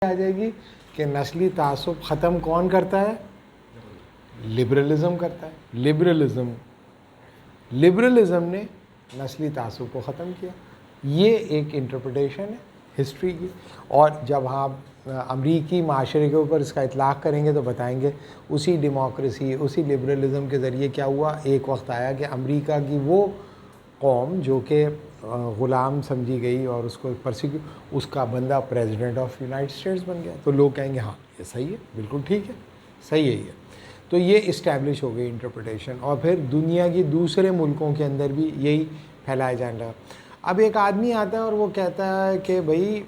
आ जाएगी कि नस्ली तासुब ख़त्म कौन करता है? लिबरलिज़म करता है। लिबरलिज़म ने नस्ली तासुब को ख़त्म किया। ये एक इंटरप्रिटेशन है हिस्ट्री की। और जब आप अमरीकी माशरे के ऊपर इसका इतलाक़ करेंगे तो बताएंगे उसी डेमोक्रेसी, उसी लिबरलिज़म के ज़रिए क्या हुआ, एक वक्त आया कि अमरीका की वो कौम जो कि ग़ुलाम समझी गई और उसको परसिक्यूट, उसका बंदा प्रेसिडेंट ऑफ यूनाइटेड स्टेट्स बन गया। तो लोग कहेंगे हाँ ये सही है, बिल्कुल ठीक है, सही है ये। तो ये इस्टेब्लिश हो गई इंटरप्रिटेशन, और फिर दुनिया की दूसरे मुल्कों के अंदर भी यही फैलाया जाने लगा। अब एक आदमी आता है और वो कहता है कि भाई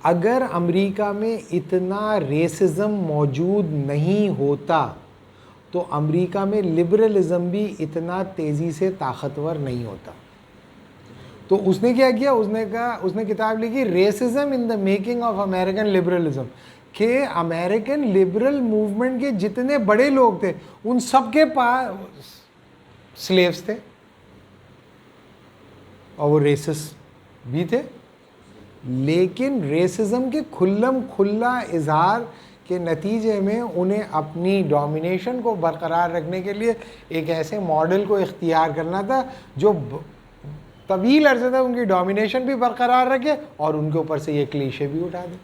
अगर अमेरिका में इतना रेसिज्म मौजूद नहीं होता तो अमेरिका में लिबरलिज़म भी इतना तेज़ी से ताकतवर नहीं होता। तो उसने क्या किया, उसने कहा, उसने किताब लिखी racism in the making of American liberalism, कि अमेरिकन लिबरल मूवमेंट के जितने बड़े लोग थे उन सब के पास स्लेव्स थे और वो रेसिस्ट भी थे। लेकिन रेसिज्म के खुल्ला इजहार के नतीजे में उन्हें अपनी डोमिनेशन को बरकरार रखने के लिए एक ऐसे मॉडल को इख्तियार करना था जो तवील अर्से तक उनकी डोमिनेशन भी बरकरार रखे और उनके ऊपर से ये क्लीशे भी उठा दे।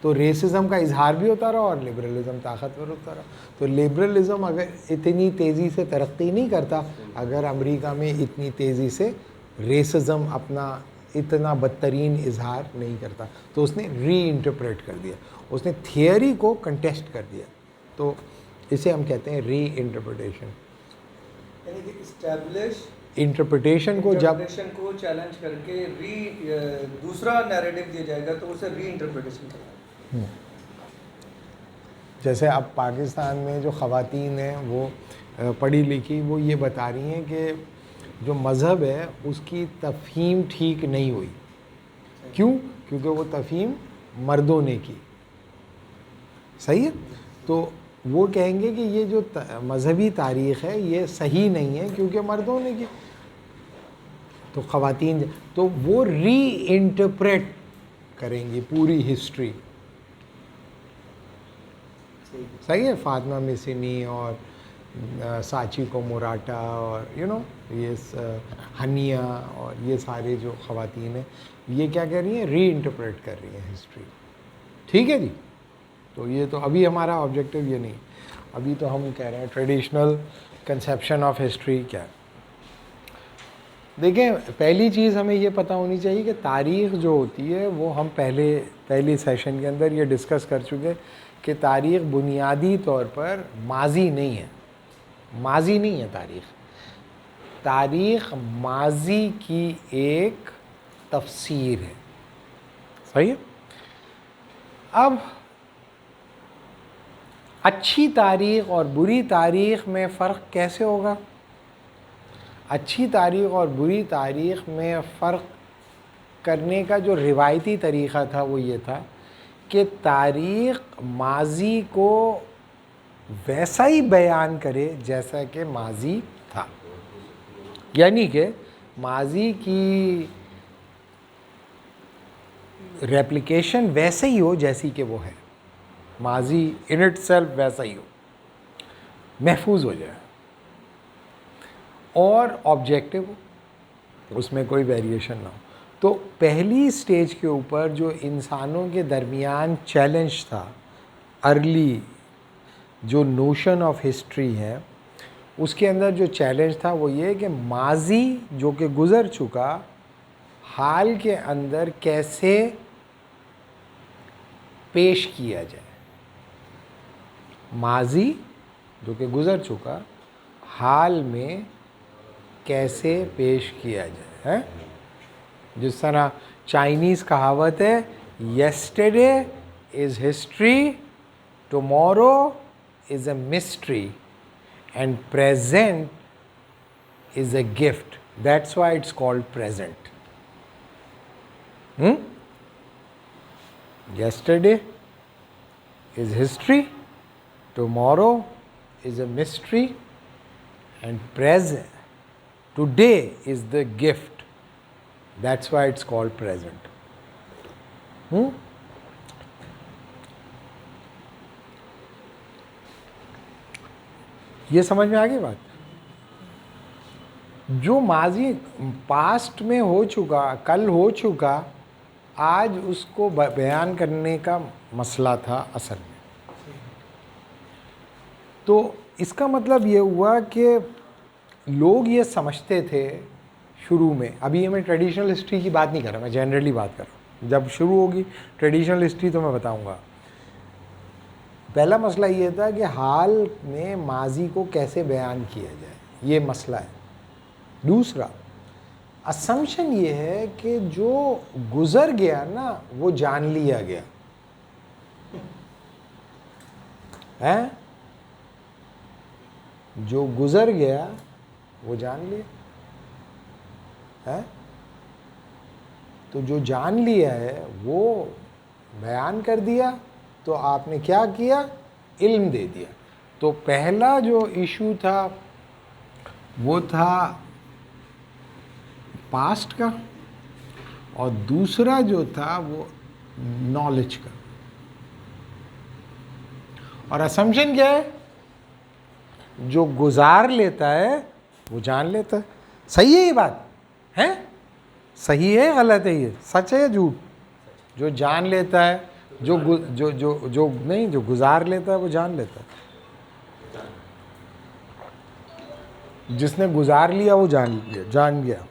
तो रेसिज्म का इजहार भी होता रहा और लिबरलिज़म ताकतवर होता रहा। तो लिबरलिज़म अगर इतनी तेज़ी से तरक्की नहीं करता अगर अमेरिका में इतनी तेज़ी से रेसिज्म अपना इतना बदतरीन इजहार नहीं करता। तो उसने री इंटरप्रेट कर दिया, उसने थियरी को कंटेस्ट कर दिया। तो इसे हम कहते हैं री इंटरप्रिटेशन। यानी कि इस्टेब्लिश इंटरप्रिटेशन को चैलेंज करके दूसरा नैरेटिव दिया जाएगा तो उसे री इंटरप्रिटेशन कहलाता है। जैसे अब पाकिस्तान में जो ख़वातीन हैं वो पढ़ी लिखी, वो ये बता रही हैं कि जो मज़हब है उसकी तफ़हीम ठीक नहीं हुई। क्यों? क्योंकि वो तफ़हीम मर्दों ने की। सही है। तो वो कहेंगे कि ये जो मज़हबी तारीख़ है ये सही नहीं है क्योंकि मर्दों ने की। तो ख़वातीन, तो वो री इंटरप्रेट करेंगी पूरी हिस्ट्री। सही है। फ़ातिमा मिसिनी और साची को मोराटा और ये हनिया और ये सारे जो ख़वातीन हैं ये क्या कर रही हैं, री इंटरप्रेट कर रही हैं हिस्ट्री। ठीक है जी। तो ये तो अभी हमारा ऑब्जेक्टिव ये नहीं, अभी तो हम कह रहे हैं ट्रेडिशनल कंसेप्शन ऑफ हिस्ट्री क्या है। देखें, पहली चीज़ हमें ये पता होनी चाहिए कि तारीख़ जो होती है वो हम पहले सेशन के अंदर ये डिस्कस कर चुके कि तारीख़ बुनियादी तौर पर माजी नहीं है। माजी नहीं है तारीख़। तारीख़ माजी की एक तफसीर है। सही है। अब अच्छी तारीख़ और बुरी तारीख़ में फ़र्क कैसे होगा? अच्छी तारीख़ और बुरी तारीख़ में फ़र्क करने का जो रिवायती तरीक़ा था वो ये था कि तारीख़ माजी को वैसा ही बयान करे जैसा कि माजी था, यानी कि माजी की रेप्लिकेशन वैसे ही हो जैसी कि वो है, माजी इन इट सेल्फ वैसा ही हो, महफूज हो जाए और ऑब्जेक्टिव हो, उसमें कोई वेरिएशन ना हो। तो पहली स्टेज के ऊपर जो इंसानों के दरमियान चैलेंज था, अर्ली जो नोशन ऑफ हिस्ट्री है उसके अंदर जो चैलेंज था वो ये कि माजी जो कि गुज़र चुका, हाल के अंदर कैसे पेश किया जाए। माजी जो कि गुज़र चुका, हाल में कैसे पेश किया जाए है। जिस तरह चाइनीज़ कहावत है, yesterday is history, tomorrow is a mystery and present is a gift. That's why it's called present. Yesterday is history, tomorrow is a mystery, and present today is the gift. That's why it's called present. ये समझ में आ गई बात? जो माजी past में हो चुका, कल हो चुका, आज उसको बयान करने का मसला था असल में। तो इसका मतलब ये हुआ कि लोग ये समझते थे शुरू में, अभी ये मैं ट्रेडिशनल हिस्ट्री की बात नहीं कर रहा, मैं जनरली बात कर रहा हूँ, जब शुरू होगी ट्रेडिशनल हिस्ट्री तो मैं बताऊँगा। पहला मसला ये था कि हाल में माजी को कैसे बयान किया जाए, ये मसला है। दूसरा असम्पशन ये है कि जो गुज़र गया ना वो जान लिया गया है, जो गुज़र गया वो जान लिया है। तो जो जान लिया है वो बयान कर दिया, तो आपने क्या किया, इल्म दे दिया। तो पहला जो इशू था वो था पास्ट का, और दूसरा जो था वो नॉलेज का। और असम्पशन क्या है, जो गुजार लेता है वो जान लेता है। सही है ये बात है? सही है गलत है? ये सच है या झूठ? जो जान लेता है, जो नहीं, जो गुजार लेता है वो जान लेता है। जिसने गुजार लिया वो जान गया,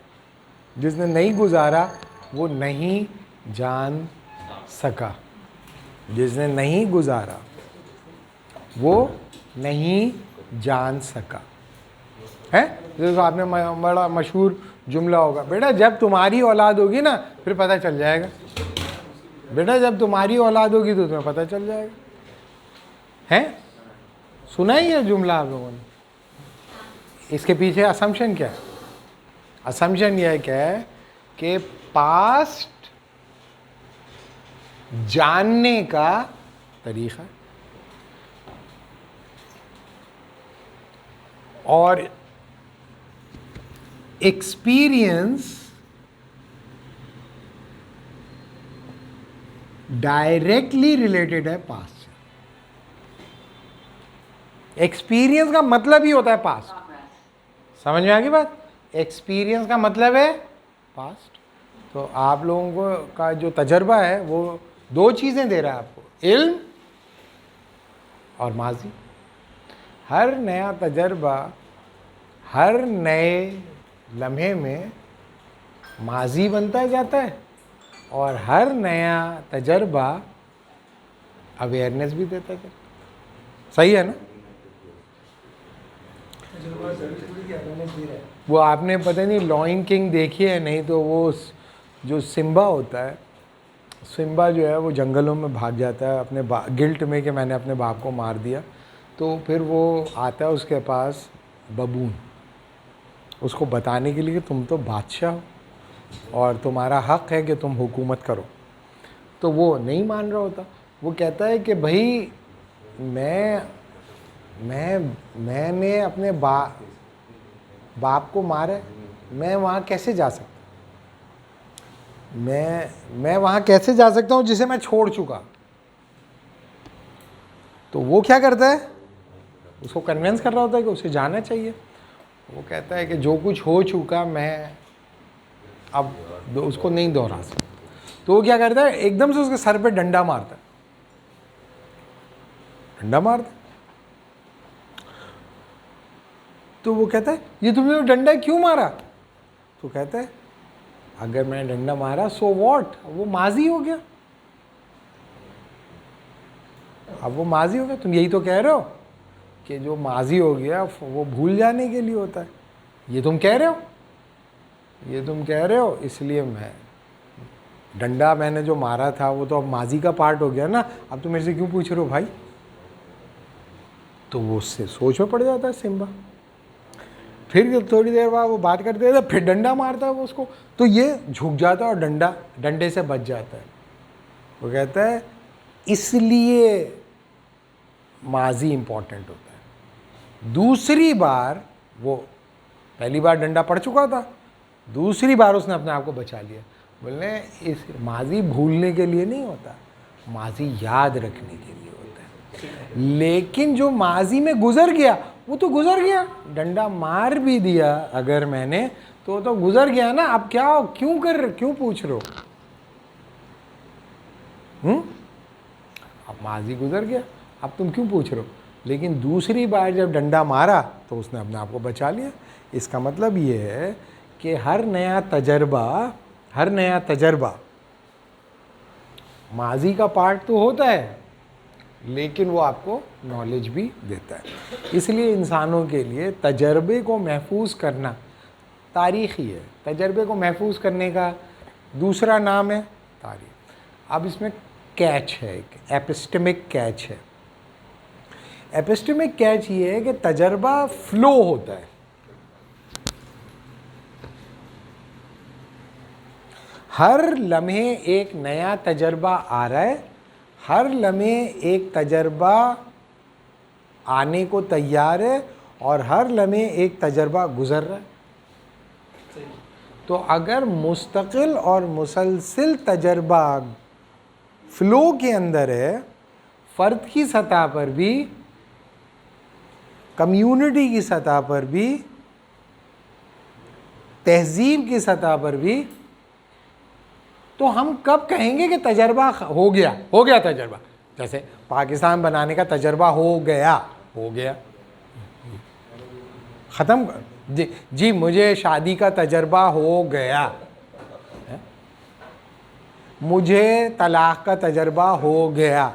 जिसने नहीं गुजारा वो नहीं जान सका। जिसने नहीं गुजारा वो नहीं जान सका है। जैसे आपने बड़ा मशहूर जुमला होगा, बेटा जब तुम्हारी औलाद होगी ना फिर पता चल जाएगा। बेटा जब तुम्हारी औलाद होगी तो तुम्हें पता चल जाएगा। है, सुना ही है जुमला आप लोगों ने? इसके पीछे असम्पशन क्या है? असम्पशन यह क्या है कि पास्ट जानने का तरीका और एक्सपीरियंस डायरेक्टली रिलेटेड है पास्ट से। एक्सपीरियंस का मतलब ही होता है पास्ट। समझ में आ गई बात? एक्सपीरियंस का मतलब है पास्ट। तो आप लोगों को का जो तजर्बा है वो दो चीज़ें दे रहा है आपको, इल्म और माजी। हर नया तजर्बा हर नए लम्हे में माजी बनता जाता है, और हर नया तजर्बा अवेयरनेस भी देता जाता है। सही है ना? वो आपने पता नहीं लॉयन किंग देखी है, नहीं तो वो जो सिम्बा होता है, सिम्बा जो है वो जंगलों में भाग जाता है अपने गिल्ट में कि मैंने अपने बाप को मार दिया। तो फिर वो आता है उसके पास बबून, उसको बताने के लिए कि तुम तो बादशाह हो और तुम्हारा हक है कि तुम हुकूमत करो। तो वो नहीं मान रहा होता। वो कहता है कि भाई मैंने अपने बाप को मारा, मैं वहाँ कैसे जा सकता? मैं वहाँ कैसे जा सकता हूँ जिसे मैं छोड़ चुका? तो वो क्या करता है, उसको कन्विंस कर रहा होता है कि उसे जाना चाहिए। वो कहता है कि जो कुछ हो चुका मैं अब उसको नहीं दोहरा सकता। तो वो क्या करता है, एकदम से उसके सर पे डंडा मारता है, डंडा मारता है। तो वो कहता है ये तुमने डंडा क्यों मारा? तो कहता है अगर मैंने डंडा मारा सो व्हाट, वो माजी हो गया। अब वो माजी हो गया। तुम यही तो कह रहे हो कि जो माजी हो गया वो भूल जाने के लिए होता है। ये तुम कह रहे हो, इसलिए मैं डंडा मैंने जो मारा था वो तो अब माजी का पार्ट हो गया ना, अब तुम मेरे से क्यों पूछ रहे हो भाई? तो वो उससे सोच में पड़ जाता है सिम्बा। फिर थोड़ी देर बाद वो बात करते हैं, फिर डंडा मारता है वो उसको, तो ये झुक जाता है और डंडे से बच जाता है। वो कहता है इसलिए माजी इंपॉर्टेंट होता है। दूसरी बार वो पहली बार डंडा पड़ चुका था, दूसरी बार उसने अपने आप को बचा लिया। बोलने इस माजी भूलने के लिए नहीं होता, माजी याद रखने के लिए होता है। लेकिन जो माजी में गुजर गया वो तो गुजर गया, डंडा मार भी दिया अगर मैंने तो गुजर गया ना। अब क्या क्यों पूछ रहे हो? अब माजी गुजर गया, अब तुम क्यों पूछ रहे हो? लेकिन दूसरी बार जब डंडा मारा तो उसने अपने आप को बचा लिया। इसका मतलब ये है कि हर नया तजर्बा माजी का पार्ट तो होता है, लेकिन वो आपको नॉलेज भी देता है। इसलिए इंसानों के लिए तजर्बे को महफूज करना तारीख़ी है। तजर्बे को महफूज करने का दूसरा नाम है तारीख़। अब इसमें कैच है, एक एपिस्टेमिक कैच है। एपिस्टेमिक कैच ये है कि तजर्बा फ्लो होता है। हर लम्हे एक नया तजर्बा आ रहा है, हर लम्हे एक तजर्बा आने को तैयार है और हर लम्हे एक तजर्बा गुजर रहा है। तो अगर मुस्तकिल और मुसलसिल तजर्बा फ्लो के अंदर है, फ़र्द की सतह पर भी, कम्युनिटी की सतह पर भी, तहजीब की सतह पर भी, तो हम कब कहेंगे कि तजर्बा हो गया तजर्बा? जैसे पाकिस्तान बनाने का तजर्बा हो गया, ख़त्म। जी मुझे शादी का तजर्बा हो गया, मुझे तलाक़ का तजर्बा हो गया।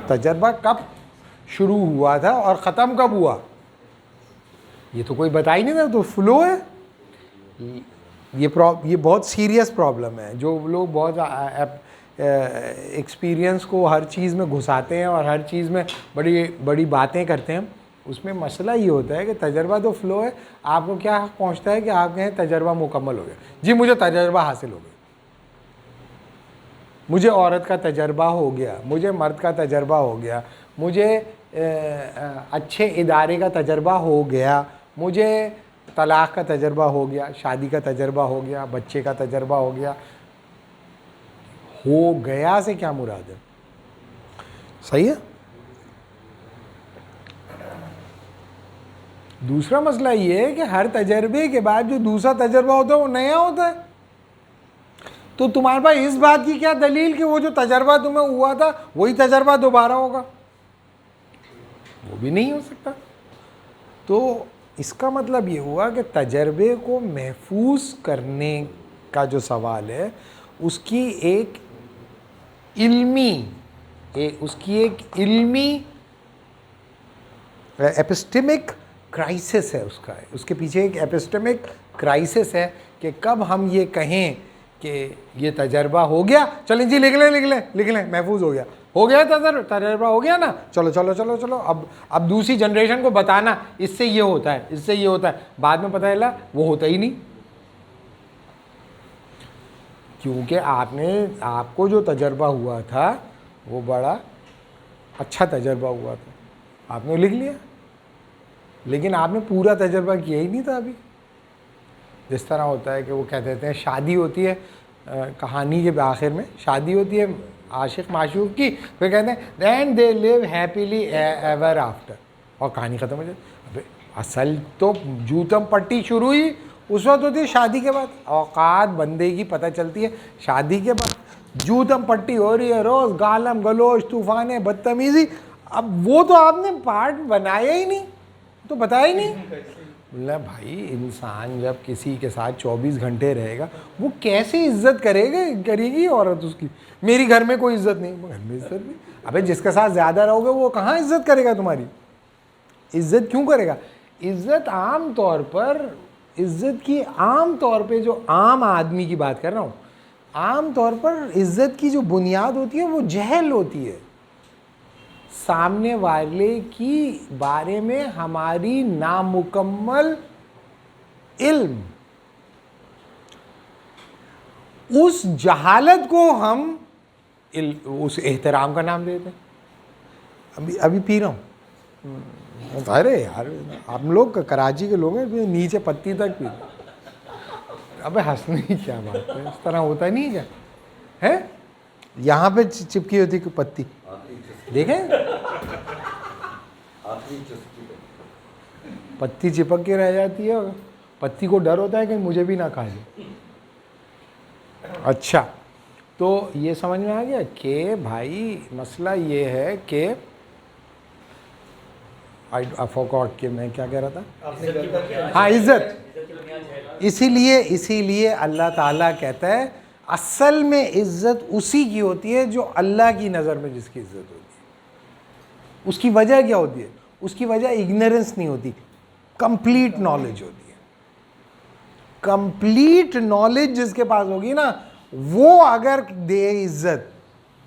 तजर्बा कब शुरू हुआ था और ख़त्म कब हुआ, ये तो कोई बता ही नहीं था। तो फ्लो है। ये बहुत सीरियस प्रॉब्लम है। जो लोग बहुत एक्सपीरियंस को हर चीज़ में घुसाते हैं और हर चीज़ में बड़ी बड़ी बातें करते हैं, उसमें मसला ये होता है कि तजर्बा तो फ़्लो है। आपको क्या पहुंचता है कि आप कहें तजर्बा मुकम्मल हो गया, जी मुझे तजर्बा हासिल हो गया, मुझे औरत का तजर्बा हो गया, मुझे मर्द का तजर्बा हो गया, मुझे अच्छे इदारे का तजर्बा हो गया, मुझे तलाक़ का तजर्बा हो गया, शादी का तजर्बा हो गया, बच्चे का तजर्बा हो गया। हो गया से क्या मुराद है? सही है। दूसरा मसला ये है कि हर तजर्बे के बाद जो दूसरा तजर्बा होता है वो नया होता है। तो तुम्हारे पास इस बात की क्या दलील कि वो जो तजर्बा तुम्हें हुआ था वही तजर्बा दोबारा होगा? वो भी नहीं हो सकता। तो इसका मतलब ये हुआ कि तजर्बे को महफूज करने का जो सवाल है उसकी एक इल्मी एपिस्टेमिक क्राइसिस है। उसके पीछे एक एपिस्टेमिक क्राइसिस है कि कब हम ये कहें कि ये तजर्बा हो गया, चलें जी लिख लें महफूज हो गया तजर्बा हो गया ना, चलो अब दूसरी जनरेशन को बताना इससे ये होता है, बाद में पता चला वो होता ही नहीं। क्योंकि आपको जो तजर्बा हुआ था वो बड़ा अच्छा तजर्बा हुआ था, आपने लिख लिया, लेकिन आपने पूरा तजर्बा किया ही नहीं था अभी। जिस तरह होता है कि वो कह देते हैं शादी होती है, कहानी के आखिर में शादी होती है आशिक माशूक की, फिर कहते हैं then they live happily ever after, और कहानी ख़त्म हो जाती। अबे असल तो जूतम पट्टी शुरू ही उस वक्त होती है शादी के बाद। औकात बंदे की पता चलती है शादी के बाद। जूतम पट्टी हो रही है रोज़, गालम गलोच, तूफ़ान, बदतमीज़ी। अब वो तो आपने पार्ट बनाया ही नहीं, तो बताया ही नहीं। बोला भाई इंसान जब किसी के साथ 24 घंटे रहेगा वो कैसे इज्जत करेगी औरत उसकी? मेरी घर में कोई इज्जत नहीं, घर में इज्जत नहीं। अबे जिसके साथ ज़्यादा रहोगे वो कहाँ इज्जत करेगा तुम्हारी? इज्जत क्यों करेगा? इज्जत आम तौर पे जो आम आदमी की बात कर रहा हूँ, आम तौर पर इज्जत की जो बुनियाद होती है वो जहल होती है। सामने वाले की बारे में हमारी नामुकम्मल इल्म, उस जहालत को हम उस एहतराम का नाम देते हैं। अभी पी रहा हूँ। अरे यार आप लोग कराची के लोग हैं, नीचे पत्ती तक पी। अबे हंसने की क्या बात है, इस तरह होता नहीं क्या है? यहाँ पे चिपकी होती कि पत्ती देखें, आखिरी चुस्की पे पत्ती चिपक के रह जाती है, पत्ती को डर होता है कि मुझे भी ना खा ले। अच्छा, तो ये समझ में आ गया कि भाई मसला ये है कि आई फॉरगॉट कि मैं क्या कह रहा था। हाँ, इज्जत। इसीलिए अल्लाह ताला कहता है असल में इज्जत उसी की होती है जो अल्लाह की नज़र में जिसकी इज्जत होती है। उसकी वजह क्या होती है? उसकी वजह इग्नोरेंस नहीं होती, कंप्लीट नॉलेज होती है। कंप्लीट नॉलेज जिसके पास होगी ना, वो अगर दे इज्जत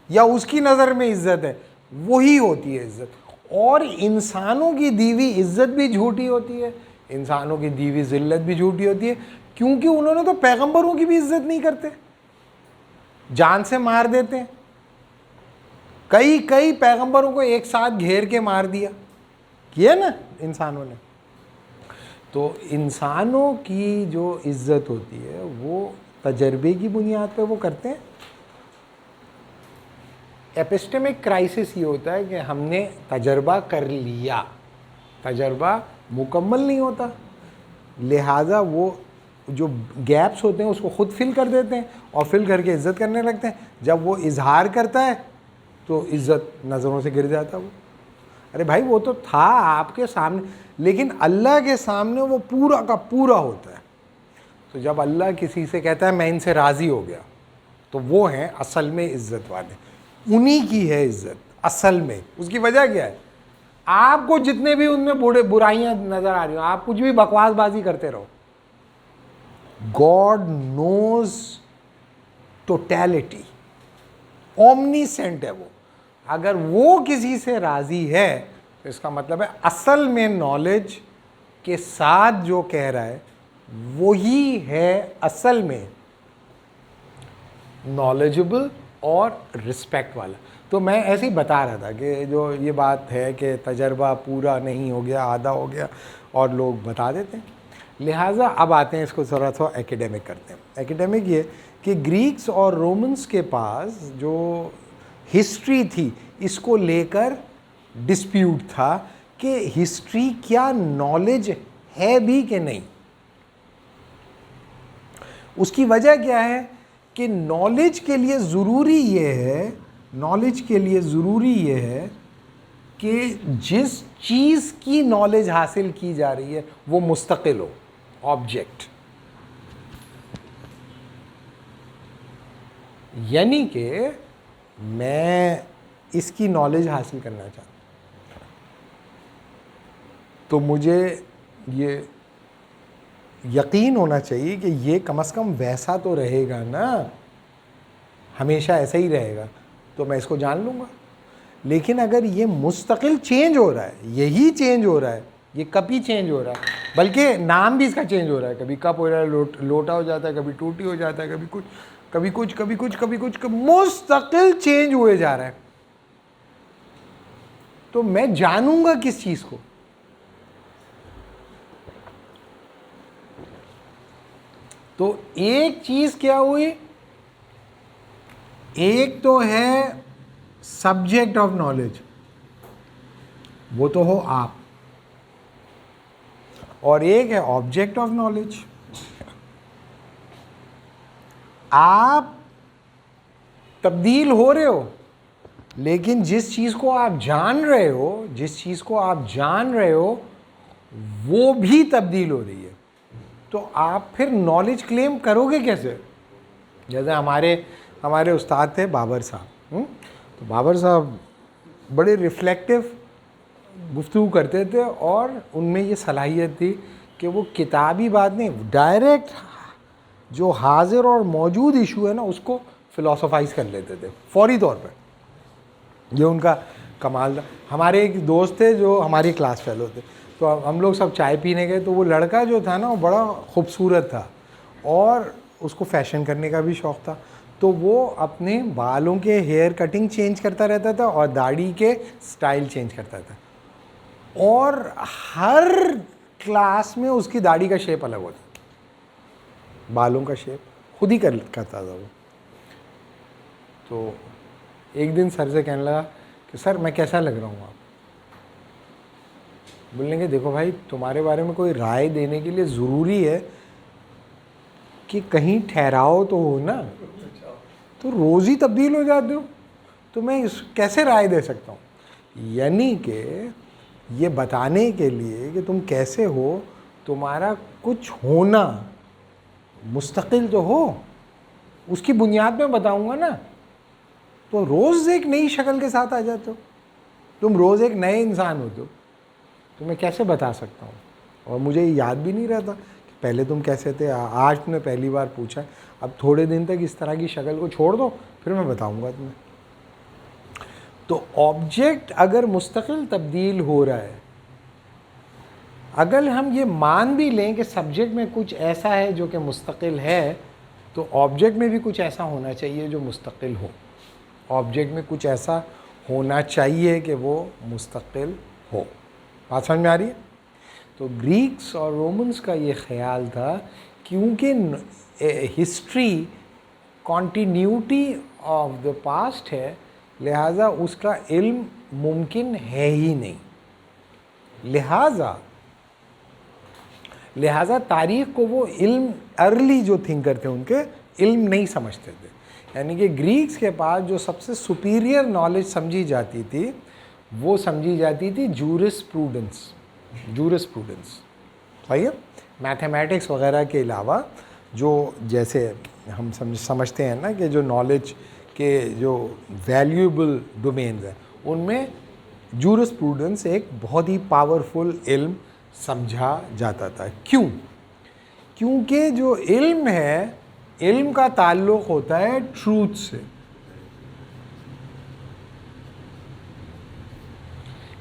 या उसकी नज़र में इज्जत है, वही होती है इज्जत। और इंसानों की दी हुई इज्जत भी झूठी होती है, इंसानों की दी हुई जिल्लत भी झूठी होती है, क्योंकि उन्होंने तो पैगंबरों की भी इज्जत नहीं करते, जान से मार देते हैं। कई पैगंबरों को एक साथ घेर के मार दिया, किया ना इंसानों ने। तो इंसानों की जो इज्जत होती है वो तजर्बे की बुनियाद पे वो करते हैं। एपिस्टेमिक क्राइसिस ये होता है कि हमने तजर्बा कर लिया, तजर्बा मुकम्मल नहीं होता, लिहाजा वो जो गैप्स होते हैं उसको ख़ुद फिल कर देते हैं और फिल करके इज़्ज़त करने लगते हैं। जब वो इजहार करता है तो इज़्ज़त नज़रों से गिर जाता है। वो अरे भाई वो तो था आपके सामने, लेकिन अल्लाह के सामने वो पूरा का पूरा होता है। तो जब अल्लाह किसी से कहता है मैं इनसे राज़ी हो गया, तो वो हैं असल में इज़्ज़त वाले, उन्हीं की है इज़्ज़त असल में। उसकी वजह क्या है? आपको जितने भी उनमें बुराइयां नज़र आ रही हो, आप कुछ भी बकवासबाजी करते रहो, गॉड नोज टोटैलिटी, ओमनीसेंट है वो। अगर वो किसी से राज़ी है तो इसका मतलब है असल में नॉलेज के साथ जो कह रहा है वही है असल में नॉलेजेबल और रिस्पेक्ट वाला। तो मैं ऐसे ही बता रहा था कि जो ये बात है कि तजर्बा पूरा नहीं हो गया, आधा हो गया, और लोग बता देते हैं। लिहाजा अब आते हैं, इसको थोड़ा एकेडमिक करते हैं। एकेडमिक ये कि ग्रीक्स और रोमन्स के पास जो हिस्ट्री थी, इसको लेकर डिस्प्यूट था कि हिस्ट्री क्या नॉलेज है भी कि नहीं। उसकी वजह क्या है कि नॉलेज के लिए ज़रूरी ये है, नॉलेज के लिए ज़रूरी ये है कि जिस चीज़ की नॉलेज हासिल की जा रही है वो मुस्तकिल हो, ऑब्जेक्ट। यानी कि मैं इसकी नॉलेज हासिल करना चाहता हूँ, तो मुझे ये यकीन होना चाहिए कि ये कम से कम वैसा तो रहेगा ना, हमेशा ऐसा ही रहेगा, तो मैं इसको जान लूँगा। लेकिन अगर ये मुस्तकिल चेंज हो रहा है, यही चेंज हो रहा है, ये कप ही चेंज हो रहा है, बल्कि नाम भी इसका चेंज हो रहा है, कभी कप हो रहा है, लोटा हो जाता है, कभी टूटी हो जाता है, कभी कुछ कभी कुछ कभी कुछ कभी कुछ, मुस्तकिल चेंज हुए जा रहा है, तो मैं जानूंगा किस चीज़ को? तो एक चीज क्या हुई, एक तो है सब्जेक्ट ऑफ नॉलेज, वो तो हो आप, और एक है ऑब्जेक्ट ऑफ नॉलेज। आप तब्दील हो रहे हो, लेकिन जिस चीज को आप जान रहे हो, जिस चीज को आप जान रहे हो वो भी तब्दील हो रही है, तो आप फिर नॉलेज क्लेम करोगे कैसे? जैसे हमारे उस्ताद थे बाबर साहब, तो बाबर साहब बड़े रिफ्लेक्टिव गुफ्तगू करते थे, और उनमें ये सलाहियत थी कि वो किताबी बात नहीं, डायरेक्ट जो हाजिर और मौजूद इशू है ना उसको फिलोसोफाइज कर लेते थे फौरी तौर पर। ये उनका कमाल था। हमारे एक दोस्त थे जो हमारी क्लास फेलो थे, तो हम लोग सब चाय पीने गए, तो वो लड़का जो था ना वो बड़ा खूबसूरत था और उसको फैशन करने का भी शौक़ था, तो वो अपने बालों के हेयर कटिंग चेंज करता रहता था और दाढ़ी के स्टाइल चेंज करता था, और हर क्लास में उसकी दाढ़ी का शेप अलग होता, बालों का शेप खुद ही करता था वो। तो एक दिन सर से कहने लगा कि सर मैं कैसा लग रहा हूँ आप? बोलेंगे देखो भाई, तुम्हारे बारे में कोई राय देने के लिए ज़रूरी है कि कहीं ठहराव तो हो ना, तो रोज़ ही तब्दील हो जाते हो, तो मैं इस कैसे राय दे सकता हूँ। यानी कि ये बताने के लिए कि तुम कैसे हो, तुम्हारा कुछ होना मुस्तकिल तो हो, उसकी बुनियाद में बताऊंगा ना। तो रोज़ एक नई शक्ल के साथ आ जाते हो, तुम रोज़ एक नए इंसान होते हो, तो मैं कैसे बता सकता हूँ। और मुझे याद भी नहीं रहता कि पहले तुम कैसे थे। आज तुमने पहली बार पूछा, अब थोड़े दिन तक इस तरह की शक्ल को छोड़ दो, फिर मैं बताऊँगा तुम्हें। तो ऑब्जेक्ट अगर मुस्तकिल तब्दील हो रहा है, अगर हम ये मान भी लें कि सब्जेक्ट में कुछ ऐसा है जो कि मुस्तकिल है, तो ऑब्जेक्ट में भी कुछ ऐसा होना चाहिए जो मुस्तकिल हो। ऑब्जेक्ट में कुछ ऐसा होना चाहिए कि वो मुस्तकिल हो। बात समझ में आ रही है? तो ग्रीक्स और रोमन्स का ये ख्याल था, क्योंकि history continuity of the past है, लिहाजा उसका इल्म मुमकिन है ही नहीं। लिहाजा तारीख़ को वो इल्म, अर्ली जो थिंकर थे उनके इल्म नहीं समझते थे। यानी कि ग्रीक्स के पास जो सबसे सुपीरियर नॉलेज समझी जाती थी, वो समझी जाती थी जूरिस्प्रूडेंस। सही है? मैथमेटिक्स वगैरह के अलावा जो, जैसे हम समझते हैं ना कि जो नॉलेज के जो वैल्यूएबल डोमेन्स हैं, उनमें जूरिस्प्रूडेंस एक बहुत ही पावरफुल इल्म समझा जाता था। क्यों? क्योंकि जो इल्म है, इल्म का ताल्लुक़ होता है ट्रूथ से।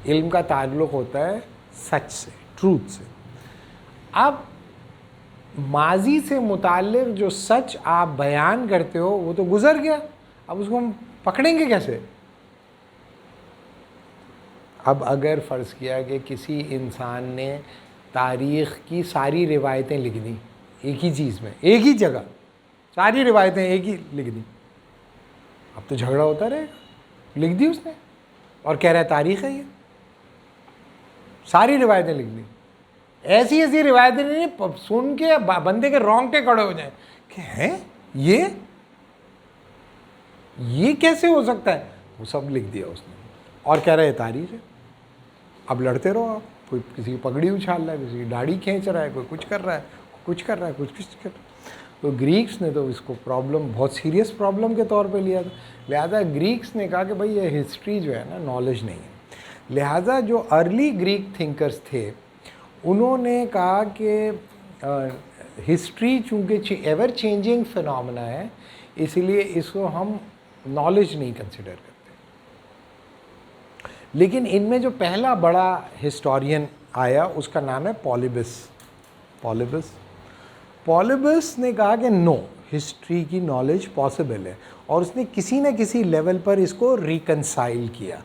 इल्म का ताल्लुक़ होता है सच से, ट्रूथ से। अब माजी से मुताल्लिक़ जो सच आप बयान करते हो वो तो गुज़र गया, अब उसको हम पकड़ेंगे कैसे? अब अगर फ़र्ज़ किया कि किसी इंसान ने तारीख़ की सारी रिवायतें लिख दी एक ही चीज़ में, एक ही जगह सारी रिवायतें एक ही लिख दी, अब तो झगड़ा होता रहेगा। लिख दी उसने और कह रहा है तारीख़ है, ये सारी रिवायतें लिख दी। ऐसी ऐसी रिवायतें नहीं, सुन के बंदे के रोंगटे खड़े हो जाए कि हैं ये कैसे हो सकता है। वो सब लिख दिया उसने और कह रहा है तारीख़ है। अब लड़ते रहो आप, कोई किसी की पगड़ी उछाल रहा है, किसी की दाढ़ी खींच रहा है, कोई कुछ कर रहा है, कुछ कर रहा है, कुछ कर रहा है। तो ग्रीक्स ने तो इसको प्रॉब्लम, बहुत सीरियस प्रॉब्लम के तौर पे लिया था। लिहाजा ग्रीक्स ने कहा कि भाई ये हिस्ट्री जो है ना, नॉलेज नहीं है। लिहाजा जो अर्ली ग्रीक थिंकर्स थे, उन्होंने कहा कि हिस्ट्री चूँकि एवर चेंजिंग फिनोमेना है, इसलिए इसको हम नॉलेज नहीं कंसिडर करते। लेकिन इनमें जो पहला बड़ा हिस्टोरियन आया, उसका नाम है पॉलिबस ने कहा कि नो, हिस्ट्री की नॉलेज पॉसिबल है, और उसने किसी न किसी लेवल पर इसको रिकंसाइल किया।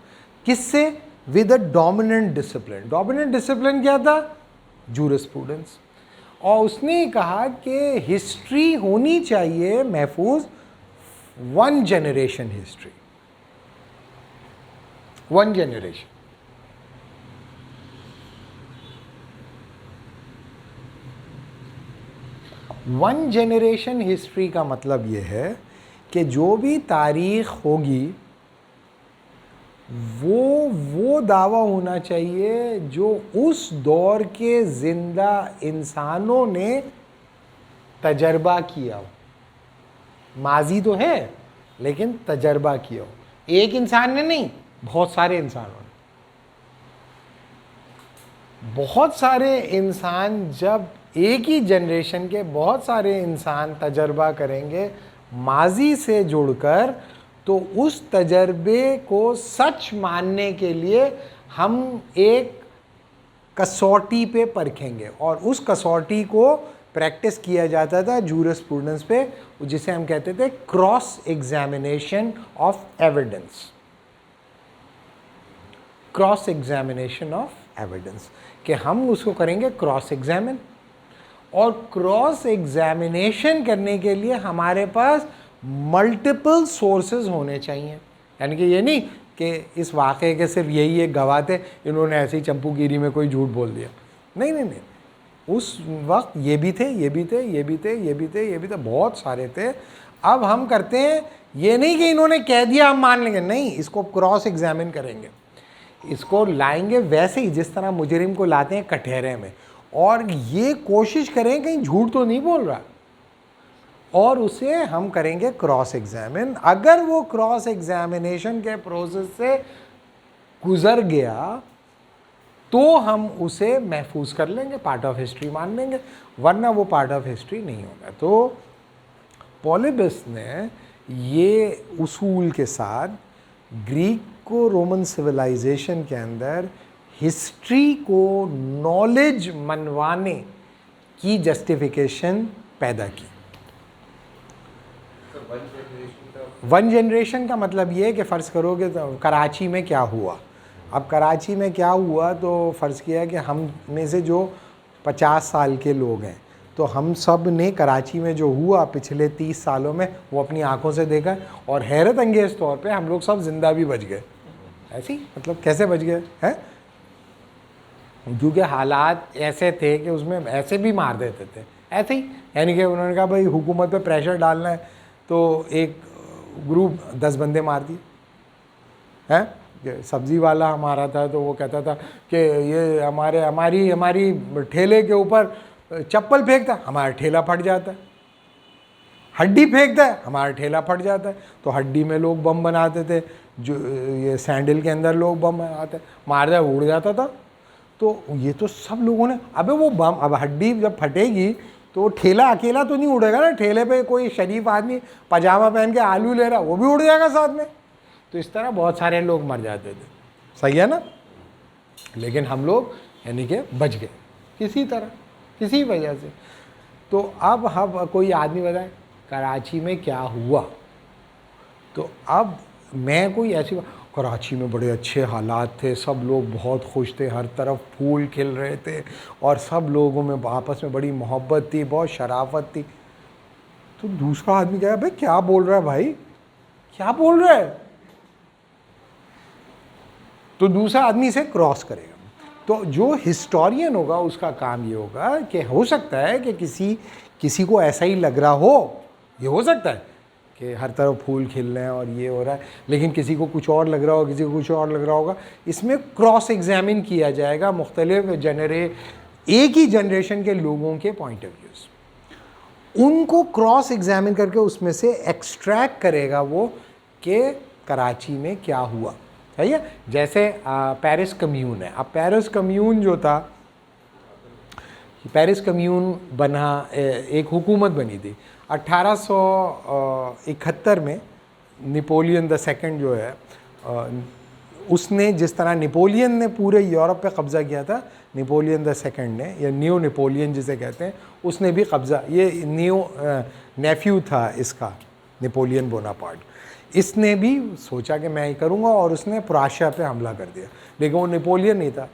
किससे? With a dominant discipline. Dominant discipline क्या था? जूरिस्प्रूडेंस। और उसने कहा कि हिस्ट्री होनी चाहिए महफूज, one generation history, one generation. One generation history का मतलब यह है कि जो भी तारीख़ होगी वो दावा होना चाहिए जो उस दौर के ज़िंदा इंसानों ने तजर्बा किया हो। माजी तो है लेकिन तजर्बा किया हो। एक इंसान ने नहीं, बहुत सारे इंसानों ने। बहुत सारे इंसान, जब एक ही जनरेशन के बहुत सारे इंसान तजर्बा करेंगे माजी से जुड़कर, तो उस तजर्बे को सच मानने के लिए हम एक कसौटी पे परखेंगे, और उस कसौटी को प्रैक्टिस किया जाता था जूरिस्प्रूडेंस पे, जिसे हम कहते थे cross examination of evidence. Cross examination of evidence, कि हम उसको करेंगे क्रॉस एग्जामिन, और क्रॉस एग्जामिनेशन करने के लिए हमारे पास मल्टीपल सोर्सेज होने चाहिए। यानी कि ये नहीं कि इस वाक़े के सिर्फ यही एक गवाह थे, इन्होंने ऐसे ही चंपूगिरी में कोई झूठ बोल दिया। नहीं नहीं नहीं, उस वक्त ये भी थे, ये भी थे, ये भी थे, ये भी थे, ये भी थे, बहुत सारे थे। अब हम करते हैं ये नहीं कि इन्होंने कह दिया हम मान लेंगे, नहीं, इसको क्रॉस एग्जामिन करेंगे, इसको लाएंगे वैसे ही जिस तरह मुजरिम को लाते हैं कटहरे में, और ये कोशिश करें कहीं झूठ तो नहीं बोल रहा, और उसे हम करेंगे क्रॉस एग्जामिन। अगर वो क्रॉस एग्जामिनेशन के प्रोसेस से गुजर गया तो हम उसे महफूज कर लेंगे, पार्ट ऑफ हिस्ट्री मान लेंगे, वरना वो पार्ट ऑफ हिस्ट्री नहीं होगा। तो पॉलिबिस ने ये उसूल के साथ ग्रीक को रोमन सिविलाइजेशन के अंदर हिस्ट्री को नॉलेज मनवाने की जस्टिफिकेशन पैदा की। वन जनरेशन का मतलब ये है कि फ़र्ज़ करोगे तो कराची में क्या हुआ। अब कराची में क्या हुआ तो फ़र्ज़ किया कि हम में से जो 50 साल के लोग हैं तो हम सब ने कराची में जो हुआ पिछले 30 सालों में वो अपनी आंखों से देखा, और हैरत अंगेज़ तौर पे हम लोग सब ज़िंदा भी बच गए। ऐसी मतलब कैसे बच गए हैं? क्योंकि हालात ऐसे थे कि उसमें ऐसे भी मार देते थे, ऐसे ही, यानी कि उन्होंने कहा भाई हुकूमत पे प्रेशर डालना है, तो एक ग्रुप 10 बंदे मार दिए हैं। सब्ज़ी वाला हमारा था तो वो कहता था कि ये हमारी ठेले के ऊपर चप्पल फेंकता, हमारा ठेला फट जाता है, हड्डी फेंकता है, हमारा ठेला फट जाता है। तो हड्डी में लोग बम बनाते थे, जो ये सैंडल के अंदर लोग बम बनाते, मार दिया उड़ जाता था। तो ये तो सब लोगों ने, अबे वो बम, अब हड्डी जब फटेगी तो ठेला अकेला तो नहीं उड़ेगा ना, ठेले पे कोई शरीफ आदमी पजामा पहन के आलू ले रहा, वो भी उड़ जाएगा साथ में। तो इस तरह बहुत सारे लोग मर जाते थे, सही है ना। लेकिन हम लोग यानी कि बच गए किसी तरह, किसी वजह से। तो अब हम कोई आदमी बताए कराची में क्या हुआ, तो अब मैं कोई ऐसी, कराची में बड़े अच्छे हालात थे, सब लोग बहुत खुश थे, हर तरफ फूल खिल रहे थे, और सब लोगों में आपस में बड़ी मोहब्बत थी, बहुत शराफत थी। तो दूसरा आदमी कहा भाई क्या बोल रहा है भाई, क्या बोल रहा है? तो दूसरा आदमी इसे क्रॉस करेगा। तो जो हिस्टोरियन होगा उसका काम ये होगा कि हो सकता है कि किसी को ऐसा ही लग रहा हो, ये हो सकता है कि हर तरफ फूल खिल रहे हैं और ये हो रहा है, लेकिन किसी को कुछ और लग रहा होगा, किसी को कुछ और लग रहा होगा। इसमें क्रॉस एग्जामिन किया जाएगा मुख्तलिफ एक ही जनरेशन के लोगों के पॉइंट ऑफ व्यूज़, उनको क्रॉस एग्जामिन करके उसमें से एक्सट्रैक्ट करेगा वो कि कराची में क्या हुआ, सही है। जैसे पेरिस कम्यून है। अब पेरिस कम्यून जो था, पेरिस कम्यून बना, एक हुकूमत बनी थी 1871 में। नेपोलियन द सेकंड जो है, उसने जिस तरह नेपोलियन ने पूरे यूरोप पे कब्ज़ा किया था, नेपोलियन द सेकंड ने, या न्यू नेपोलियन जिसे कहते हैं, उसने भी कब्ज़ा, ये नेफ्यू था इसका, नेपोलियन बोनापार्ट, इसने भी सोचा कि मैं ही करूँगा, और उसने प्रुशिया पे हमला कर दिया। लेकिन वो नेपोलियन नहीं था,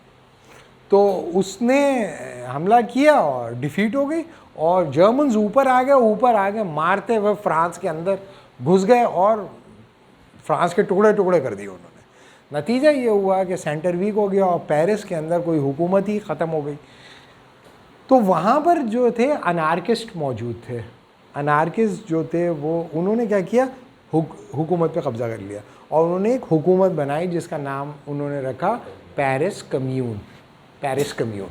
तो उसने हमला किया और डिफीट हो गई, और जर्मन्स ऊपर आ गए, मारते हुए फ्रांस के अंदर घुस गए और फ्रांस के टुकड़े टुकड़े कर दिए उन्होंने। नतीजा ये हुआ कि सेंटर वीक हो गया और पेरिस के अंदर कोई हुकूमत ही ख़त्म हो गई। तो वहाँ पर जो थे अनार्किस्ट मौजूद थे। अनार्किस्ट जो थे वो, उन्होंने क्या किया, हुकूमत पे कब्ज़ा कर लिया, और उन्होंने एक हुकूमत बनाई जिसका नाम उन्होंने रखा पेरिस कम्यून। पेरिस कम्यून,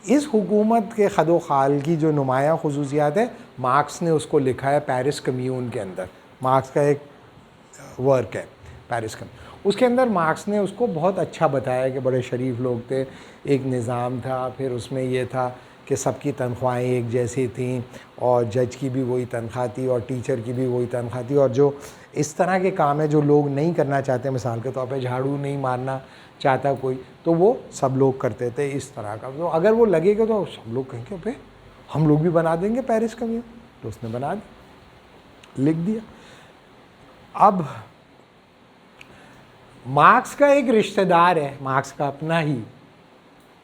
इस हुकूमत के खदो खाल की जो नुमायाँ खुसूसियात है, मार्क्स ने उसको लिखा है पेरिस कम्यून के अंदर। मार्क्स का एक वर्क है पेरिस कम्यून, उसके अंदर मार्क्स ने उसको बहुत अच्छा बताया कि बड़े शरीफ लोग थे, एक निज़ाम था, फिर उसमें यह था कि सबकी तनख्वाहें एक जैसी थीं, और जज की भी वही तनख्वाह थी और टीचर की भी वही तनख्वाह थी, और जो इस तरह के काम है जो लोग नहीं करना चाहते, मिसाल के तौर पे झाड़ू नहीं मारना चाहता कोई, तो वो सब लोग करते थे इस तरह का। तो अगर वो लगेगा तो सब लोग कहेंगे भाई हम लोग भी बना देंगे पेरिस कम्यून, तो उसने बना दिया, लिख दिया। अब मार्क्स का एक रिश्तेदार है, मार्क्स का अपना ही,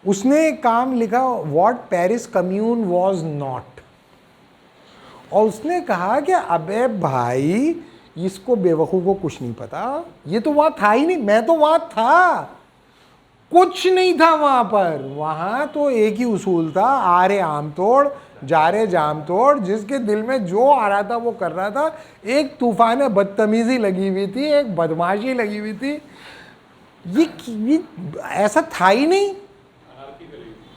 उसने एक काम लिखा, what Paris commune was not, और उसने कहा कि अबे भाई इसको बेवकूफ़ को कुछ नहीं पता, ये तो वहाँ था ही नहीं, मैं तो वहाँ था, कुछ नहीं था वहाँ पर। वहाँ तो एक ही उसूल था, आ रे आम तोड़ जा रे जाम तोड़, जिसके दिल में जो आ रहा था वो कर रहा था। एक तूफान बदतमीजी लगी हुई थी, एक बदमाशी लगी हुई थी, ये ऐसा था ही नहीं।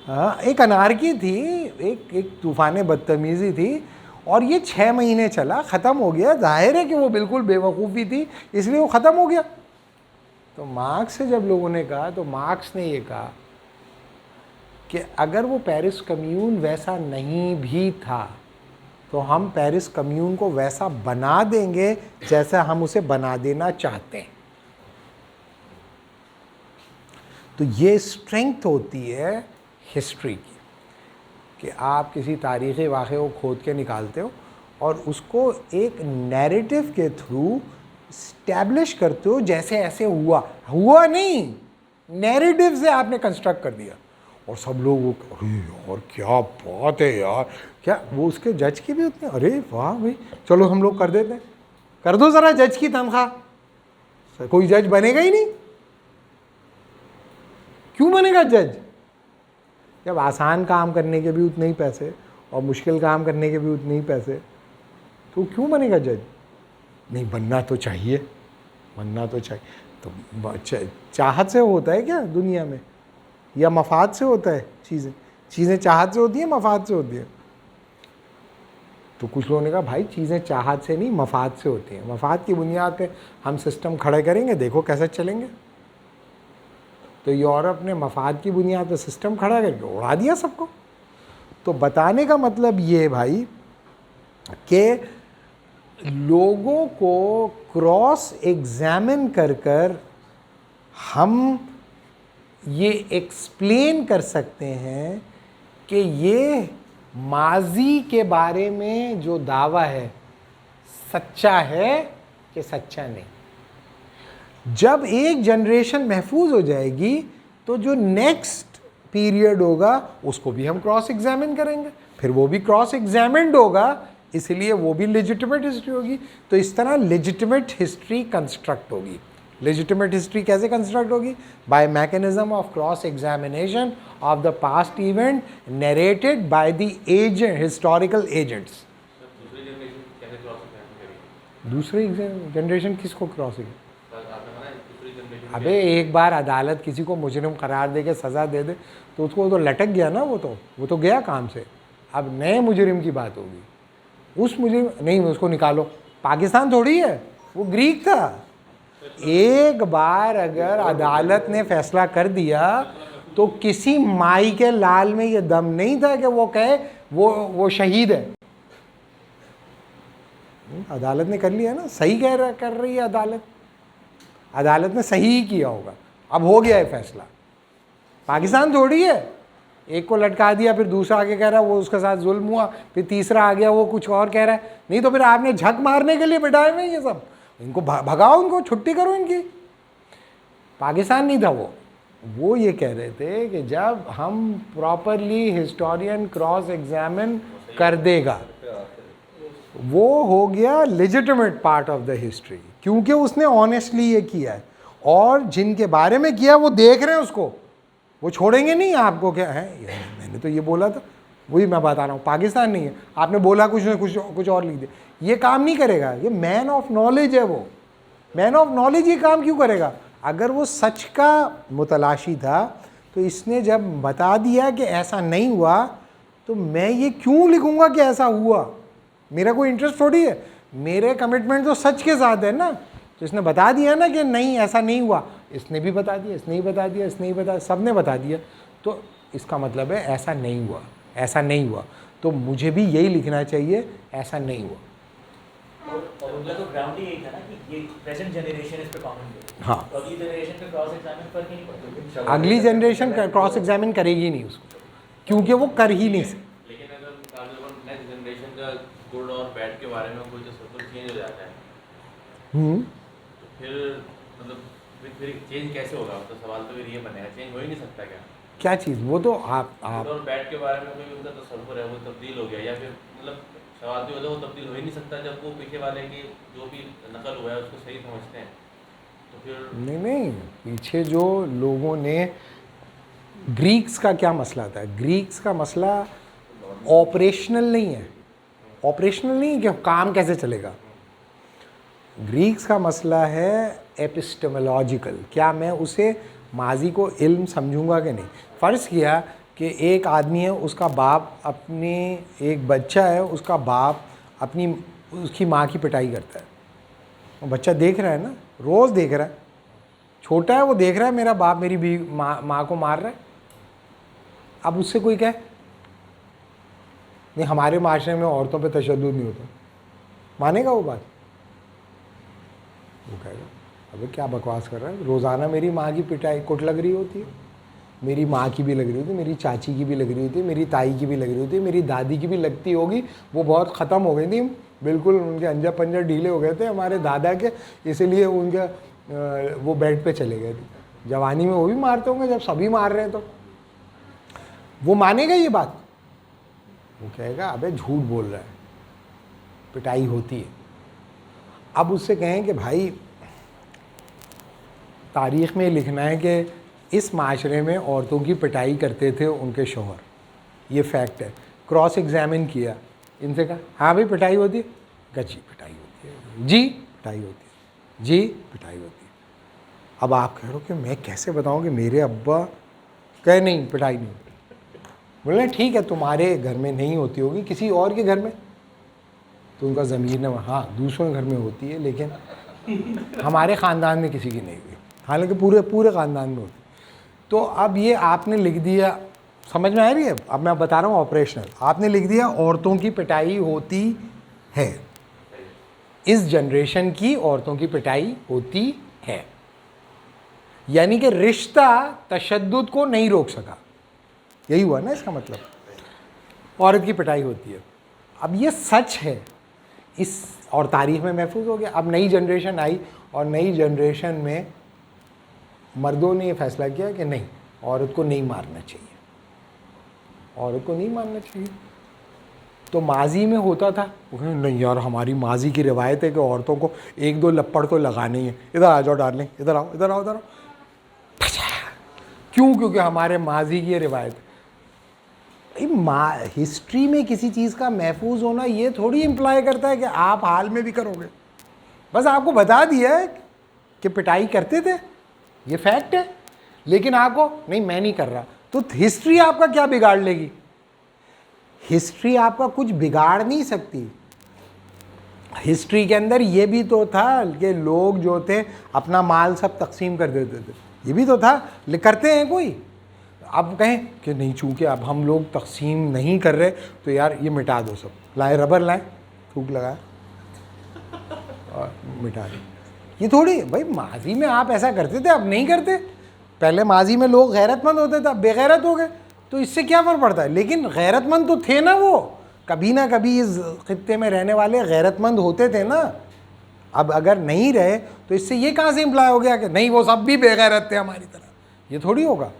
हाँ, एक अनारकी थी, एक तूफान बदतमीजी थी, और ये 6 महीने चला, ख़त्म हो गया। जाहिर है कि वो बिल्कुल बेवकूफ़ी थी, इसलिए वो ख़त्म हो गया। तो मार्क्स से जब लोगों ने कहा, तो मार्क्स ने ये कहा कि अगर वो पेरिस कम्यून वैसा नहीं भी था तो हम पेरिस कम्यून को वैसा बना देंगे जैसा हम उसे बना देना चाहते हैं। तो ये स्ट्रेंथ होती है हिस्ट्री की, कि आप किसी तारीख़ी वाक़े को खोद के निकालते हो और उसको एक नैरेटिव के थ्रू स्टैब्लिश करते हो, जैसे ऐसे हुआ नहीं, नैरेटिव से आपने कंस्ट्रक्ट कर दिया। और सब लोग वो, अरे यार क्या बात है यार, क्या वो उसके जज की भी उतनी, अरे वाह भाई चलो हम लोग कर देते हैं, कर दो ज़रा जज की तनख्वाह। कोई जज बनेगा ही नहीं। क्यों बनेगा जज जब आसान काम करने के भी उतने ही पैसे और मुश्किल काम करने के भी उतने ही पैसे, तो क्यों बनेगा जज? नहीं, बनना तो चाहिए, बनना तो चाहिए। तो चाहत से होता है क्या दुनिया में, या मफाद से होता है? चीज़ें चाहत से होती हैं, मफाद से होती हैं? तो कुछ लोगों ने कहा भाई चीज़ें चाहत से नहीं, मफाद से होती हैं। मफाद की बुनियाद पे हम सिस्टम खड़े करेंगे, देखो कैसे चलेंगे। तो यूरोप ने मफाद की बुनियाद पे सिस्टम खड़ा करके उड़ा दिया सबको। तो बताने का मतलब ये भाई कि लोगों को क्रॉस एग्जामिन कर कर हम ये एक्सप्लेन कर सकते हैं कि ये माजी के बारे में जो दावा है सच्चा है कि सच्चा नहीं। जब एक जनरेशन महफूज हो जाएगी तो जो नेक्स्ट पीरियड होगा उसको भी हम क्रॉस एग्जामिन करेंगे, फिर वो भी क्रॉस एग्जामिन्ड होगा, इसलिए वो भी लेजिटिमेट हिस्ट्री होगी। तो इस तरह लेजिटिमेट हिस्ट्री कंस्ट्रक्ट होगी। लेजिटिमेट हिस्ट्री कैसे कंस्ट्रक्ट होगी? By mechanism of cross examination of the past event narrated by the agent, historical agents. दूसरी जनरेशन किसको क्रॉस? अबे एक बार अदालत किसी को मुजरिम करार दे के सज़ा दे दे तो उसको तो लटक गया ना, वो तो गया काम से। अब नए मुजरिम की बात होगी। उस मुजरिम नहीं, उसको निकालो। पाकिस्तान थोड़ी है, वो ग्रीक था। एक बार अगर अदालत ने फैसला कर दिया तो किसी माई के लाल में ये दम नहीं था कि वो कहे वो शहीद है। अदालत ने कर लिया ना, सही कर रही है अदालत। अदालत ने सही ही किया होगा, अब हो गया है फैसला। पाकिस्तान थोड़ी है, एक को लटका दिया फिर दूसरा आगे कह रहा है वो उसके साथ जुल्म हुआ, फिर तीसरा आ गया वो कुछ और कह रहा है। नहीं तो फिर आपने झक मारने के लिए बिठाए हुए ये सब, इनको भगाओ, इनको छुट्टी करो इनकी। पाकिस्तान नहीं था वो ये कह रहे थे कि जब हम प्रॉपरली हिस्टोरियन क्रॉस एग्जामिन कर देगा, वो हो गया legitimate part of the history, क्योंकि उसने ऑनेस्टली ये किया है। और जिनके बारे में किया वो देख रहे हैं उसको, वो छोड़ेंगे नहीं आपको। क्या है, मैंने तो ये बोला था, वही मैं बता रहा हूँ। पाकिस्तान नहीं है, आपने बोला कुछ और लिख दिया, ये काम नहीं करेगा। ये मैन ऑफ नॉलेज है, वो मैन ऑफ नॉलेज ये काम क्यों करेगा? अगर वो सच का मुतलाशी था तो इसने जब बता दिया कि ऐसा नहीं हुआ तो मैं ये क्यों लिखूंगा कि ऐसा हुआ? मेरा कोई इंटरेस्ट थोड़ी है, मेरे कमिटमेंट तो सच के साथ है ना। तो इसने बता दिया ना कि नहीं ऐसा नहीं हुआ, इसने भी बता दिया, इसने ही बता दिया, इसने ही बता, सब ने बता दिया। तो इसका मतलब है ऐसा नहीं हुआ, ऐसा नहीं हुआ। तो मुझे भी यही लिखना चाहिए, ऐसा नहीं हुआ। और उनका तो ग्राउंड ही यही था ना कि ये प्रेजेंट जनरेशन इस पे कॉमन है। हाँ, तो अगली जनरेशन पे क्रॉस एग्जामिन फर्क ही नहीं पड़ता। अगली जनरेशन क्रॉस एग्जामिन करेगी नहीं उसको, क्योंकि वो कर ही नहीं सकती। लेकिन अगर नेक्स्ट जनरेशन का गुड और बैड के बारे में कोई जो सब कुछ चेंज हो जाता है, तो फिर मतलब फिर चेंज कैसे होगा? तो सवाल तो फिर ये बनेगा, चेंज हो ही नहीं सकता क्या चीज़? वो तो आप गुड और बैड के बारे में कोई उनका तसव्वुर है वो तब्दील हो गया, या फिर मतलब सवाल तो ये वो तब्दील हो ही नहीं सकता जब वो पीछे वाले की जो भी नकल हुआ है उसको सही समझते हैं, तो फिर नहीं, पीछे जो लोगों ने, ग्रीक्स का क्या मसला था? ग्रीक्स का मसला ऑपरेशनल नहीं है, ऑपरेशनल नहीं है कि काम कैसे चलेगा। ग्रीक्स का मसला है एपिस्टेमोलॉजिकल, क्या मैं उसे माजी को इल्म समझूंगा कि नहीं। फ़र्ज़ किया कि एक आदमी है, उसका बाप अपने, एक बच्चा है, उसका बाप अपनी उसकी माँ की पिटाई करता है। वो बच्चा देख रहा है ना, रोज़ देख रहा है, छोटा है, वो देख रहा है मेरा बाप मेरी माँ को मार रहा है। अब उससे कोई कहे नहीं हमारे माशरे में औरतों पे तशद्दुद नहीं होता, मानेगा वो बात? वो कहेगा अबे क्या बकवास कर रहा है, रोज़ाना मेरी माँ की पिटाई कुट लग रही होती है, मेरी माँ की भी लग रही होती है, मेरी चाची की भी लग रही होती है, मेरी ताई की भी लग रही होती है, मेरी दादी की भी लगती होगी। वो बहुत ख़त्म हो गई थी, बिल्कुल उनके अंजा पंजा ढीले हो गए थे हमारे दादा के, इसीलिए उनके वो बेड पे चले गए थे। जवानी में वो भी मारते होंगे जब सभी मार रहे हैं, तो वो मानेगा ये बात? वो कहेगा अबे झूठ बोल रहा है, पिटाई होती है। अब उससे कहें कि भाई तारीख़ में लिखना है कि इस माशरे में औरतों की पिटाई करते थे उनके शौहर, ये फैक्ट है। क्रॉस एग्जामिन किया, इनसे कहा हाँ भाई पिटाई होती है, जी पिटाई होती है, जी पिटाई होती है, जी पिटाई होती है। अब आप कह रहे हो कि मैं कैसे बताऊं कि मेरे अब्बा कहे नहीं पिटाई नहीं होती। बोले ठीक है तुम्हारे घर में नहीं होती होगी, किसी और के घर में, तो उनका ज़मीर ने हाँ दूसरों के घर में होती है, लेकिन हमारे ख़ानदान में किसी की नहीं हुई, हालांकि पूरे ख़ानदान में होती। तो अब ये आपने लिख दिया, समझ में आ रही है? अब मैं बता रहा हूँ ऑपरेशनल, आपने लिख दिया औरतों की पिटाई होती है, इस जनरेशन की औरतों की पिटाई होती है, यानी कि रिश्ता तशद्दुद को नहीं रोक सका, यही हुआ ना इसका मतलब, औरत की पिटाई होती है। अब ये सच है इस, और तारीख़ में महफूज हो गया। अब नई जनरेशन आई और नई जनरेशन में मर्दों ने ये फैसला किया कि नहीं, औरत को नहीं मारना चाहिए, औरत को नहीं मारना चाहिए। तो माजी में होता था, वो कहते नहीं यार हमारी माजी की रिवायत है कि औरतों को एक दो लपड़ तो लगानी है, इधर आ जाओ डार्लिंग, इधर आओ इधर आओ इधर आओ। क्यों? क्योंकि हमारे माजी की रिवायत है। हिस्ट्री में किसी चीज़ का महफूज होना ये थोड़ी इम्प्लाई करता है कि आप हाल में भी करोगे। बस आपको बता दिया है कि पिटाई करते थे, ये फैक्ट है, लेकिन आपको नहीं मैं नहीं कर रहा। तो हिस्ट्री आपका क्या बिगाड़ लेगी? हिस्ट्री आपका कुछ बिगाड़ नहीं सकती। हिस्ट्री के अंदर ये भी तो था कि लोग जो थे अपना माल सब तकसीम कर देते थे, ये भी तो था, करते हैं कोई। अब कहें कि नहीं चूँकि अब हम लोग तकसीम नहीं कर रहे तो यार ये मिटा दो सब, लाए रबर लाए, थूक लगाया और मिटा दी। ये थोड़ी भाई माजी में आप ऐसा करते थे, अब नहीं करते। पहले माजी में लोग गैरतमंद होते थे, अब बेगैरत हो गए, तो इससे क्या फ़र्क पड़ता है? लेकिन गैरतमंद तो थे ना, वो कभी ना कभी इस खित्ते में रहने वाले गैरतमंद होते थे ना। अब अगर नहीं रहे तो इससे ये कहाँ से इम्प्लाई हो गया कि नहीं वो सब भी बेगैरत थे हमारी तरह? ये थोड़ी होगा।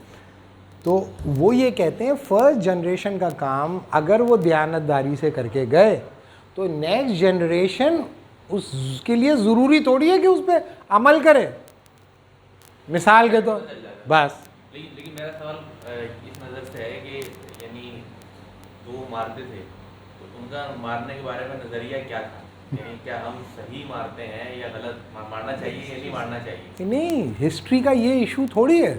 तो वो ये कहते हैं फर्स्ट जनरेशन का काम अगर वो दयानतदारी से करके गए तो नेक्स्ट जनरेशन उसके लिए ज़रूरी थोड़ी है कि उस पर अमल करे। मिसाल के तो बस। लेकिन मेरा सवाल इस नज़र से है कि यानी जो मारते थे तो उनका मारने के बारे में नज़रिया क्या था? यानी क्या हम सही मारते हैं या गलत, मारना चाहिए या नहीं मारना चाहिए? नहीं, हिस्ट्री का ये इशू थोड़ी है।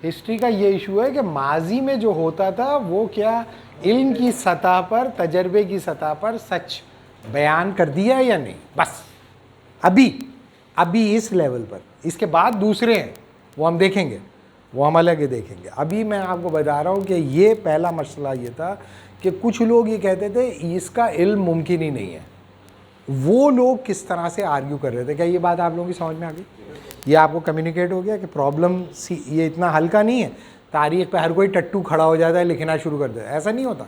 हिस्ट्री का ये इशू है कि माजी में जो होता था वो क्या इल्म की सतह पर, तजर्बे की सतह पर सच बयान कर दिया या नहीं, बस। अभी इस लेवल पर, इसके बाद दूसरे हैं वो हम देखेंगे, वो हम अलग ही देखेंगे। अभी मैं आपको बता रहा हूँ कि ये पहला मसला ये था कि कुछ लोग ये कहते थे इसका इल्म मुमकिन ही नहीं है। वो लोग किस तरह से आर्ग्यू कर रहे थे, क्या ये बात आप लोगों की समझ में आ गई? ये आपको कम्युनिकेट हो गया कि प्रॉब्लम ये इतना हल्का नहीं है। तारीख़ पे हर कोई टट्टू खड़ा हो जाता है, लिखना शुरू कर देता है, ऐसा नहीं होता।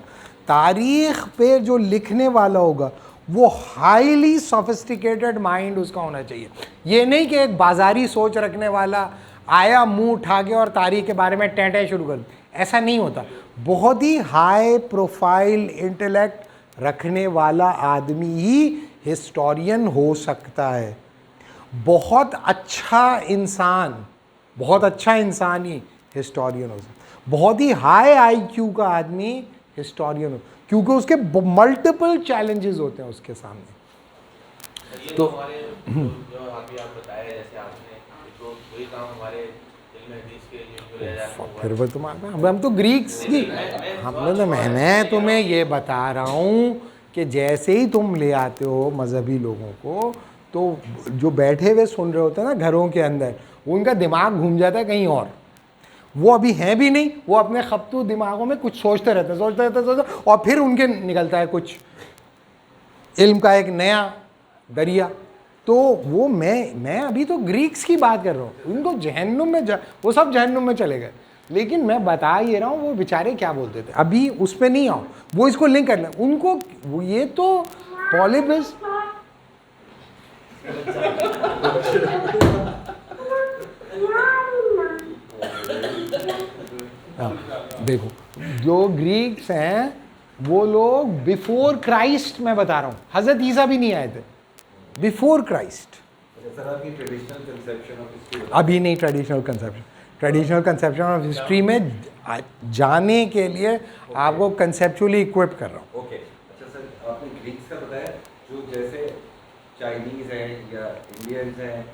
तारीख़ पे जो लिखने वाला होगा वो हाईली सोफिस्टिकेटेड माइंड उसका होना चाहिए। ये नहीं कि एक बाजारी सोच रखने वाला आया मुंह उठा के और तारीख़ के बारे में टेंटे शुरू कर, ऐसा नहीं होता। बहुत ही हाई प्रोफाइल इंटेलेक्ट रखने वाला आदमी ही हिस्टोरियन हो सकता है। बहुत अच्छा इंसान ही हिस्टोरियन हो सकता है। बहुत ही हाई आईक्यू का आदमी हिस्टोरियन हो, क्योंकि उसके मल्टीपल चैलेंजेस होते हैं उसके सामने। ये तो हमारे जो अभी आप बताए, जैसे आपने, तो वही काम हमारे इल्म हदीस के जो ले जाते हैं, फिर वो तुम्हारा, हम तो ग्रीक्स की, मैंने तुम्हें ये बता रहा हूँ कि जैसे ही तुम ले आते हो मजहबी लोगों को, तो जो बैठे हुए सुन रहे होते हैं ना घरों के अंदर, उनका दिमाग घूम जाता है कहीं और। वो अभी हैं भी नहीं, वो अपने खपतू दिमागों में कुछ सोचते रहते और फिर उनके निकलता है कुछ इल्म का एक नया दरिया। तो वो मैं अभी तो ग्रीक्स की बात कर रहा हूँ, उनको जहन्नुम में वो सब जहन्नुम में चले गए। लेकिन मैं बता ये रहा हूँ वो बेचारे क्या बोलते थे, अभी उस पर नहीं आओ, वो इसको लिंक कर लें उनको। ये तो पॉलीबिस देखो, जो ग्रीक्स हैं वो लोग बिफोर क्राइस्ट, मैं बता रहा हूँ, हजरत ईसा भी नहीं आए थे, बिफोर क्राइस्ट। अभी नहीं, ट्रेडिशनल कंसेप्शन ऑफ हिस्ट्री में जाने के लिए आपको कंसेप्चुअली इक्विप कर रहा हूँ। ओके, अच्छा सर, आपने ग्रीक्स का बताया, जो जैसे चाइनीज है या इंडियंस हैं,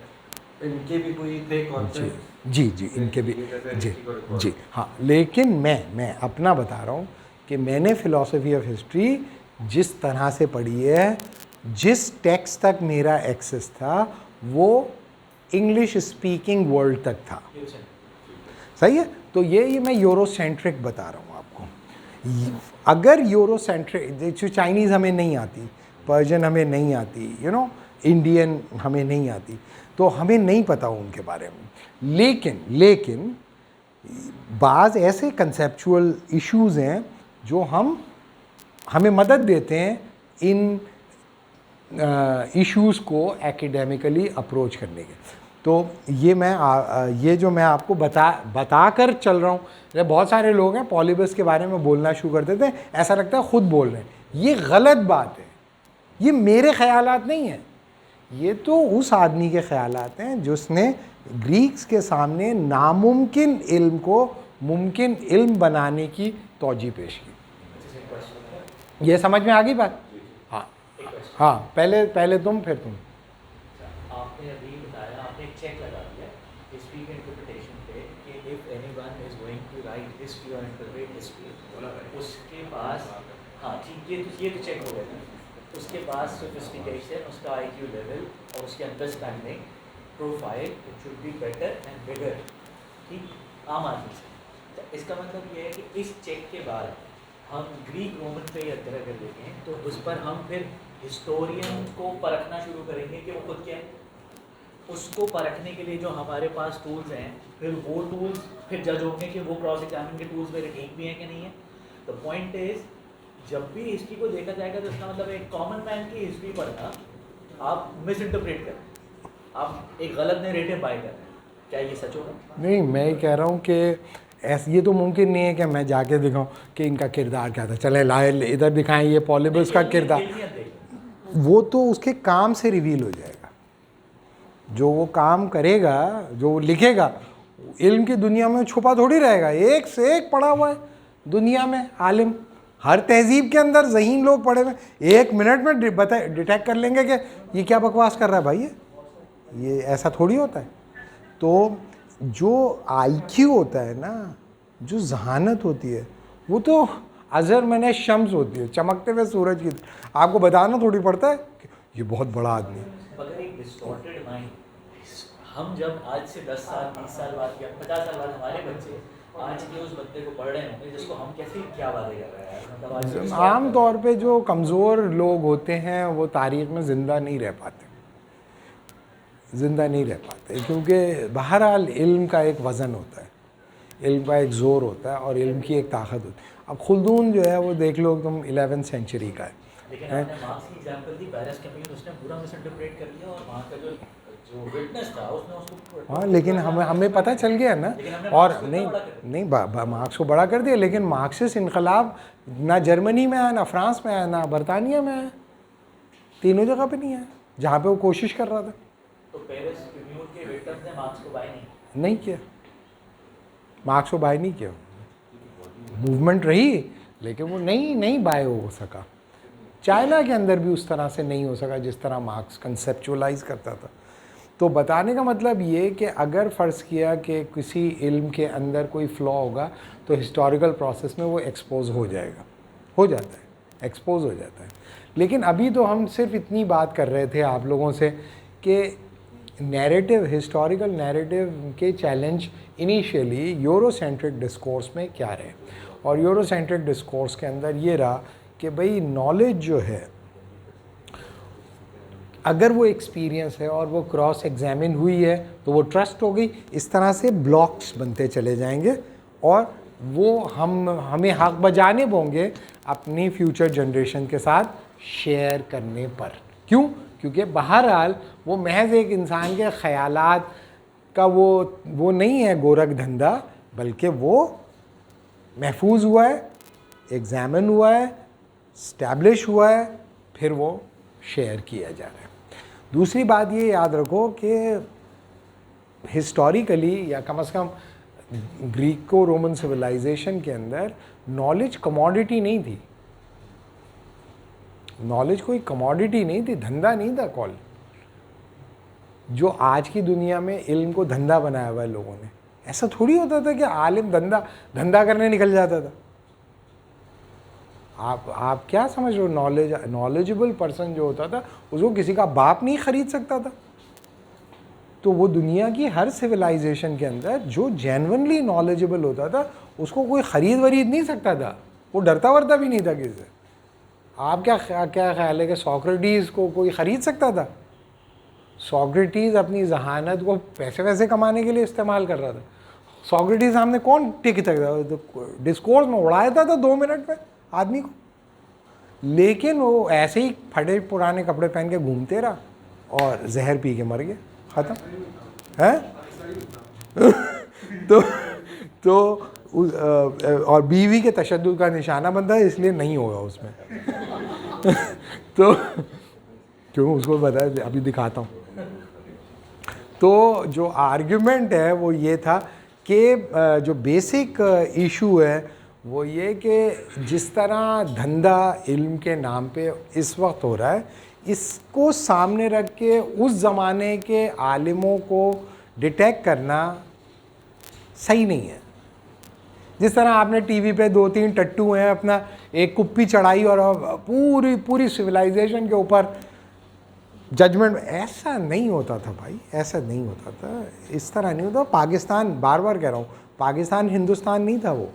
इनके भी कोई थे कॉन्सेप्ट? जी, इनके भी, जी हाँ। लेकिन मैं अपना बता रहा हूँ कि मैंने फिलॉसफी ऑफ हिस्ट्री जिस तरह से पढ़ी है, जिस टेक्स्ट तक मेरा एक्सेस था वो इंग्लिश स्पीकिंग वर्ल्ड तक था। सही है? तो ये मैं यूरोसेंट्रिक बता रहा हूँ आपको। अगर यूरोसेंट्रिक, चाइनीज़ हमें नहीं आती, पर्शियन हमें नहीं आती, इंडियन हमें नहीं आती, तो हमें नहीं पता उनके बारे में। लेकिन बाज़ ऐसे कंसेप्चुअल इश्यूज़ हैं जो हमें मदद देते हैं इन इश्यूज़ को एकेडमिकली अप्रोच करने के। तो ये जो मैं आपको बता कर चल रहा हूँ, बहुत सारे लोग हैं पॉलीबिस के बारे में बोलना शुरू कर देते हैं, ऐसा लगता है खुद बोल रहे हैं। ये गलत बात है, ये मेरे ख्यालात नहीं हैं, ये तो उस आदमी के ख्यालात हैं जिसने ग्रीक्स के सामने नामुमकिन इल्म को मुमकिन इल्म बनाने की तौजी पेश की। ये समझ में आ गई बात? हाँ, पहले तुम, फिर तुम। आपने अभी बताया, आपने एक चेक लगा दिया हिस्ट्री के इंटरप्रिटेशन पे कि if anyone is going to write history और इंटरप्रेट हिस्ट्री, उसके पास, हाँ ठीक, ये तो चेक हो गया था। उसके पास सोफिस्टिकेशन, उसका आईक्यू लेवल और उसकी understanding profile it should be better and bigger, ठीक, आम आदमी से। तो इसका मतलब ये है कि इस चेक के बाद हम ग्रीक रोमन पे अगर देखें तो उस पर हम फिर हिस्टोरियन को परखना शुरू करेंगे कि वो खुद क्या है। उसको परखने के लिए जो हमारे पास टूल्स हैं, फिर वो टूल्स फिर जज होंगे कि वो क्रॉस एग्जामिन के टूल्स मेरे ठीक भी हैं कि नहीं है। द पॉइंट इज, जब भी हिस्ट्री को देखा जाएगा तो इसका मतलब एक कॉमन मैन की हिस्ट्री पढ़ना आप मिस इंटरप्रेट करें, आप एक गलत नैरेटिव बाय कर रहे हैं। क्या ये सच होगा? नहीं, मैं कह रहा हूँ कि ये तो मुमकिन नहीं है कि मैं जाके दिखाऊं कि इनका किरदार क्या था, चले लाए इधर दिखाएं ये पॉलीबिस का किरदार। वो तो उसके काम से रिवील हो जाएगा। जो वो काम करेगा, जो वो लिखेगा, इल्म की दुनिया में छुपा थोड़ी रहेगा। एक से एक पढ़ा हुआ है दुनिया में आलिम, हर तहजीब के अंदर ज़हीन लोग पढ़े हुए, 1 मिनट में डिटेक्ट कर लेंगे कि ये क्या बकवास कर रहा है भाई, ये ऐसा थोड़ी होता है। तो जो आईक्यू होता है ना, जो जहानत होती है, वो तो अज़र मैंने शम्स होती है, चमकते हुए सूरज की। आपको बताना थोड़ी पड़ता है कि ये बहुत बड़ा आदमी है। मगर एक डिस्टॉर्टेड माइंड, हम जब आज से 10 साल 20 साल बाद या 50 साल बाद हमारे बच्चे आज के उस बंदे को पढ़ रहे होंगे जिसको हम कैसे क्या बातें कर रहे हैं, मतलब आम तौर पे जो कमज़ोर लोग होते हैं वो तारीख़ में ज़िंदा नहीं रह पाते, क्योंकि बहरहाल इल्म का एक वज़न होता है, इल्म का एक ज़ोर होता है और इल्म की एक ताकत होती है। अब खुल्दून जो है वो देख लो तुम 11वीं सेंचुरी का है। लेकिन आपने मार्क्स की एग्जांपल दी, पेरिस कम्यून, उसने पूरा मिस इंटरप्रेट कर लिया और वहाँ का जो जो विटनेस था उसने उसको हाँ, लेकिन हमें पता चल गया ना। लेकिन हमने और मार्क्स को नहीं इतना बड़ा कर दिया। नहीं मार्क्स को बड़ा कर दिया, लेकिन मार्क्सिस्ट इनकलाब ना जर्मनी में आया, ना फ्रांस में आया, ना बरतानिया में आया, तीनों जगह पे नहीं आया जहाँ पे वो कोशिश कर रहा था। तो पेरिस कम्यून के वेटर्स ने मार्क्स को बाय नहीं किया, मार्क्स को बाय नहीं किया। मूवमेंट रही लेकिन वो नहीं बाय हो सका। चाइना के अंदर भी उस तरह से नहीं हो सका जिस तरह मार्क्स कंसेप्चुअलाइज करता था। तो बताने का मतलब ये कि अगर फ़र्ज़ किया कि किसी इल्म के अंदर कोई फ्लॉ होगा तो हिस्टोरिकल प्रोसेस में वो एक्सपोज हो जाएगा, हो जाता है, एक्सपोज हो जाता है। लेकिन अभी तो हम सिर्फ इतनी बात कर रहे थे आप लोगों से कि नैरेटिव, हिस्टोरिकल नैरेटिव के चैलेंज इनिशियली यूरोसेंट्रिक डिस्कोर्स में क्या रहे, और यूरोसेंट्रिक डिस्कोर्स के अंदर ये रहा कि भाई नॉलेज जो है अगर वो एक्सपीरियंस है और वो क्रॉस एग्जामिन हुई है तो वो ट्रस्ट हो गई। इस तरह से ब्लॉक्स बनते चले जाएंगे और वो हमें हक बजाने होंगे अपनी फ्यूचर जनरेशन के साथ शेयर करने पर। क्यों? क्योंकि बहरहाल वो महज एक इंसान के ख़यालात का वो नहीं है गोरख धंधा, बल्कि वो महफूज हुआ है, एग्जामिन हुआ है, स्टैब्लिश हुआ है, फिर वो शेयर किया जा रहा है। दूसरी बात ये याद रखो कि हिस्टोरिकली या कम से कम ग्रीको रोमन सिविलाइजेशन के अंदर नॉलेज कमोडिटी नहीं थी। नॉलेज कोई कमोडिटी नहीं थी, धंधा नहीं था कॉल। जो आज की दुनिया में इल्म को धंधा बनाया हुआ है लोगों ने। ऐसा थोड़ी होता था कि आलिम धंधा करने निकल जाता था। आप क्या समझ रहे हो? नॉलेजेबल पर्सन जो होता था उसको किसी का बाप नहीं खरीद सकता था। तो वो दुनिया की हर सिविलाइजेशन के अंदर जो जेन्युइनली नॉलेजेबल होता था उसको कोई ख़रीद वरीद नहीं सकता था, वो डरता वरता भी नहीं था किसी से। आप क्या ख्याल है कि सोक्रेटिस को कोई ख़रीद सकता था? सोक्रेटिस अपनी जहानत को पैसे वैसे कमाने के लिए इस्तेमाल कर रहा था। सोक्रेटिस सामने कौन टिक सकता था? तो डिस्कोर्स में उड़ा देता था 2 मिनट में आदमी को। लेकिन वो ऐसे ही फटे पुराने कपड़े पहन के घूमते रहा और जहर पी के मर गया, ख़त्म है। तो और बीवी के तशद्दुद का निशाना बनता है, इसलिए नहीं होगा उसमें। तो क्यों उसको बताया, अभी दिखाता हूँ। तो जो आर्ग्यूमेंट है वो ये था कि जो बेसिक इशू है वो ये कि जिस तरह धंधा इल्म के नाम पे इस वक्त हो रहा है, इसको सामने रख के उस ज़माने के आलिमों को डिटेक्ट करना सही नहीं है। जिस तरह आपने टीवी पे 2-3 टट्टू हैं, अपना एक कुप्पी चढ़ाई और पूरी सिविलाइजेशन के ऊपर जजमेंट। ऐसा नहीं होता था भाई, ऐसा नहीं होता था, इस तरह नहीं होता। पाकिस्तान, बार बार कह रहा हूँ, पाकिस्तान हिंदुस्तान नहीं था वो।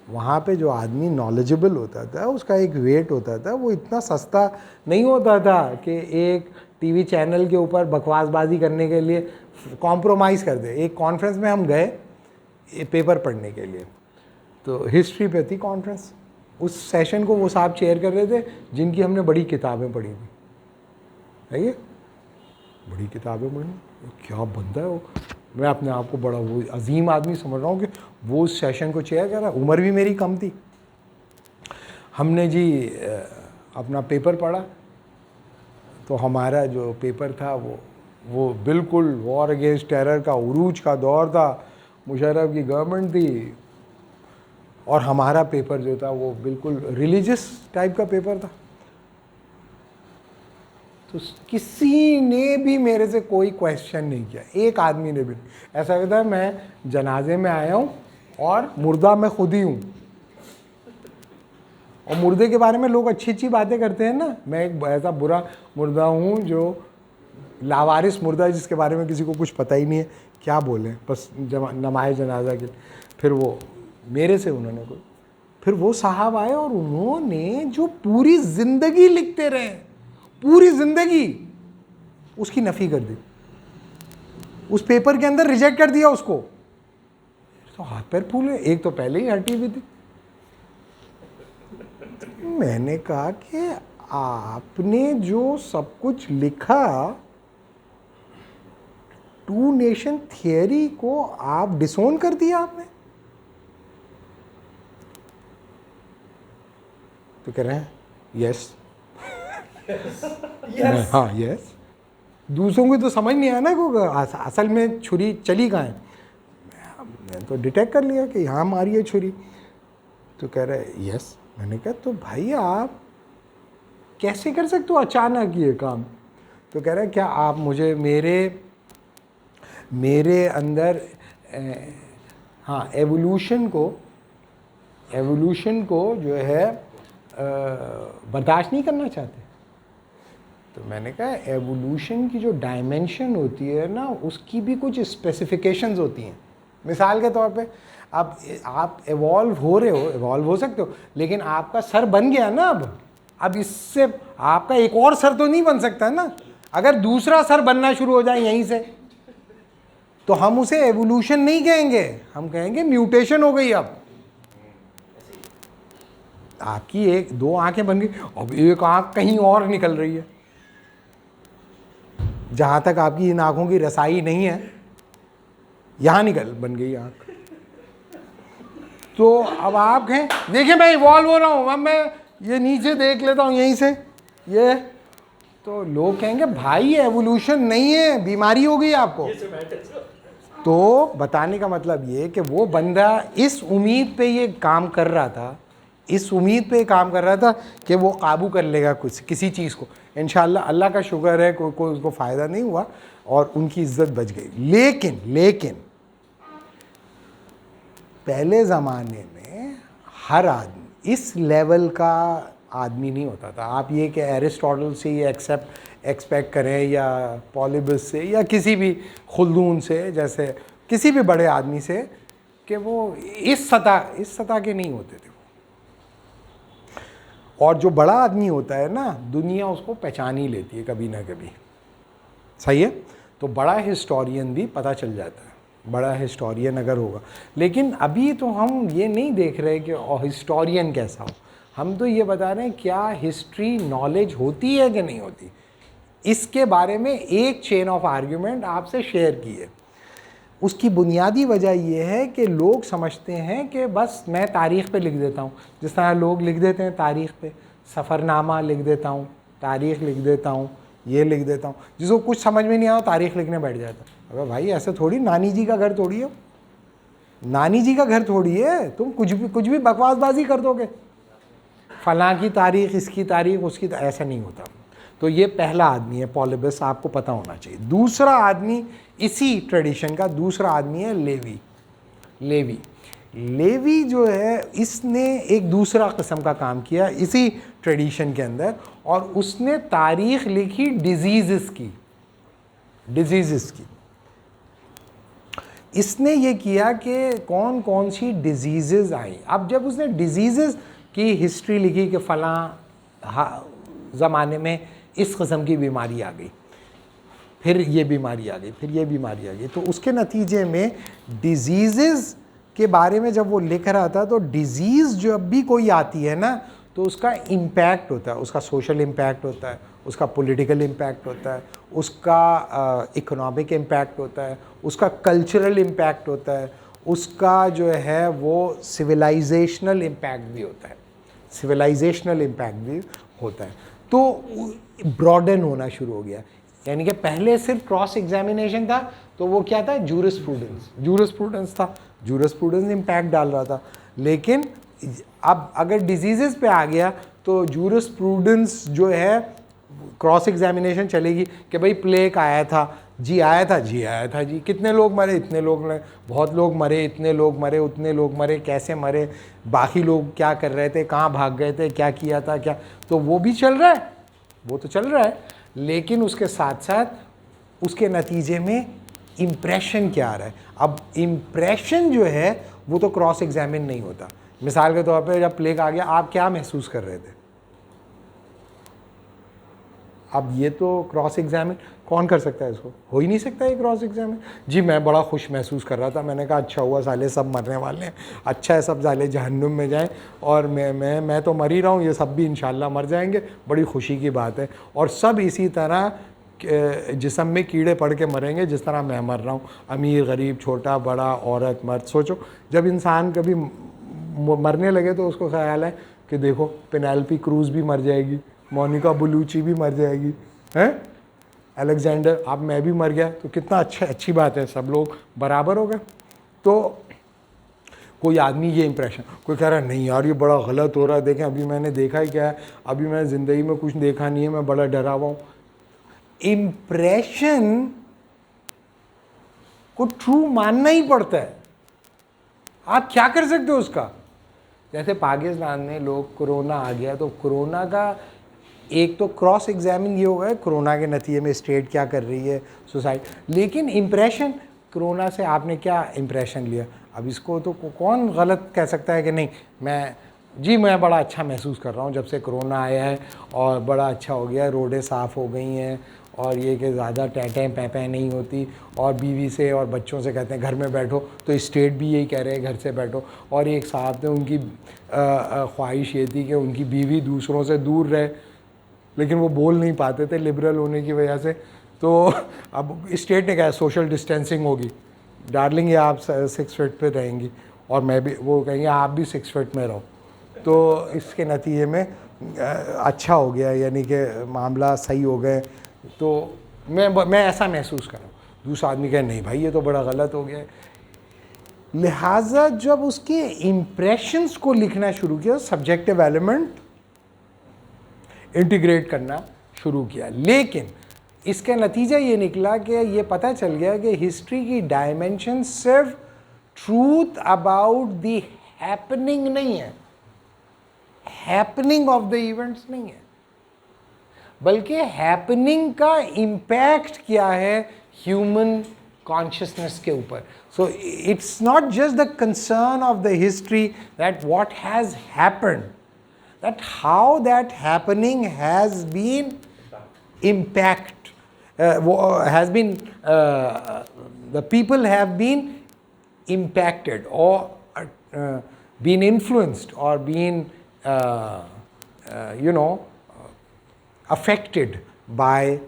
वहाँ पे जो आदमी नॉलेजेबल होता था उसका एक वेट होता था, वो इतना सस्ता नहीं होता था कि एक टीवी चैनल के ऊपर बकवासबाजी करने के लिए कॉम्प्रोमाइज़ कर दे। एक कॉन्फ्रेंस में हम गए पेपर पढ़ने के लिए, तो हिस्ट्री पे थी कॉन्फ्रेंस। उस सेशन को वो साहब चेयर कर रहे थे जिनकी हमने बड़ी किताबें पढ़ी थी। है ये बड़ी किताबें पढ़ी, क्या बंदा है वो। मैं अपने आप को बड़ा वो अजीम आदमी समझ रहा हूँ कि वो उस सेशन को चेयर कर रहा है। उम्र भी मेरी कम थी। हमने जी अपना पेपर पढ़ा, तो हमारा जो पेपर था वो बिल्कुल वॉर अगेंस्ट टेरर का उरूज का दौर था, मुशर्रफ की गवर्नमेंट थी, और हमारा पेपर जो था वो बिल्कुल रिलीजियस टाइप का पेपर था। तो किसी ने भी मेरे से कोई क्वेश्चन नहीं किया, एक आदमी ने भी। ऐसा कहता है मैं जनाजे में आया हूँ और मुर्दा मैं खुद ही हूँ। और मुर्दे के बारे में लोग अच्छी अच्छी बातें करते हैं ना। मैं एक ऐसा बुरा मुर्दा हूँ जो लावारिस मुर्दा है, जिसके बारे में किसी को कुछ पता ही नहीं है, क्या बोलें, बस नमाज़ जनाजा के। फिर वो मेरे से उन्होंने कोई, फिर वो साहब आए और उन्होंने जो पूरी ज़िंदगी लिखते रहे, पूरी ज़िंदगी, उसकी नफ़ी कर दी, उस पेपर के अंदर रिजेक्ट कर दिया उसको। तो हाथ पैर फूले, एक तो पहले ही हटी हुई थी। मैंने कहा कि आपने जो सब कुछ लिखा टू नेशन थियरी को आप डिसोन कर दिया आपने। तो कह रहे हैं यस, हाँ यस। दूसरों को तो समझ नहीं आया ना को असल में छुरी चली कहाँ है। मैंने तो डिटेक्ट कर लिया कि यहाँ मारी है छुरी। तो कह रहे यस। मैंने कहा तो भाई आप कैसे कर सकते हो अचानक ये काम। तो कह रहे क्या आप मुझे मेरे अंदर हाँ एवोल्यूशन को जो है बर्दाश्त नहीं करना चाहते। तो मैंने कहा एवोल्यूशन की जो डायमेंशन होती है ना उसकी भी कुछ स्पेसिफिकेशंस होती हैं। मिसाल के तौर पे अब आप इवॉल्व हो सकते हो, लेकिन आपका सर बन गया ना अब इससे आपका एक और सर तो नहीं बन सकता ना। अगर दूसरा सर बनना शुरू हो जाए यहीं से तो हम उसे एवोल्यूशन नहीं कहेंगे, हम कहेंगे म्यूटेशन हो गई। अब आपकी एक दो आंखें बन गई, अब एक आंख कहीं और निकल रही है। जहां तक आपकी इन आंखों की रसाई नहीं है यहां बन गई आंख। तो अब आप कहें देखिए मैं इवॉल्व हो रहा हूं, अब मैं ये नीचे देख लेता हूं यहीं से ये, तो लोग कहेंगे भाई एवोल्यूशन नहीं है, बीमारी हो गई आपको। तो बताने का मतलब ये कि वो बंदा इस उम्मीद पे ये काम कर रहा था, कि वो काबू कर लेगा किसी चीज़ को। इंशाअल्लाह अल्लाह का शुक्र है कोई उसको फ़ायदा नहीं हुआ और उनकी इज्जत बच गई। लेकिन पहले ज़माने में हर आदमी इस लेवल का आदमी नहीं होता था। आप ये कि एरिस्टोटल से ये एक्सपेक्ट करें या पॉलिबस से या किसी भी खुल्दून से, जैसे किसी भी बड़े आदमी से, कि वो इस सतह के नहीं होते थे। और जो बड़ा आदमी होता है ना, दुनिया उसको पहचान ही लेती है कभी ना कभी। सही है। तो बड़ा हिस्टोरियन भी पता चल जाता है, बड़ा हिस्टोरियन अगर होगा। लेकिन अभी तो हम ये नहीं देख रहे कि हिस्टोरियन कैसा हो, हम तो ये बता रहे हैं क्या हिस्ट्री नॉलेज होती है कि नहीं होती। इसके बारे में एक चेन ऑफ आर्ग्यूमेंट आपसे शेयर की है। उसकी बुनियादी वजह यह है कि लोग समझते हैं कि बस मैं तारीख़ पे लिख देता हूँ, जिस तरह लोग लिख देते हैं तारीख़ पे, सफ़रनामा लिख देता हूँ, तारीख़ लिख देता हूँ, ये लिख देता हूँ। जिसको कुछ समझ में नहीं आया तारीख़ लिखने बैठ जाता। अगर भाई ऐसे थोड़ी, नानी जी का घर थोड़ी है, नानी जी का घर थोड़ी है, तुम कुछ भी बकवासबाजी कर दोगे, फ़लाँ की तारीख़, इसकी तारीख़, उसकी ऐसा नहीं होता। तो ये पहला आदमी है पॉलिबस, आपको पता होना चाहिए। दूसरा आदमी इसी ट्रेडिशन का दूसरा आदमी है लेवी जो है, इसने एक दूसरा किस्म का काम किया इसी ट्रेडिशन के अंदर, और उसने तारीख़ लिखी डिजीज़ की। इसने ये किया कि कौन कौन सी डिजीज़ आई। अब जब उसने डिजीज़ की हिस्ट्री लिखी कि फ़लाँ ज़माने में इस किस्म की बीमारी आ गई, फिर ये बीमारी आ गई, फिर ये बीमारी आ गई, तो उसके नतीजे में डिजीज़ के बारे में जब वो लिख रहा था, तो डिज़ीज़ जब भी कोई आती है ना, तो उसका इम्पैक्ट होता है, उसका सोशल इम्पैक्ट होता है, उसका पॉलिटिकल इम्पैक्ट होता है, उसका इकोनॉमिक इम्पैक्ट होता है, उसका कल्चरल इम्पैक्ट होता है, उसका जो है वो सिविलाइजेशनल इम्पैक्ट भी होता है। तो ब्रॉडन होना शुरू हो गया। यानी कि पहले सिर्फ क्रॉस एग्जामिनेशन था, तो वो क्या था, जूरिस्प्रूडेंस था, जूरिस्प्रूडेंस इम्पैक्ट डाल रहा था। लेकिन अब अगर डिजीज़ पे आ गया तो जूरिस्प्रूडेंस जो है क्रॉस एग्जामिनेशन चलेगी कि भाई प्लेग आया था जी, कितने लोग मरे, इतने लोग मरे, बहुत लोग मरे, इतने लोग मरे, उतने लोग मरे, कैसे मरे, बाकी लोग क्या कर रहे थे, कहाँ भाग गए थे, क्या किया था, क्या, तो वो भी चल रहा है, वो तो चल रहा है। लेकिन उसके साथ साथ उसके नतीजे में इम्प्रेशन क्या आ रहा है। अब इम्प्रेशन जो है वो तो क्रॉस एग्जामिन नहीं होता। मिसाल के तौर पे जब प्लेग आ गया, आप क्या महसूस कर रहे थे? अब ये तो क्रॉस एग्जामिन कौन कर सकता है, इसको हो ही नहीं सकता ये क्रॉस एग्जामिन। जी मैं बड़ा खुश महसूस कर रहा था, मैंने कहा अच्छा हुआ साले सब मरने वाले हैं, अच्छा है सब साले जहन्नुम में जाएं, और मैं तो मर ही रहा हूँ, ये सब भी इंशाल्लाह मर जाएंगे, बड़ी खुशी की बात है। और सब इसी तरह जिस्म में कीड़े पड़ के मरेंगे जिस तरह मैं मर रहा हूँ, अमीर गरीब छोटा बड़ा औरत मर्द। सोचो जब इंसान कभी मरने लगे तो उसको ख्याल है कि देखो पेनेलोपी क्रूज भी मर जाएगी, मोनिका बेलुची भी मर जाएगी, हैं अलेक्जेंडर, अब मैं भी मर गया तो कितना अच्छी बात है, सब लोग बराबर हो गए। तो कोई आदमी ये इंप्रेशन, कोई कह रहा है नहीं यार ये बड़ा गलत हो रहा है, देखें अभी मैंने देखा ही क्या है, अभी मैंने ज़िंदगी में कुछ देखा नहीं है, मैं बड़ा डरा हुआ हूँ। इम्प्रेशन को ट्रू मानना ही पड़ता है, आप क्या कर सकते हो उसका। जैसे पाकिस्तान में लोग कोरोना आ गया तो कोरोना का एक तो क्रॉस एग्जामिन ये होगा कोरोना के नतीजे में स्टेट क्या कर रही है, सोसाइटी, लेकिन इम्प्रेशन कोरोना से आपने क्या इम्प्रेशन लिया। अब इसको तो कौन गलत कह सकता है कि नहीं मैं बड़ा अच्छा महसूस कर रहा हूँ जब से कोरोना आया है और बड़ा अच्छा हो गया, रोडें साफ़ हो गई हैं और ये कि ज़्यादा टैटें पैपें नहीं होती, और बीवी से और बच्चों से कहते हैं घर में बैठो, तो स्टेट भी यही कह रहे हैं घर से बैठो। और एक साहब थे उनकी ख्वाहिश ये थी कि उनकी बीवी दूसरों से दूर रहे, लेकिन वो बोल नहीं पाते थे लिबरल होने की वजह से। तो अब स्टेट ने कहा सोशल डिस्टेंसिंग होगी, डार्लिंग ये आप 6 फीट पे रहेंगी और मैं भी, वो कहेंगे आप भी 6 फीट में रहो। तो इसके नतीजे में अच्छा हो गया, यानी कि मामला सही हो गए। तो मैं ऐसा महसूस कर रहा हूँ, दूसरा आदमी कहे नहीं भाई ये तो बड़ा गलत हो गया है। लिहाजा जब उसके इम्प्रेशंस को लिखना शुरू किया, सब्जेक्टिव एलिमेंट इंटीग्रेट करना शुरू किया, लेकिन इसका नतीजा ये निकला कि ये पता चल गया कि हिस्ट्री की डायमेंशन सिर्फ ट्रूथ अबाउट द हैपनिंग नहीं है, हैपनिंग ऑफ द इवेंट्स नहीं है, बल्कि हैपनिंग का इम्पैक्ट क्या है ह्यूमन कॉन्शियसनेस के ऊपर। So it's not just the concern of the history that what has happened, that how that happening has been has been the people have been impacted or been influenced or been affected by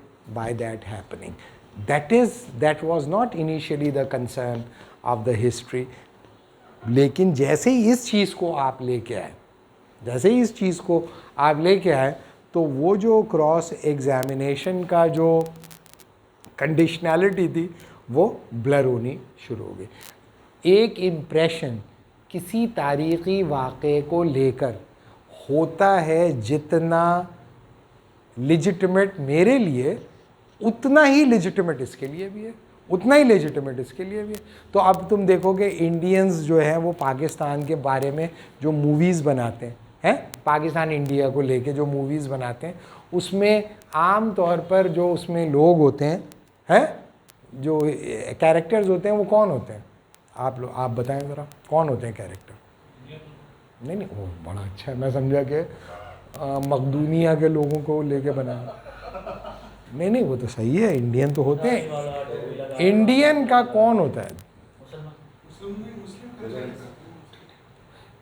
that happening. That was not initially the concern of the history. लेकिन जैसे ही इस चीज़ को आप लेके आए, तो वो जो क्रॉस एग्जामिनेशन का जो कंडीशनैलिटी थी वो ब्लर होनी शुरू हो गई। एक इम्प्रेशन किसी तारीख़ी वाक़े को लेकर होता है जितना लेजिटिमेट मेरे लिए, उतना ही लेजिटिमेट इसके लिए भी है, उतना ही लेजिटिमेट इसके लिए भी है। तो अब तुम देखोगे इंडियंस जो हैं वो पाकिस्तान के बारे में जो मूवीज़ बनाते हैं, पाकिस्तान इंडिया को लेके जो मूवीज़ बनाते हैं, उसमें आम तौर पर जो उसमें लोग होते हैं जो कैरेक्टर्स होते हैं वो कौन होते हैं? आप बताएं ज़रा, कौन होते हैं कैरेक्टर? नहीं वो बड़ा अच्छा है, मैं समझा कि मकदूनिया के लोगों को लेके बनाया। नहीं वो तो सही है, इंडियन तो होते हैं। इंडियन का कौन होता है?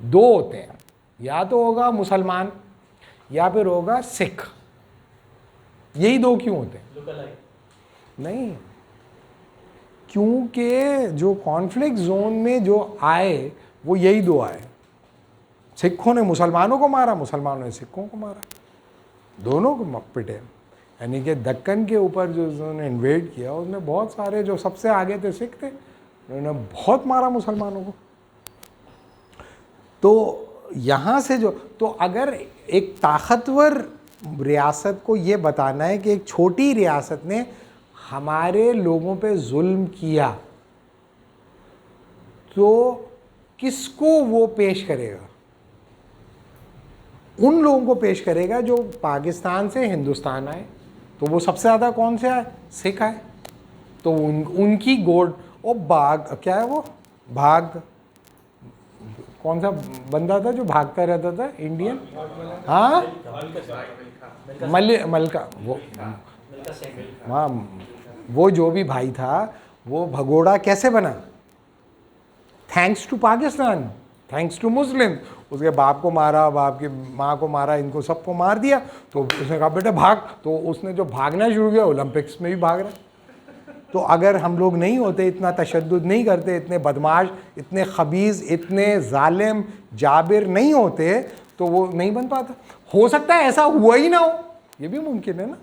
दो होते हैं, या तो होगा मुसलमान या फिर होगा सिख। यही दो क्यों होते हैं? नहीं, क्योंकि जो कॉन्फ्लिक्ट जोन में जो आए वो यही दो आए। सिखों ने मुसलमानों को मारा, मुसलमानों ने सिखों को मारा, दोनों को पिटे। यानी कि दक्कन के ऊपर जो उन्होंने इन्वेड किया उसमें बहुत सारे जो सबसे आगे थे सिख थे, उन्होंने बहुत मारा मुसलमानों को। तो यहाँ से जो, तो अगर एक ताकतवर रियासत को ये बताना है कि एक छोटी रियासत ने हमारे लोगों पे जुल्म किया, तो किसको वो पेश करेगा? उन लोगों को पेश करेगा जो पाकिस्तान से हिंदुस्तान आए। तो वो सबसे ज़्यादा कौन से आए? सिख आए। तो उनकी गोड ओ बाग, क्या है वो भाग, कौन सा बंदा था जो भागता रहता था इंडियन? हाँ, मलका, वो जो भी भाई था वो भगोड़ा कैसे बना? Thanks to Pakistan, thanks to Muslim. उसके बाप को मारा, बाप की माँ को मारा, इनको सबको मार दिया। तो उसने कहा बेटा भाग, तो उसने जो भागना शुरू किया ओलंपिक्स में भी भाग रहा। तो अगर हम लोग नहीं होते, इतना तशद्दुद नहीं करते, इतने बदमाश, इतने खबीज़, इतने जालिम जाबिर नहीं होते, तो वो नहीं बन पाता। हो सकता है ऐसा हुआ ही ना हो, ये भी मुमकिन है ना,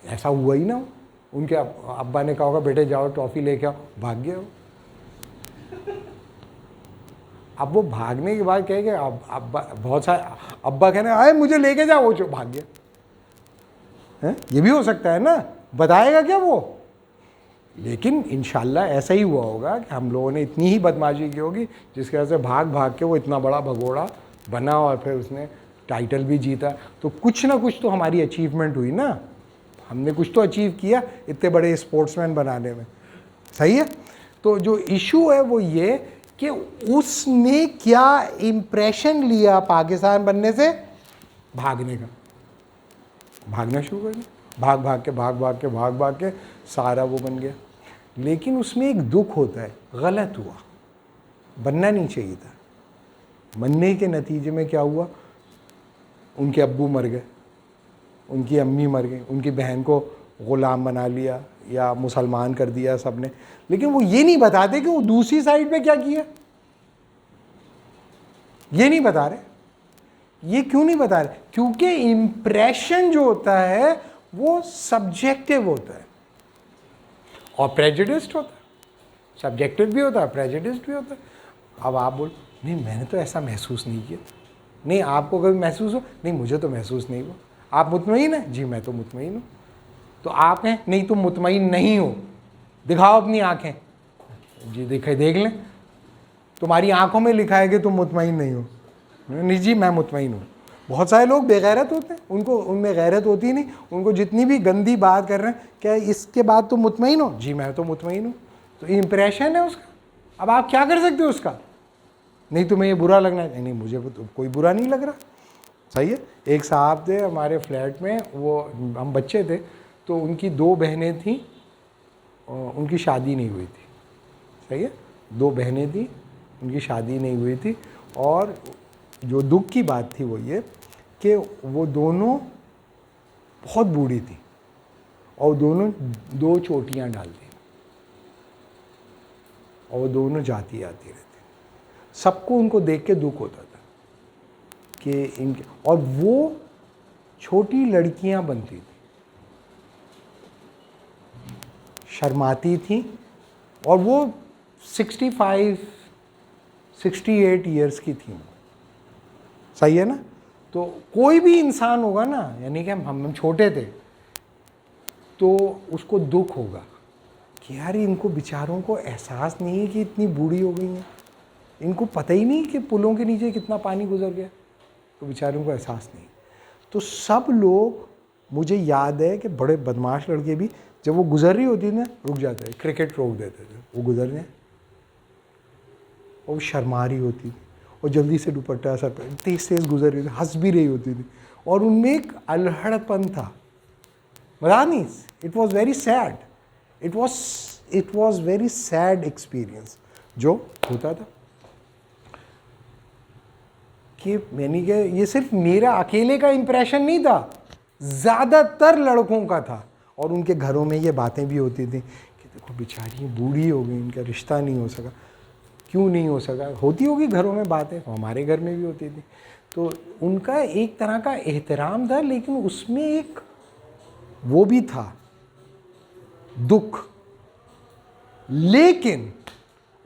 ऐसा हुआ ही ना हो। उनके अब्बा ने कहा होगा बेटे जाओ टॉफ़ी लेके आओ, भाग गए हो। अब वो भागने के बाद कहे कि अब्बा, बहुत सारे अब्बा कहने आए मुझे लेके जाओ, वो जो भाग गया है, ये भी हो सकता है ना, बताएगा क्या वो। लेकिन इंशाल्लाह ऐसा ही हुआ होगा कि हम लोगों ने इतनी ही बदमाशी की होगी जिसकी वजह से भाग भाग के वो इतना बड़ा भगोड़ा बना और फिर उसने टाइटल भी जीता। तो कुछ ना कुछ तो हमारी अचीवमेंट हुई ना, हमने कुछ तो अचीव किया इतने बड़े स्पोर्ट्समैन बनाने में, सही है। तो जो इशू है वो ये कि उसने क्या इम्प्रेशन लिया पाकिस्तान बनने से, भागने का, भागना शुरू कर दिया, भाग भाग के सारा वो बन गया। लेकिन उसमें एक दुख होता है, गलत हुआ, बनना नहीं चाहिए था। बनने के नतीजे में क्या हुआ, उनके अब्बू मर गए, उनकी अम्मी मर गई, उनकी बहन को ग़ुलाम बना लिया या मुसलमान कर दिया सबने। लेकिन वो ये नहीं बताते कि वो दूसरी साइड पे क्या किया, ये नहीं बता रहे। ये क्यों नहीं बता रहे? क्योंकि इम्प्रेशन जो होता है वो सब्जेक्टिव होता है और प्रेजुडिस्ड होता है। सब्जेक्टिव भी होता है, प्रेजुडिस्ड भी होता है। अब आप बोल नहीं मैंने तो ऐसा महसूस नहीं किया, नहीं आपको कभी महसूस हो, नहीं मुझे तो महसूस नहीं हुआ। आप मुतमईन हैं? जी मैं तो मुतमईन हूँ। तो आप हैं? नहीं तुम मुतमईन नहीं हो, दिखाओ अपनी आँखें। जी देख लें, तुम्हारी आंखों में लिखा है कि तुम मुतमईन नहीं हो। नहीं जी मैं मुतमईन हूँ। बहुत सारे लोग बेगैरत होते हैं, उनको उनमें गैरत होती नहीं, उनको जितनी भी गंदी बात कर रहे हैं, क्या इसके बाद तुम मुतमईन हो? जी मैं तो मुतमईन हूँ। तो इम्प्रेशन है उसका, अब आप क्या कर सकते हो उसका? नहीं तुम्हें ये बुरा लगना है, नहीं मुझे तो कोई बुरा नहीं लग रहा, सही है। एक साहब थे हमारे फ्लैट में, वो हम बच्चे थे, तो उनकी 2 बहनें थीं, उनकी शादी नहीं हुई थी, सही है। 2 बहनें थीं, उनकी शादी नहीं हुई थी। और जो दुख की बात थी वो ये कि वो दोनों बहुत बूढ़ी थी और दोनों 2 चोटियाँ डालती और वो दोनों जाती आती रहती। सबको उनको देख के दुख होता था कि इनके, और वो छोटी लड़कियाँ बनती थी, शर्माती थी, और वो 68 ईयर्स की थी, सही है ना। तो कोई भी इंसान होगा ना, यानी कि हम छोटे थे तो उसको दुख होगा कि यार इनको बेचारों को एहसास नहीं है कि इतनी बूढ़ी हो गई हैं, इनको पता ही नहीं कि पुलों के नीचे कितना पानी गुजर गया, तो बेचारों को एहसास नहीं। तो सब लोग, मुझे याद है कि बड़े बदमाश लड़के भी जब वो गुजर रही होती ना रुक जाते थे, क्रिकेट रोक देते थे, वो गुजर जाए, और वो शर्मा रही होती थी और जल्दी से दुपट्टा सर पर तेज तेज गुजर रही थी, हंस भी रही होती थी, और उनमें एक अल्हड़पन था। मजा नहीं, it was very sad, it was very sad experience जो होता था। कि मैंने कहा ये सिर्फ मेरा अकेले का इम्प्रेशन नहीं था, ज़्यादातर लड़कों का था। और उनके घरों में ये बातें भी होती थी कि देखो बेचारी बूढ़ी हो गई, इनका रिश्ता नहीं हो सका। क्यों नहीं हो सका? होती होगी घरों में बातें, हमारे घर में भी होती थी। तो उनका एक तरह का एहतराम था, लेकिन उसमें एक वो भी था दुख। लेकिन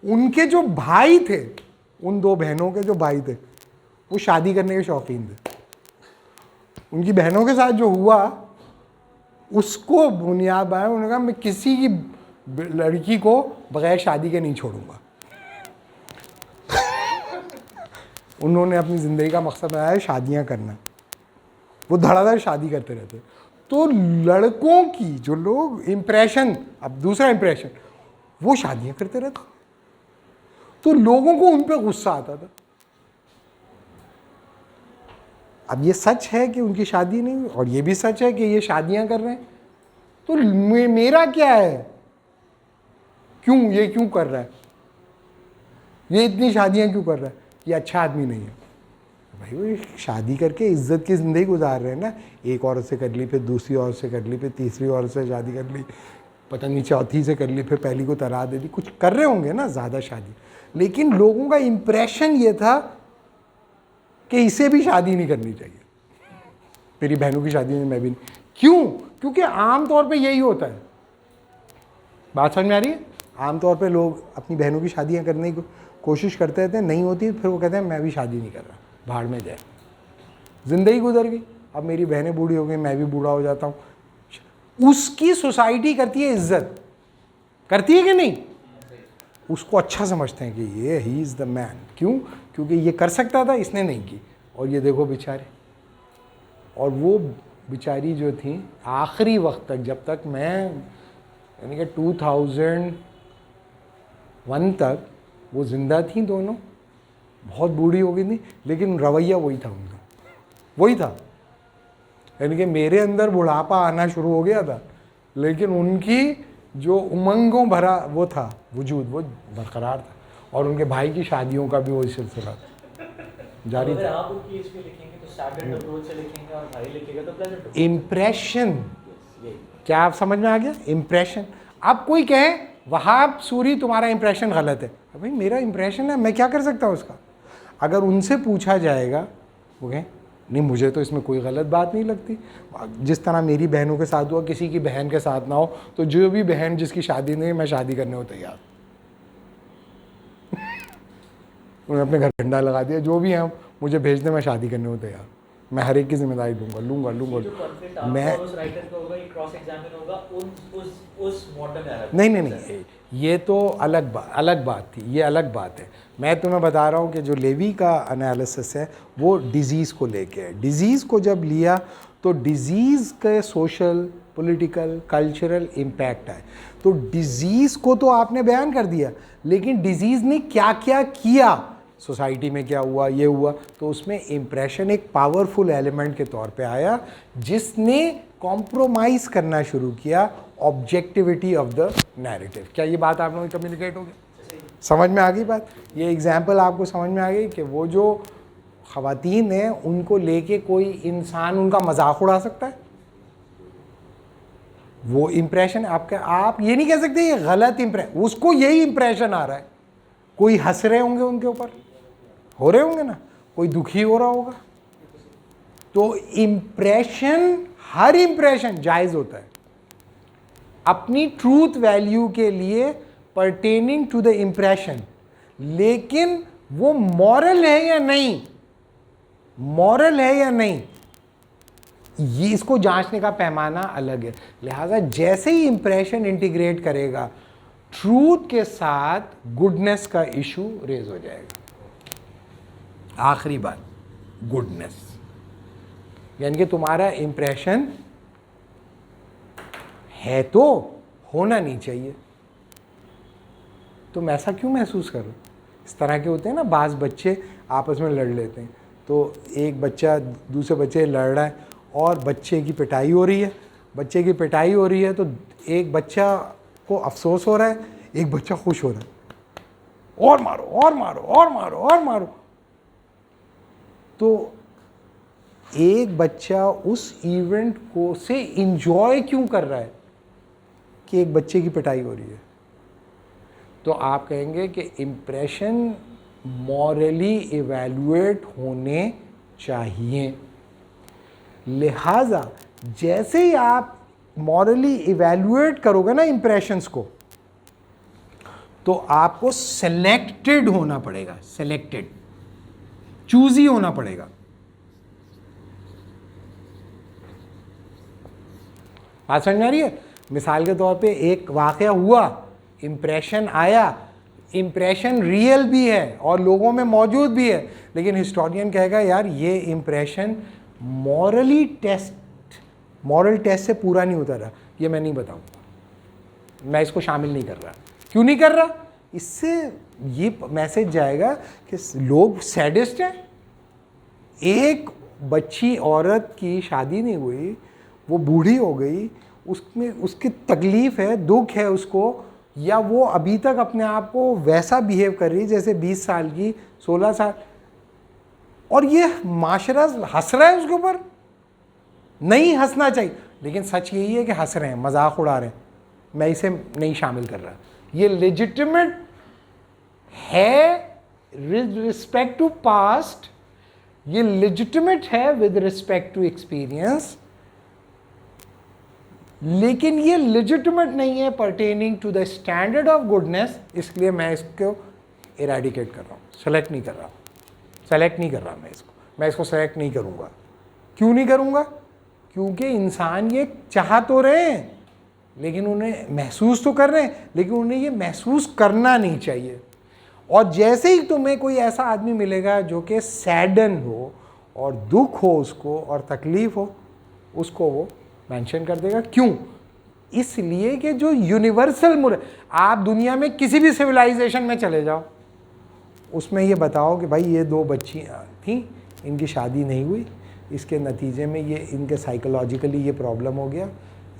उनके जो भाई थे, उन 2 बहनों के जो भाई थे, वो शादी करने के शौकीन थे। उनकी बहनों के साथ जो हुआ उसको बुनियाद बनाया, उन्होंने कहा मैं किसी की लड़की को बगैर शादी के नहीं छोड़ूंगा। उन्होंने अपनी ज़िंदगी का मकसद बनाया शादियां करना, वो धड़ाधड़ शादी करते रहते। तो लड़कों की जो लोग इम्प्रेशन, अब दूसरा इम्प्रेशन, वो शादियां करते रहते, तो लोगों को उन पर गुस्सा आता था। अब ये सच है कि उनकी शादी नहीं हुई, और ये भी सच है कि ये शादियां कर रहे हैं, तो मेरा क्या है, क्यों ये क्यों कर रहा है? ये इतनी शादियाँ क्यों कर रहा है, ये अच्छा आदमी नहीं है। भाई वो शादी करके इज्जत की ज़िंदगी गुजार रहे हैं ना, एक औरत से कर ली, फिर दूसरी औरत से कर ली, फिर तीसरी औरत से शादी कर ली, पता नहीं चौथी से कर ली, फिर पहली को तलाक दे दी, कुछ कर रहे होंगे ना ज़्यादा शादी, लेकिन लोगों का इम्प्रेशन ये था कि इसे भी शादी नहीं करनी चाहिए, तेरी बहनों की शादी में मैं भी नहीं। क्यों? क्योंकि आम तौर पे यही होता है। बात समझ में आ रही है? आम तौर पे लोग अपनी बहनों की शादियाँ करने की कोशिश करते रहते हैं, नहीं होती, फिर वो कहते हैं मैं भी शादी नहीं कर रहा, भाड़ में जाए, ज़िंदगी गुजर गई, अब मेरी बहनें बूढ़ी हो गई, मैं भी बूढ़ा हो जाता हूँ। उसकी सोसाइटी करती है इज्जत, करती है कि नहीं? उसको अच्छा समझते हैं कि ये ही इज़ द मैन। क्यों? क्योंकि ये कर सकता था, इसने नहीं की, और ये देखो बेचारे। और वो बेचारी जो थी आखिरी वक्त तक, जब तक मैं यानी कि 2001 तक वो ज़िंदा थी दोनों, बहुत बूढ़ी हो गई थी, लेकिन रवैया वही था उनका, वही था। यानी कि मेरे अंदर बुढ़ापा आना शुरू हो गया था, लेकिन उनकी जो उमंगों भरा वो था वजूद, वो बरकरार था। और उनके भाई की शादियों का भी वही सिलसिला जारी अगर था। आप उनकी इसमें लिखेंगे तो स्टैंडर्ड अप्रोच से लिखेंगे और भाई लिखेगा तो प्लेजेंट। इम्प्रेशन, क्या आप समझ में आ गया? इम्प्रेशन। अब कोई कहे वहाब सूरी तुम्हारा इम्प्रेशन गलत है, भाई मेरा इम्प्रेशन है, मैं क्या कर सकता हूँ उसका? अगर उनसे पूछा जाएगा वो कहें नहीं मुझे तो इसमें कोई गलत बात नहीं लगती। जिस तरह मेरी बहनों के साथ हुआ, किसी की बहन के साथ ना हो, तो जो भी बहन जिसकी शादी नहीं, मैं शादी करने को तैयार। उन्होंने अपने घर झंडा लगा दिया, जो भी हैं मुझे भेज दें, मैं शादी करने को तैयार, मैं हर एक की जिम्मेदारी लूँगा। मैं उस राइटर का होगा, ये क्रॉस एग्जामिन होगा उस मॉडर्न एरा। नहीं, ये तो अलग बात थी, ये अलग बात है। मैं तुम्हें बता रहा हूँ कि जो लेवी का एनालिसिस है वो डिज़ीज़ को लेके है। डिज़ीज़ को जब लिया तो डिज़ीज़ के सोशल, पॉलिटिकल, कल्चरल इम्पैक्ट आए। तो डिज़ीज़ को तो आपने बयान कर दिया, लेकिन डिज़ीज़ ने क्या क्या किया, सोसाइटी में क्या हुआ, ये हुआ, तो उसमें इम्प्रेशन एक पावरफुल एलिमेंट के तौर पे आया, जिसने कॉम्प्रोमाइज़ करना शुरू किया ऑब्जेक्टिविटी ऑफ द नैरेटिव। क्या ये बात आप लोगों की कम्युनिकेट हो गई? समझ में आ गई बात? ये एग्जाम्पल आपको समझ में आ गई कि वो जो ख़वातीन हैं उनको लेके कोई इंसान उनका मजाक उड़ा सकता है, वो इम्प्रेशन आपका, आप ये नहीं कह सकते ये गलत इम्प्रेशन, उसको यही इम्प्रेशन आ रहा है। कोई हंस रहे होंगे उनके ऊपर, हो रहे होंगे ना, कोई दुखी हो रहा होगा। तो इम्प्रेशन, हर इम्प्रेशन जायज़ होता है अपनी ट्रूथ वैल्यू के लिए, पर्टेनिंग टू द इम्प्रेशन, लेकिन वो मॉरल है या नहीं, मॉरल है या नहीं, ये इसको जांचने का पैमाना अलग है। लिहाजा जैसे ही इम्प्रेशन इंटीग्रेट करेगा ट्रूथ के साथ, गुडनेस का इशू रेज हो जाएगा। आखिरी बात, गुडनेस, यानी कि तुम्हारा इम्प्रेशन है तो होना नहीं चाहिए। तुम ऐसा क्यों महसूस करो? इस तरह के होते हैं ना, बाज़ बच्चे आपस में लड़ लेते हैं, तो एक बच्चा दूसरे बच्चे से लड़ रहा है और बच्चे की पिटाई हो रही है, बच्चे की पिटाई हो रही है, तो एक बच्चा को अफसोस हो रहा है, एक बच्चा खुश हो रहा है, और मारो और मारो और मारो और मारो। तो एक बच्चा उस इवेंट को से इंजॉय क्यों कर रहा है कि एक बच्चे की पिटाई हो रही है? तो आप कहेंगे कि इम्प्रेशन मॉरली इवैल्यूएट होने चाहिए। लिहाजा जैसे ही आप मॉरली इवैल्यूएट करोगे ना इम्प्रेशंस को, तो आपको सेलेक्टेड होना पड़ेगा, सेलेक्टेड, चूजी होना पड़ेगा। बात समझ में आ रही है? मिसाल के तौर पे एक वाक़या हुआ, इम्प्रेशन आया, इम्प्रेशन रियल भी है और लोगों में मौजूद भी है, लेकिन हिस्टोरियन कहेगा यार ये इम्प्रेशन मॉरल टेस्ट से पूरा नहीं उतरा, ये मैं नहीं बताऊंगा, मैं इसको शामिल नहीं कर रहा। क्यों नहीं कर रहा? इससे ये मैसेज जाएगा कि लोग सैडिस्ट हैं। एक बच्ची औरत की शादी नहीं हुई, वो बूढ़ी हो गई, उसमें उसकी तकलीफ़ है, दुख है उसको, या वो अभी तक अपने आप को वैसा बिहेव कर रही है जैसे 20 साल की, 16 साल, और ये माशरा हंस रहा है उसके ऊपर। नहीं हंसना चाहिए, लेकिन सच यही है कि हंस रहे हैं, मजाक उड़ा रहे हैं, मैं इसे नहीं शामिल कर रहा। ये लेजिटिमेट है विद रिस्पेक्ट टू पास्ट, ये लेजिटिमेट है विद रिस्पेक्ट टू एक्सपीरियंस, लेकिन ये लेजिटिमेट नहीं है pertaining to the standard of goodness. इसलिए मैं इसको इरेडिकेट कर रहा हूँ, सेलेक्ट नहीं कर रहा मैं इसको सेलेक्ट नहीं करूँगा। क्यों नहीं करूँगा? क्योंकि इंसान ये चाह तो रहे हैं, लेकिन उन्हें महसूस तो कर रहे हैं, लेकिन उन्हें ये महसूस करना नहीं चाहिए। और जैसे ही तुम्हें कोई ऐसा आदमी मिलेगा जो कि सैडन हो और दुख हो उसको और तकलीफ़ हो, उसको वो मेंशन कर देगा। क्यों? इसलिए कि जो यूनिवर्सल मूल्य, आप दुनिया में किसी भी सिविलाइजेशन में चले जाओ, उसमें ये बताओ कि भाई ये 2 बच्चियाँ थीं, इनकी शादी नहीं हुई, इसके नतीजे में ये इनके साइकोलॉजिकली ये प्रॉब्लम हो गया,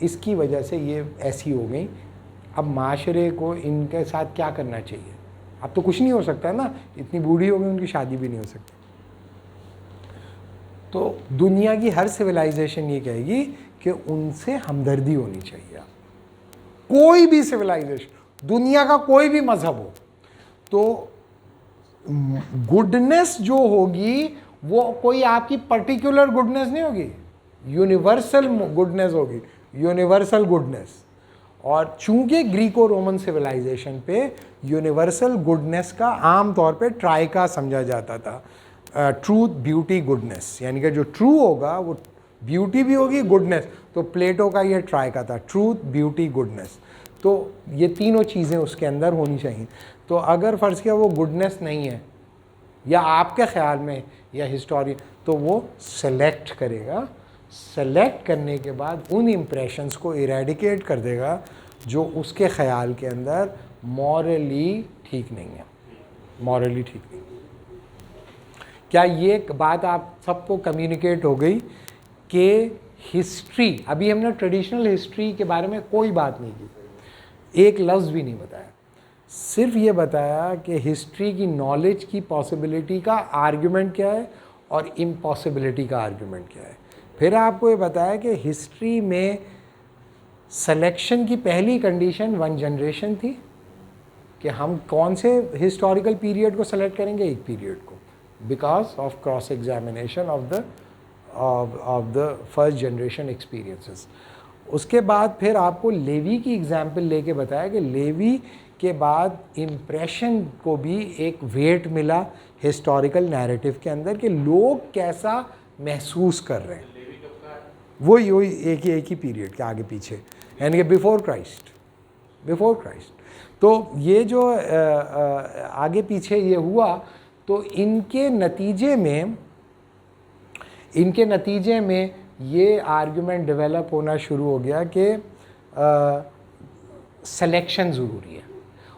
इसकी वजह से ये ऐसी हो गई। अब माशरे को इनके साथ क्या करना चाहिए? अब तो कुछ नहीं हो सकता है ना, इतनी बूढ़ी हो गई, उनकी शादी भी नहीं हो सकती। तो दुनिया की हर सिविलाइजेशन ये कहेगी कि उनसे हमदर्दी होनी चाहिए। कोई भी सिविलाइजेशन, दुनिया का कोई भी मजहब हो, तो गुडनेस जो होगी वो कोई आपकी पर्टिकुलर गुडनेस नहीं होगी, यूनिवर्सल गुडनेस होगी, यूनिवर्सल गुडनेस। और चूंकि ग्रीको रोमन सिविलाइजेशन पे यूनिवर्सल गुडनेस का आम तौर पे ट्राइका समझा जाता था, ट्रूथ, ब्यूटी, गुडनेस, यानी कि जो ट्रू होगा वो ब्यूटी भी होगी, गुडनेस। तो प्लेटो का ये ट्राइका था, ट्रूथ, ब्यूटी, गुडनेस। तो ये तीनों चीज़ें उसके अंदर होनी चाहिए। तो अगर फ़र्ज़ किया वो गुडनेस नहीं है, या आपके ख्याल में, या हिस्टोरियन, तो वो सेलेक्ट करेगा। सेलेक्ट करने के बाद उन इम्प्रेशंस को इरेडिकेट कर देगा जो उसके ख्याल के अंदर मॉरली ठीक नहीं है, मॉरली ठीक नहीं। क्या ये बात आप सबको कम्युनिकेट हो गई कि हिस्ट्री, अभी हमने ट्रेडिशनल हिस्ट्री के बारे में कोई बात नहीं की, एक लफ्ज़ भी नहीं बताया, सिर्फ ये बताया कि हिस्ट्री की नॉलेज की पॉसिबिलिटी का आर्गुमेंट क्या है और इम्पॉसिबिलिटी का आर्गुमेंट क्या है। फिर आपको ये बताया कि हिस्ट्री में सिलेक्शन की पहली कंडीशन 1 जनरेशन थी, कि हम कौन से हिस्टोरिकल पीरियड को सेलेक्ट करेंगे, एक पीरियड को, because of cross examination of the first generation experiences. उसके बाद फिर आपको लेवी की एग्जाम्पल लेके बताया कि लेवी के बाद इम्प्रेशन को भी एक वेट मिला हिस्टोरिकल नैरेटिव के अंदर कि लोग कैसा महसूस कर रहे हैं। वही एक ही पीरियड के आगे पीछे, यानी कि बिफोर क्राइस्ट। तो ये जो आगे पीछे ये हुआ, तो इनके नतीजे में ये आर्गुमेंट डेवलप होना शुरू हो गया कि सिलेक्शन ज़रूरी है,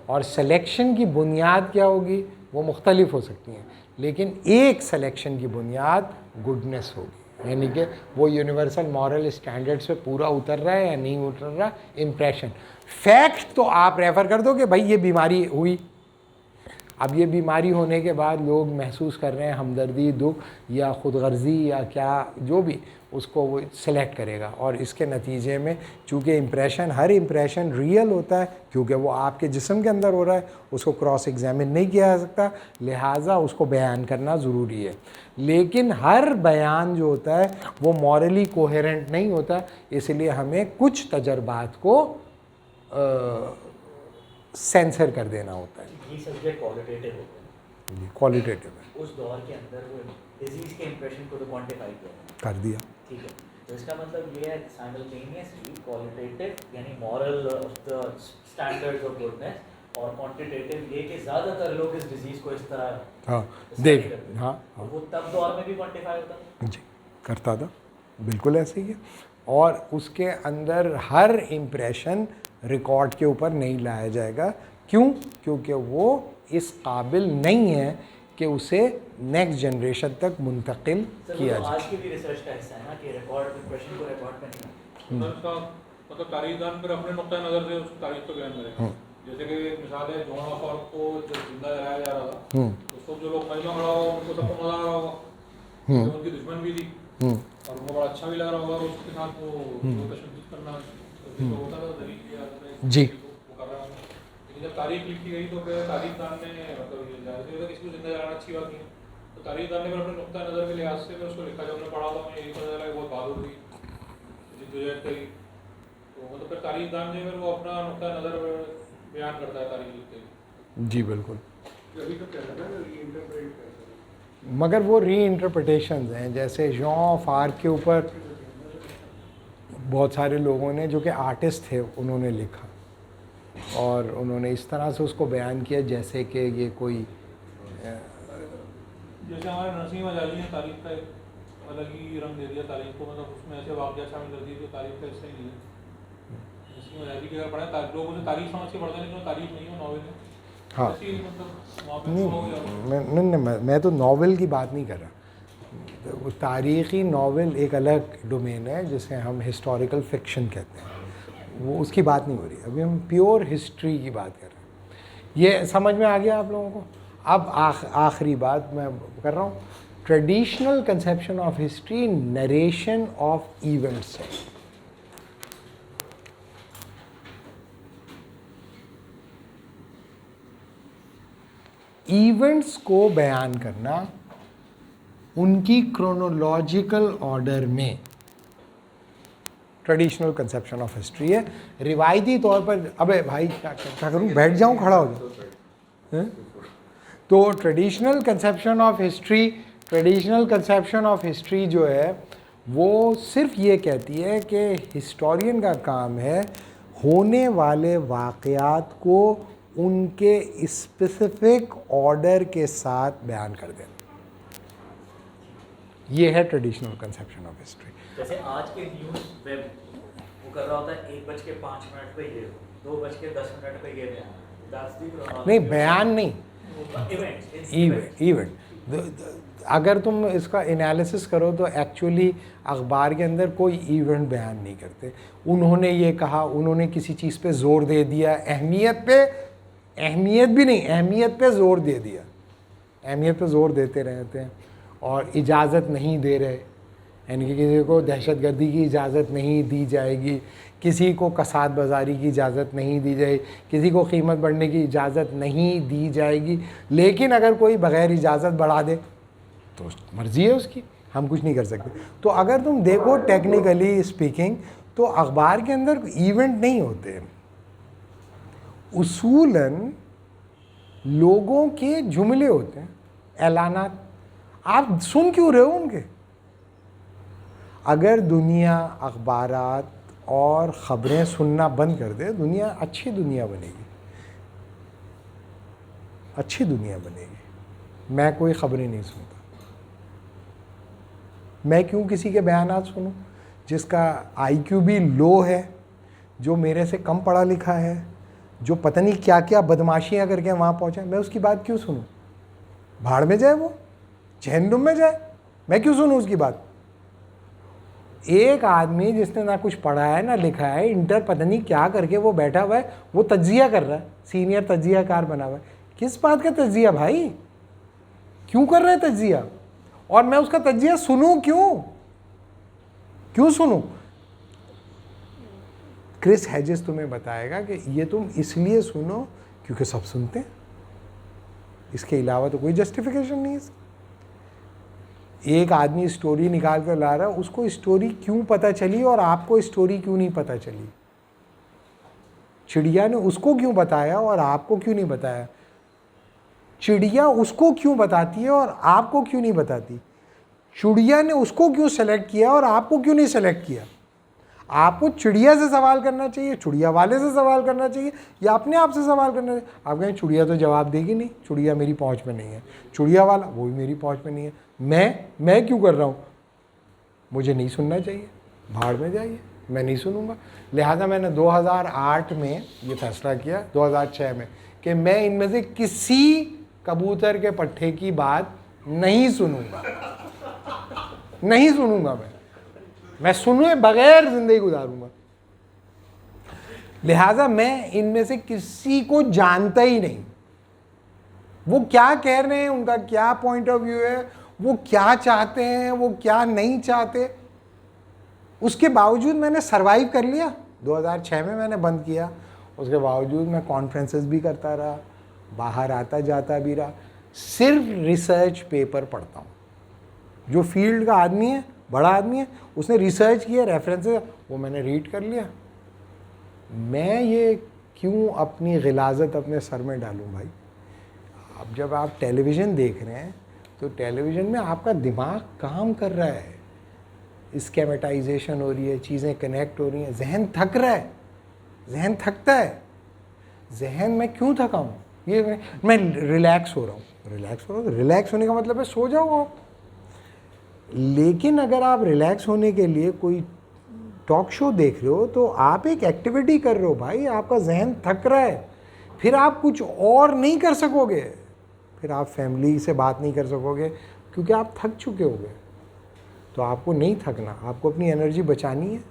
और सिलेक्शन की बुनियाद क्या होगी वो मुख्तलिफ हो सकती हैं, लेकिन एक सिलेक्शन की बुनियाद गुडनेस होगी, यानी कि वो यूनिवर्सल मॉरल स्टैंडर्ड्स पे पूरा उतर रहा है या नहीं उतर रहा। इम्प्रेशन, फैक्ट तो आप रेफ़र कर दो कि भाई ये बीमारी हुई, अब ये बीमारी होने के बाद लोग महसूस कर रहे हैं हमदर्दी, दुख या खुदगर्जी या क्या जो भी, उसको वो सेलेक्ट करेगा। और इसके नतीजे में चूँकि इम्प्रेशन, हर इम्प्रेशन रियल होता है क्योंकि वो आपके जिस्म के अंदर हो रहा है, उसको क्रॉस एग्जामिन नहीं किया जा सकता, लिहाजा उसको बयान करना ज़रूरी है। लेकिन हर बयान जो होता है वो मॉरली कोहेरेंट नहीं होता, इसलिए हमें कुछ तजर्बात को सेंसर कर देना होता है। ये सब्जेक्ट क्वालिटेटिव होता है, क्वालिटेटिव है। उस दौर के अंदर वो डिजीज़ के इम्प्रेशन को तो क्वांटिफाई कर दिया, ठीक है। तो इसका मतलब ये है साइमल्टेनियसली क्वालिटेटिव यानी moral the standards of goodness, और क्वांटिटेटिव ये कि ज़्यादातर लोग इस डिजीज़ को इस तरह देख, वो तब दौर में भी क्वांटिफाई होता है जी, करता था, बिल्कुल ऐसे ही है। और उसके अंदर हर इम्प्रेशन रिकॉर्ड के ऊपर नहीं लाया जाएगा। क्यों? क्योंकि वो इस काबिल नहीं है कि उसे नेक्स्ट जनरेशन तक मुंतकिल किया जाए। आज की भी रिसर्च का हिस्सा है ना कि रिकॉर्ड इम्प्रेशन को रिकॉर्ड करना। मतलब तारीखदान पर अपने नुक्ता नज़र से उस तारीख को बयान करें। जैसे कि एक मिसाल है जॉन ऑफ आर्क को जब जिंदा जलाया जा रहा था उस वक्त जो लोग मजमा खड़ा हुआ उनको सबको मजा आ रहा होगा, उनकी दुश्मन भी थी और उनको बड़ा अच्छा भी लग रहा होगा और उसके साथ वो तशद्दुद करना तो होता था दलील किया जी। वो कर रहा था। लेकिन जब तारीख लिखी गई तो फिर तारीखदान ने मतलब ये जाहिर किसी को जिंदा जलाना अच्छी बात नहीं है, तो तारीखदान ने फिर अपने नुक्ता नज़र के लिहाज से फिर उसको लिखा, जब हमने पढ़ा था मैं यही पता चला कि बहुत बहादुर थी जिद्दोजहद करी, तो मतलब फिर तारीखदान जो है वो अपना नुक्ता नज़र बयान करता है तारीख लिखते हुए। जी बिल्कुल। अभी तो कह रहा था ना रीइंटरप्रेट कर सकते मगर वो री इंटरप्रटेशंस हैं, जैसे जॉन ऑफ आर्क के ऊपर बहुत सारे लोगों ने जो कि आर्टिस्ट थे उन्होंने लिखा और उन्होंने इस तरह से उसको बयान किया जैसे कि ये कोई जैसे हमारे नरसिंह मजाली ने तारीख का एक अलग ही रंग दे दिया तारीख को, मतलब उसमें ऐसे वाक़या शामिल कर दिए जो तारीख का हिस्सा ही नहीं है। नरसिंह मजाली की अगर पढ़ा लोग उसे तारीख समझ के पढ़ते हैं, लेकिन वो तारीख नहीं है, नॉवेल है। हाँ ऐसे ही मतलब वहाँ पे नहीं, हो गया। मैं तो नावल की बात नहीं कर रहा। वो तारीख़ी नावल एक अलग डोमेन है जिसे हम हिस्टोरिकल फिक्शन कहते हैं, वो उसकी बात नहीं हो रही। अभी हम प्योर हिस्ट्री की बात कर रहे हैं। ये समझ में आ गया आप लोगों को? अब आखिरी बात मैं कर रहा हूँ, traditional conception of history narration of events है। इवेंट्स को बयान करना उनकी क्रोनोलॉजिकल ऑर्डर में ट्रेडिशनल कंसेप्शन ऑफ हिस्ट्री है। रिवायती तौर पर अबे भाई क्या करूं, बैठ जाऊं, खड़ा हो जाऊं? तो ट्रेडिशनल कंसेप्शन ऑफ हिस्ट्री जो है वो सिर्फ ये कहती है कि हिस्टोरियन का काम है होने वाले वाक़यात को उनके स्पेसिफिक ऑर्डर के साथ बयान कर देना। ये है ट्रेडिशनल कंसेप्शन ऑफ हिस्ट्री। जैसे आज के न्यूज़ वेब वो कर रहा होता है 1:05 पे ये, 2:10 पे ये बयान, नहीं बयान नहीं, इवेंट्स इवेंट। अगर तुम इसका एनालिसिस करो तो एक्चुअली अखबार के अंदर कोई इवेंट बयान नहीं करते। उन्होंने ये कहा, उन्होंने किसी चीज़ पे ज़ोर दे दिया, अहमियत भी नहीं, अहमियत पे ज़ोर दे दिया, अहमियत पे ज़ोर देते रहते हैं और इजाज़त नहीं दे रहे, यानी कि किसी को दहशतगर्दी की इजाज़त नहीं दी जाएगी, किसी को कसाद बाज़ारी की इजाज़त नहीं दी जाएगी, किसी को कीमत बढ़ने की इजाज़त नहीं दी जाएगी। लेकिन अगर कोई बग़ैर इजाज़त बढ़ा दे तो मर्ज़ी है उसकी, हम कुछ नहीं कर सकते। तो अगर तुम देखो टेक्निकली स्पीकिंग तो अखबार के अंदर इवेंट नहीं होते, उसूलन लोगों के जुमले होते हैं, ऐलानात। आप सुन क्यों रहे हो उनके? अगर दुनिया अखबारात और ख़बरें सुनना बंद कर दे, दुनिया अच्छी दुनिया बनेगी, अच्छी दुनिया बनेगी। मैं कोई ख़बरें नहीं सुनता, मैं क्यों किसी के बयानात सुनूं जिसका IQ भी लो है, जो मेरे से कम पढ़ा लिखा है, जो पता नहीं क्या क्या बदमाशियां करके वहाँ पहुँचा, मैं उसकी बात क्यों सुनूं? भाड़ में जाए वो, जहन्नुम में जाए, मैं क्यों सुनूं उसकी बात? एक आदमी जिसने ना कुछ पढ़ा है ना लिखा है, इंटर पता नहीं क्या करके वो बैठा हुआ है, वो तज्जिया कर रहा है, सीनियर तज्जियाकार बना हुआ है। किस बात का तज्जिया भाई? क्यों कर रहे हैं तज्जिया? और मैं उसका तज्जिया सुनूं क्यों सुनूं? क्रिस हेजेस तुम्हें बताएगा कि ये तुम इसलिए सुनो क्योंकि सब सुनते हैं, इसके अलावा तो कोई जस्टिफिकेशन नहीं है। एक आदमी स्टोरी निकाल कर ला रहा है, उसको स्टोरी क्यों पता चली और आपको स्टोरी क्यों नहीं पता चली? चिड़िया ने उसको क्यों बताया और आपको क्यों नहीं बताया? चिड़िया उसको क्यों बताती है और आपको क्यों नहीं बताती? चिड़िया ने उसको क्यों सेलेक्ट किया और आपको क्यों नहीं सेलेक्ट किया? आपको चिड़िया से सवाल करना चाहिए, चिड़िया वाले से सवाल करना चाहिए, या अपने आप से सवाल करना चाहिए? आप कहें चिड़िया तो जवाब देगी नहीं, चिड़िया मेरी पहुंच में नहीं है, चिड़िया वाला वो भी मेरी पहुंच में नहीं है, मैं क्यों कर रहा हूँ? मुझे नहीं सुनना चाहिए, भाड़ में जाइए, मैं नहीं सुनूंगा। लिहाजा मैंने 2008 में ये फैसला किया, 2006 में, कि मैं इनमें से किसी कबूतर के पट्टे की बात नहीं सुनूंगा, नहीं सुनूंगा। मैं सुने बगैर जिंदगी गुजारूंगा। लिहाजा मैं इनमें से किसी को जानता ही नहीं। वो क्या कह रहे हैं, उनका क्या पॉइंट ऑफ व्यू है, वो क्या चाहते हैं, वो क्या नहीं चाहते, उसके बावजूद मैंने सरवाइव कर लिया। 2006 में मैंने बंद किया, उसके बावजूद मैं कॉन्फ्रेंसेस भी करता रहा, बाहर आता जाता भी रहा, सिर्फ रिसर्च पेपर पढ़ता हूँ। जो फील्ड का आदमी है, बड़ा आदमी है, उसने रिसर्च किया, रेफरेंसेस वो मैंने रीड कर लिया। मैं ये क्यों अपनी गिलाजत अपने सर में डालूं भाई? अब जब आप टेलीविज़न देख रहे हैं तो टेलीविज़न में आपका दिमाग काम कर रहा है, स्केमेटाइजेशन हो रही है, चीज़ें कनेक्ट हो रही हैं, जहन थक रहा है, जहन थकता है। जहन में क्यों थका हूँ? ये मैं रिलैक्स हो रहा हूँ, रिलैक्स हो रहा हूँ। रिलैक्स होने का मतलब है सो जाओ आप। लेकिन अगर आप रिलैक्स होने के लिए कोई टॉक शो देख रहे हो तो आप एक एक्टिविटी कर रहे हो भाई, आपका जहन थक रहा है, फिर आप कुछ और नहीं कर सकोगे, फिर आप फैमिली से बात नहीं कर सकोगे क्योंकि आप थक चुके होगे। तो आपको नहीं थकना, आपको अपनी एनर्जी बचानी है।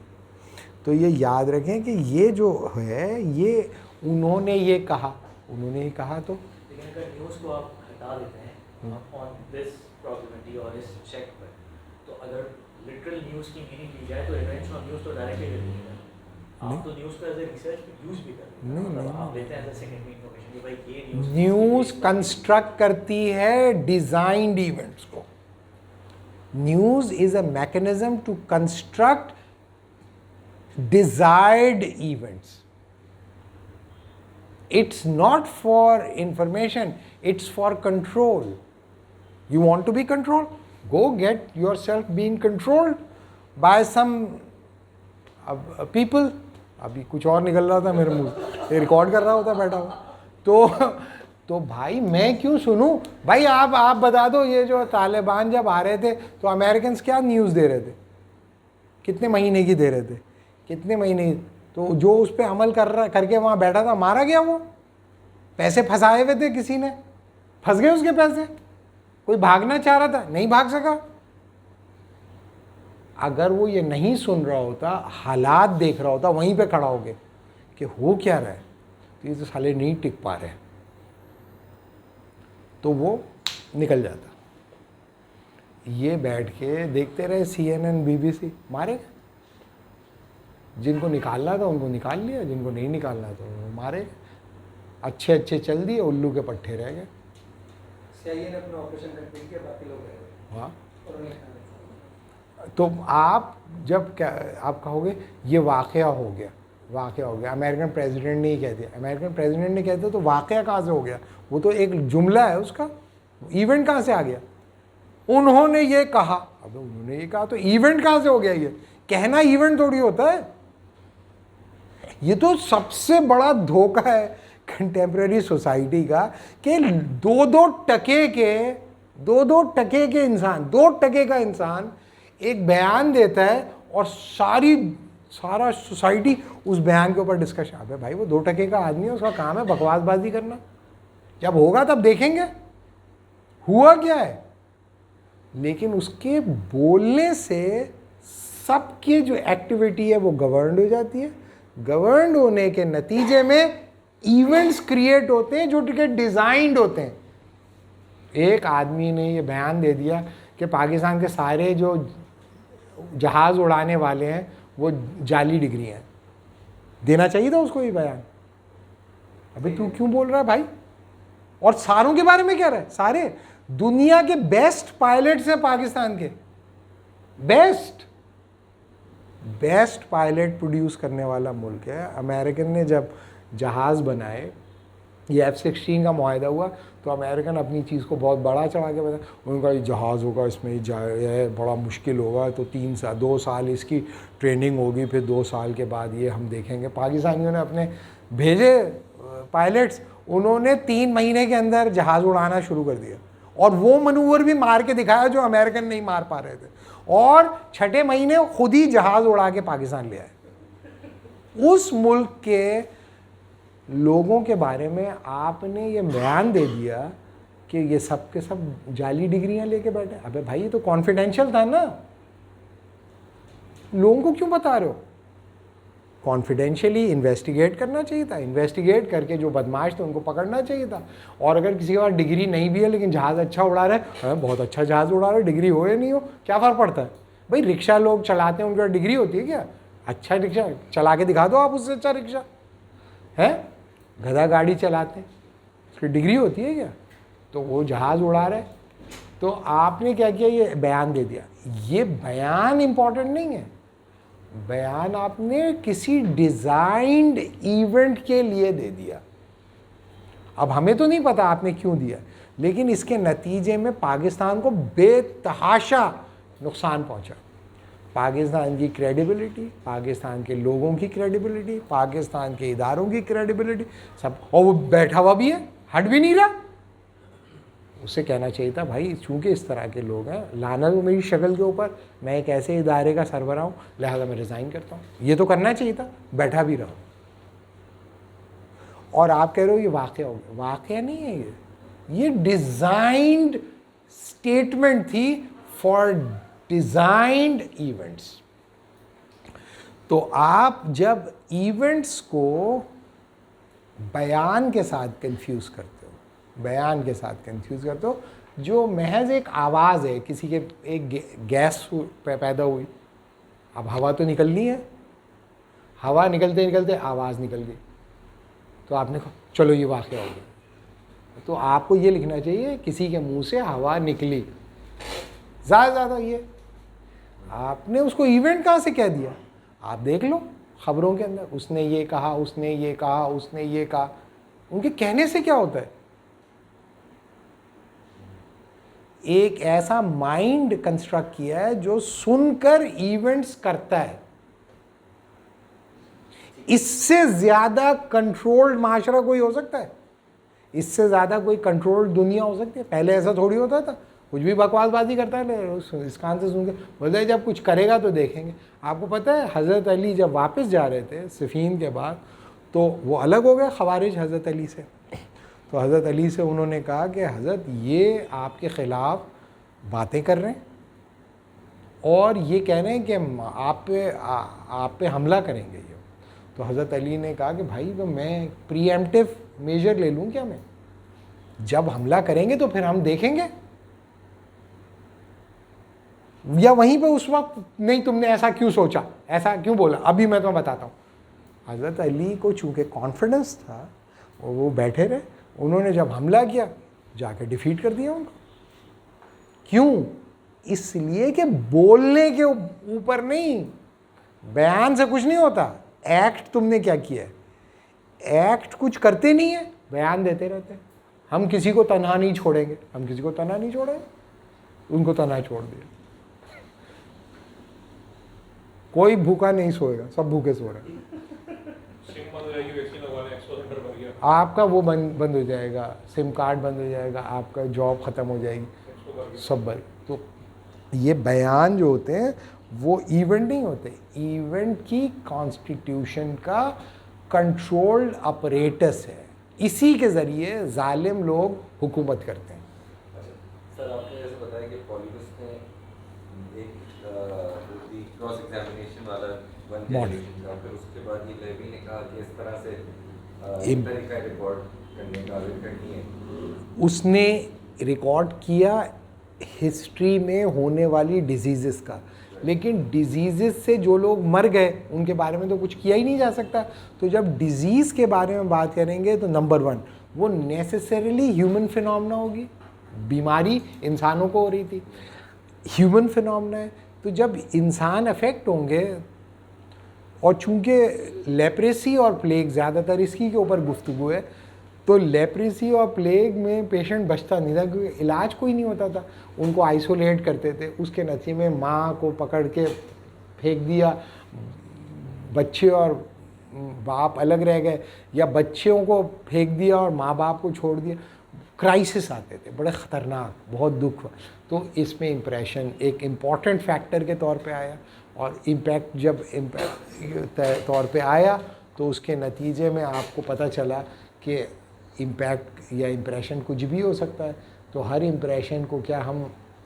तो ये याद रखें कि ये जो है ये उन्होंने ये कहा, उन्होंने ही कहा। तो लेकिन अगर न्यूज़ को आप हटा देते हैं ऑन दिस प्रॉब्लमिटी और इस चेक पर, तो अगर लिटरल न्यूज़ की मीनिंग ली जाए तो इवेंट्स और न्यूज़ तो डायरेक्टली रिलेटेड है। आप तो न्यूज़ को एज ए रिसर्च यूज भी करते हैं, मतलब आप लेते हैं एज ए सेकेंडरी इन्फॉर्मेशन कि भाई ये न्यूज़ कंस्ट्रक्ट करती है डिजाइंड इवेंट्स को। News is a mechanism to construct desired events. It's not for information, it's for control. You want to be controlled? Go get yourself being controlled by some people. अभी कुछ और निकल रहा था मेरे मुंह, ये रिकॉर्ड कर रहा होता बैठा हुआ। तो भाई मैं क्यों सुनूं? भाई आप बता दो, ये जो तालिबान जब आ रहे थे तो अमेरिकन क्या न्यूज़ दे रहे थे? कितने महीने की दे रहे थे? कितने महीने? तो जो उस पर अमल करके वहाँ बैठा था मारा गया। वो पैसे फंसाए हुए थे, किसी ने फंस गए उसके पैसे। कोई भागना चाह रहा था, नहीं भाग सका। अगर वो ये नहीं सुन रहा होता, हालात देख रहा होता, वहीं पे खड़ा होके कि हो क्या रहा है, तो ये तो साले नहीं टिक पा रहे, तो वो निकल जाता। ये बैठ के देखते रहे CNN BBC, मारे। जिनको निकालना था उनको निकाल लिया, जिनको नहीं निकालना था वो मारे। अच्छे चल दिए, उल्लू के पट्टे रह गए। CIA ने अपना ऑपरेशन कंप्लीट किया, बाकी लोग रह गए। हाँ, और उन्हें खाना तो आप जब क्या आप कहोगे ये वाक़या हो गया, वाक़या हो गया, अमेरिकन प्रेसिडेंट ने ही कह दिया, अमेरिकन प्रेसिडेंट ने कह दिया, तो वाक़या कहाँ से हो गया? वो तो एक जुमला है, उसका इवेंट कहाँ से आ गया? उन्होंने ये कहा, अब उन्होंने ये कहा तो इवेंट कहाँ से हो गया? ये कहना इवेंट थोड़ी होता है। ये तो सबसे बड़ा धोखा है कंटेम्प्रेरी सोसाइटी का कि 2-2 टके के इंसान, 2 टके का इंसान एक बयान देता है और सारा सोसाइटी उस बयान के ऊपर डिस्कशन। अबे भाई वो 2 टके का आदमी है, उसका काम है बकवासबाजी करना। जब होगा तब देखेंगे हुआ क्या है। लेकिन उसके बोलने से सबकी जो एक्टिविटी है वो गवर्न हो जाती है। गवर्न होने के नतीजे में इवेंट्स क्रिएट होते हैं जो डिजाइंड होते हैं। एक आदमी ने ये बयान दे दिया कि पाकिस्तान के सारे जो जहाज़ उड़ाने वाले हैं वो जाली डिग्री हैं। देना चाहिए था उसको ये बयान। अबे तू क्यों बोल रहा है भाई? और सारों के बारे में क्या रहा है? सारे दुनिया के बेस्ट पायलट्स हैं पाकिस्तान के, बेस्ट पायलट प्रोड्यूस करने वाला मुल्क है। अमेरिकन ने जब जहाज़ बनाए, ये F-16 का मुआहदा हुआ, तो अमेरिकन अपनी चीज़ को बहुत बड़ा चढ़ा के बताया। उनका ये जहाज़ होगा, इसमें ये बड़ा मुश्किल होगा, तो 2 साल इसकी ट्रेनिंग होगी, फिर 2 साल के बाद ये हम देखेंगे। पाकिस्तानियों ने अपने भेजे पायलट्स, उन्होंने 3 महीने के अंदर जहाज़ उड़ाना शुरू कर दिया और वो मनूवर भी मार के दिखाया जो अमेरिकन नहीं मार पा रहे थे। और 6ठे महीने खुद ही जहाज़ उड़ा के पाकिस्तान ले आए। उस मुल्क के लोगों के बारे में आपने ये बयान दे दिया कि ये सब के सब जाली डिग्रियां लेके बैठे। अबे भाई ये तो कॉन्फिडेंशियल था ना, लोगों को क्यों बता रहे हो? कॉन्फिडेंशियली इन्वेस्टिगेट करना चाहिए था, इन्वेस्टिगेट करके जो बदमाश थे उनको पकड़ना चाहिए था। और अगर किसी के पास डिग्री नहीं भी है लेकिन जहाज़ अच्छा उड़ा रहा है, बहुत अच्छा जहाज़ उड़ा रहा है, डिग्री हो या नहीं हो क्या फ़र्क पड़ता है भाई। रिक्शा लोग चलाते हैं, उनके पास डिग्री होती है क्या? अच्छा रिक्शा चला के दिखा दो आप, उससे अच्छा रिक्शा है। गधा गाड़ी चलाते हैं, उसकी डिग्री होती है क्या? तो वो जहाज़ उड़ा रहे। तो आपने क्या किया, ये बयान दे दिया। ये बयान इंपॉर्टेंट नहीं है, बयान आपने किसी डिज़ाइंड इवेंट के लिए दे दिया। अब हमें तो नहीं पता आपने क्यों दिया, लेकिन इसके नतीजे में पाकिस्तान को बेतहाशा नुकसान पहुंचा। पाकिस्तान की क्रेडिबिलिटी, पाकिस्तान के लोगों की क्रेडिबिलिटी, पाकिस्तान के इदारों की क्रेडिबिलिटी सब। और वो बैठा हुआ भी है, हट भी नहीं रहा। उसे कहना चाहिए था भाई चूंकि इस तरह के लोग हैं, लाना तो मेरी शक्ल के ऊपर, मैं एक ऐसे इदारे का सरबराह हूँ, लिहाजा मैं रिज़ाइन करता हूँ। ये तो करना चाहिए था, बैठा भी रहो। और आप कह रहे हो ये वाक़या हो गया, वाक़या नहीं है ये डिज़ाइंड स्टेटमेंट थी फॉर डिज़ाइंड इवेंट्स। तो आप जब इवेंट्स को बयान के साथ कंफ्यूज करते हो, बयान के साथ कंफ्यूज करते हो, जो महज एक आवाज़ है, किसी के एक गैस पैदा हुई, अब हवा तो निकलनी है, हवा निकलते निकलते आवाज़ निकल गई, तो आपने कहा चलो ये वाक़या हो गया। तो आपको ये लिखना चाहिए किसी के मुंह से हवा निकली, ज़्यादा ये आपने उसको इवेंट कहाँ से कह दिया। आप देख लो खबरों के अंदर, उसने ये कहा, उसने ये कहा, उसने ये कहा, उनके कहने से क्या होता है। एक ऐसा माइंड कंस्ट्रक्ट किया है जो सुनकर इवेंट्स करता है। इससे ज़्यादा कंट्रोल्ड माशरा कोई हो सकता है? इससे ज़्यादा कोई कंट्रोल्ड दुनिया हो सकती है? पहले ऐसा थोड़ी होता था, कुछ भी बकवासबाजी करता है, इस कान से सुन के बोलते जब कुछ करेगा तो देखेंगे। आपको पता है हज़रत अली जब वापस जा रहे थे सिफ़ीन के बाद, तो वो अलग हो गए ख़वारिज हज़रत अली से। तो हज़रत अली से उन्होंने कहा कि हज़रत ये आपके ख़िलाफ़ बातें कर रहे हैं और ये कह रहे हैं कि आप पे हमला करेंगे ये। तो हज़रत अली ने कहा कि भाई तो मैं प्रीएम्प्टिव मेजर ले लूँ क्या? मैं जब हमला करेंगे तो फिर हम देखेंगे, या वहीं पे उस वक्त नहीं तुमने ऐसा क्यों सोचा, ऐसा क्यों बोला, अभी मैं तुम्हें बताता हूँ। हज़रत अली को चूँकि कॉन्फिडेंस था, वो बैठे रहे, उन्होंने जब हमला किया जाके डिफीट कर दिया उनको। क्यों? इसलिए कि बोलने के ऊपर नहीं, बयान से कुछ नहीं होता। एक्ट तुमने क्या किया है, एक्ट कुछ करते नहीं है, बयान देते रहते हैं। हम किसी को तन्हा नहीं छोड़ेंगे, हम किसी को तन्हा नहीं छोड़ेंगे, उनको तन्हा छोड़ दिया। कोई भूखा नहीं सोएगा, सब भूखे सो रहे हैं। आपका वो बंद हो जाएगा, सिम कार्ड बंद हो जाएगा, आपका जॉब ख़त्म हो जाएगी, सब बंद। तो ये बयान जो होते हैं वो इवेंट नहीं होते, इवेंट की कॉन्स्टिट्यूशन का कंट्रोल्ड अपरेटस है। इसी के ज़रिए जालिम लोग हुकूमत करते हैं। सर आपने जैसे बताया कि पॉलिटिक्स ने एक क्रॉस एग्जामिनेशन वाला मॉडल, फिर उसके बाद ये लेवी ने कहा कि इस तरह से तरीका रिकॉर्ड करने का करनी है। उसने रिकॉर्ड किया हिस्ट्री में होने वाली डिजीज़ का, लेकिन डिजीज़ से जो लोग मर गए उनके बारे में तो कुछ किया ही नहीं जा सकता। तो जब डिजीज़ के बारे में बात करेंगे तो नंबर 1 वो नेसेसरीली ह्यूमन फिनोमेना होगी। बीमारी इंसानों को हो रही थी, ह्यूमन फिनोमेना है। तो जब इंसान अफेक्ट होंगे, और चूँकि लेप्रेसी और प्लेग ज़्यादातर इसकी के ऊपर गुफ्तगू है, तो लेप्रेसी और प्लेग में पेशेंट बचता नहीं था क्योंकि इलाज कोई नहीं होता था, उनको आइसोलेट करते थे। उसके नतीजे में माँ को पकड़ के फेंक दिया, बच्चे और बाप अलग रह गए, या बच्चों को फेंक दिया और माँ बाप को छोड़ दिया। क्राइसिस आते थे बड़े ख़तरनाक, बहुत दुख हुआ। तो इसमें इम्प्रेशन एक इम्पॉर्टेंट फैक्टर के तौर पे आया, और इम्पैक्ट जब तौर पे आया तो उसके नतीजे में आपको पता चला कि इम्पैक्ट या इम्प्रेशन कुछ भी हो सकता है। तो हर इम्प्रेशन को क्या हम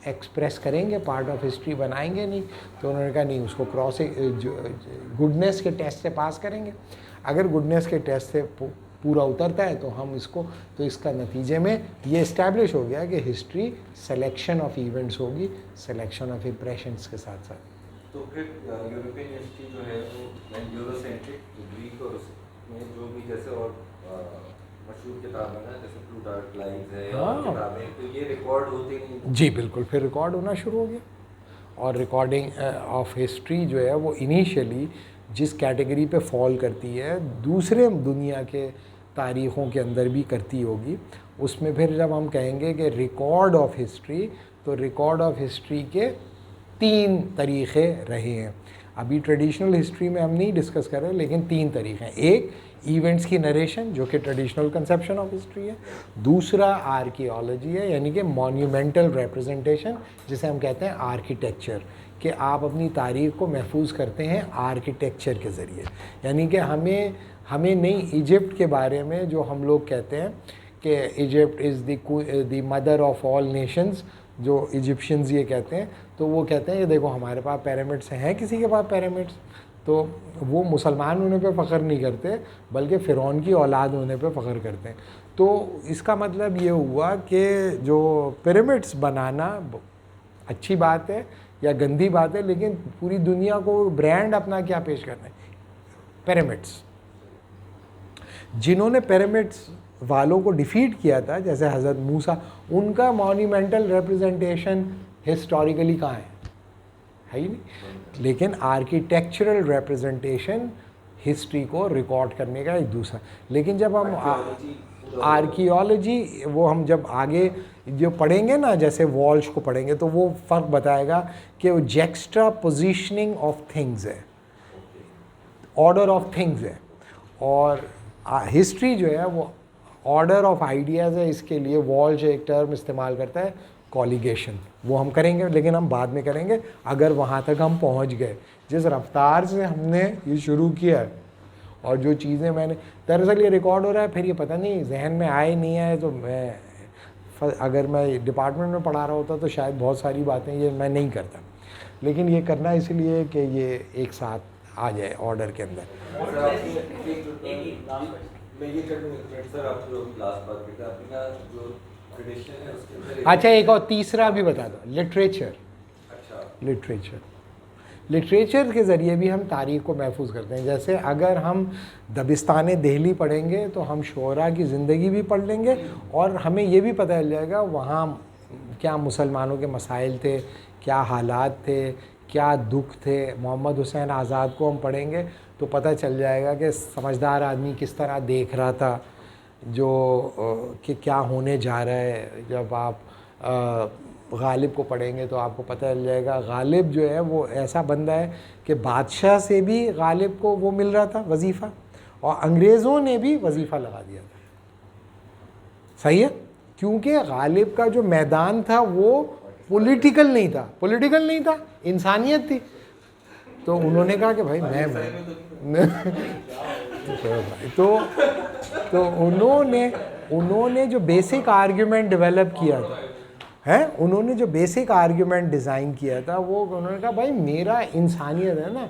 एक्सप्रेस करेंगे, पार्ट ऑफ हिस्ट्री बनाएंगे नहीं। तो उन्होंने कहा नहीं, उसको क्रॉस गुडनेस के टेस्ट से पास करेंगे। अगर गुडनेस के टेस्ट से पूरा उतरता है तो हम इसको, तो इसका नतीजे में ये इस्टेब्लिश हो गया कि हिस्ट्री सिलेक्शन ऑफ इवेंट्स होगी, सिलेक्शन ऑफ इम्प्रेशंस के साथ साथ। तो फिर यूरोपियन हिस्ट्री जो है वो यूरोसेंट्रिक, ग्रीक और उसमें जो भी जैसे और मशहूर किताबें ना, जैसे प्लूटार्क लाइव्स है और किताबें, तो ये रिकॉर्ड होते नहीं। जी बिल्कुल, फिर रिकॉर्ड होना शुरू हो गया। और रिकॉर्डिंग ऑफ हिस्ट्री जो है वो इनिशियली जिस कैटेगरी पे फॉल करती है, दूसरे दुनिया के तारीख़ों के अंदर भी करती होगी। उसमें फिर जब हम कहेंगे कि रिकॉर्ड ऑफ हिस्ट्री, तो रिकॉर्ड ऑफ हिस्ट्री के 3 तरीक़े रहे हैं। अभी ट्रेडिशनल हिस्ट्री में हम नहीं डिस्कस कर रहे, लेकिन 3 तरीक़े हैं। एक, इवेंट्स की नरेशन जो कि ट्रेडिशनल कंसेप्शन ऑफ हिस्ट्री है। दूसरा आर्कियोलॉजी है, यानी कि मॉन्यूमेंटल रिप्रेजेंटेशन, जिसे हम कहते हैं आर्किटेक्चर, कि आप अपनी तारीख़ को महफूज करते हैं आर्किटेक्चर के ज़रिए। यानी कि हमें नहीं, इजिप्ट के बारे में जो हम लोग कहते हैं कि Egypt is the mother of all Nations, जो इजिप्शियंस ये कहते हैं, तो वो कहते हैं कि देखो हमारे पास पिरामिड्स हैं, किसी के पास पिरामिड्स, तो वो मुसलमान होने पे फ़ख्र नहीं करते, बल्कि फ़िरौन की औलाद होने पे फ़ख्र करते हैं। तो इसका मतलब ये हुआ कि जो पिरामिड्स बनाना अच्छी बात है या गंदी बात है, लेकिन पूरी दुनिया को ब्रांड अपना क्या पेश करना है, पिरामिड्स। जिन्होंने पिरामिड्स वालों को डिफीट किया था, जैसे हज़रत मूसा, उनका मॉन्यूमेंटल रिप्रेजेंटेशन हिस्टोरिकली कहाँ है ही नहीं। लेकिन आर्किटेक्चरल रिप्रेजेंटेशन हिस्ट्री को रिकॉर्ड करने का एक दूसरा। लेकिन जब हम आर्कियोलॉजी वो हम जब आगे जो पढ़ेंगे ना, जैसे वॉल्श को पढ़ेंगे, तो वो फ़र्क बताएगा कि वो जेक्स्ट्रा पोजीशनिंग ऑफ थिंग्स है, ऑर्डर ऑफ थिंग्स है, और हिस्ट्री जो है वो ऑर्डर ऑफ आइडियाज़ है। इसके लिए वॉल्श एक टर्म इस्तेमाल करता है, कॉलिगेशन। वो हम करेंगे, लेकिन हम बाद में करेंगे अगर वहाँ तक हम पहुँच गए। जिस रफ्तार से हमने ये शुरू किया है और जो चीज़ें मैंने, दरअसल ये रिकॉर्ड हो रहा है, फिर ये पता नहीं जहन में आए नहीं आए, तो अगर मैं डिपार्टमेंट में पढ़ा रहा होता तो शायद बहुत सारी बातें ये मैं नहीं करता, लेकिन ये करना इसलिए कि ये एक साथ आ जाए ऑर्डर के अंदर। अच्छा, एक और तीसरा भी बता दो, लिटरेचर। लिटरेचर के ज़रिए भी हम तारीख़ को महफूज करते हैं। जैसे अगर हम दबिस्तान दिल्ली पढ़ेंगे तो हम शोरा की ज़िंदगी भी पढ़ लेंगे, और हमें ये भी पता चल जाएगा वहाँ क्या मुसलमानों के मसाइल थे, क्या हालात थे, क्या दुख थे। मोहम्मद हुसैन आज़ाद को हम पढ़ेंगे तो पता चल जाएगा कि समझदार आदमी किस तरह देख रहा था जो कि क्या होने जा रहा है। जब आप गालिब को पढ़ेंगे तो आपको पता चल जाएगा गालिब जो है वो ऐसा बंदा है कि बादशाह से भी गालिब को वो मिल रहा था वजीफ़ा, और अंग्रेज़ों ने भी वजीफ़ा लगा दिया था। सही है, क्योंकि गालिब का जो मैदान था वो पॉलिटिकल नहीं था, इंसानियत थी। तो उन्होंने कहा कि भाई तो उन्होंने जो बेसिक आर्ग्यूमेंट डेवलप किया था, उन्होंने जो बेसिक आर्ग्यूमेंट डिज़ाइन किया था, वो उन्होंने कहा भाई मेरा इंसानियत है ना,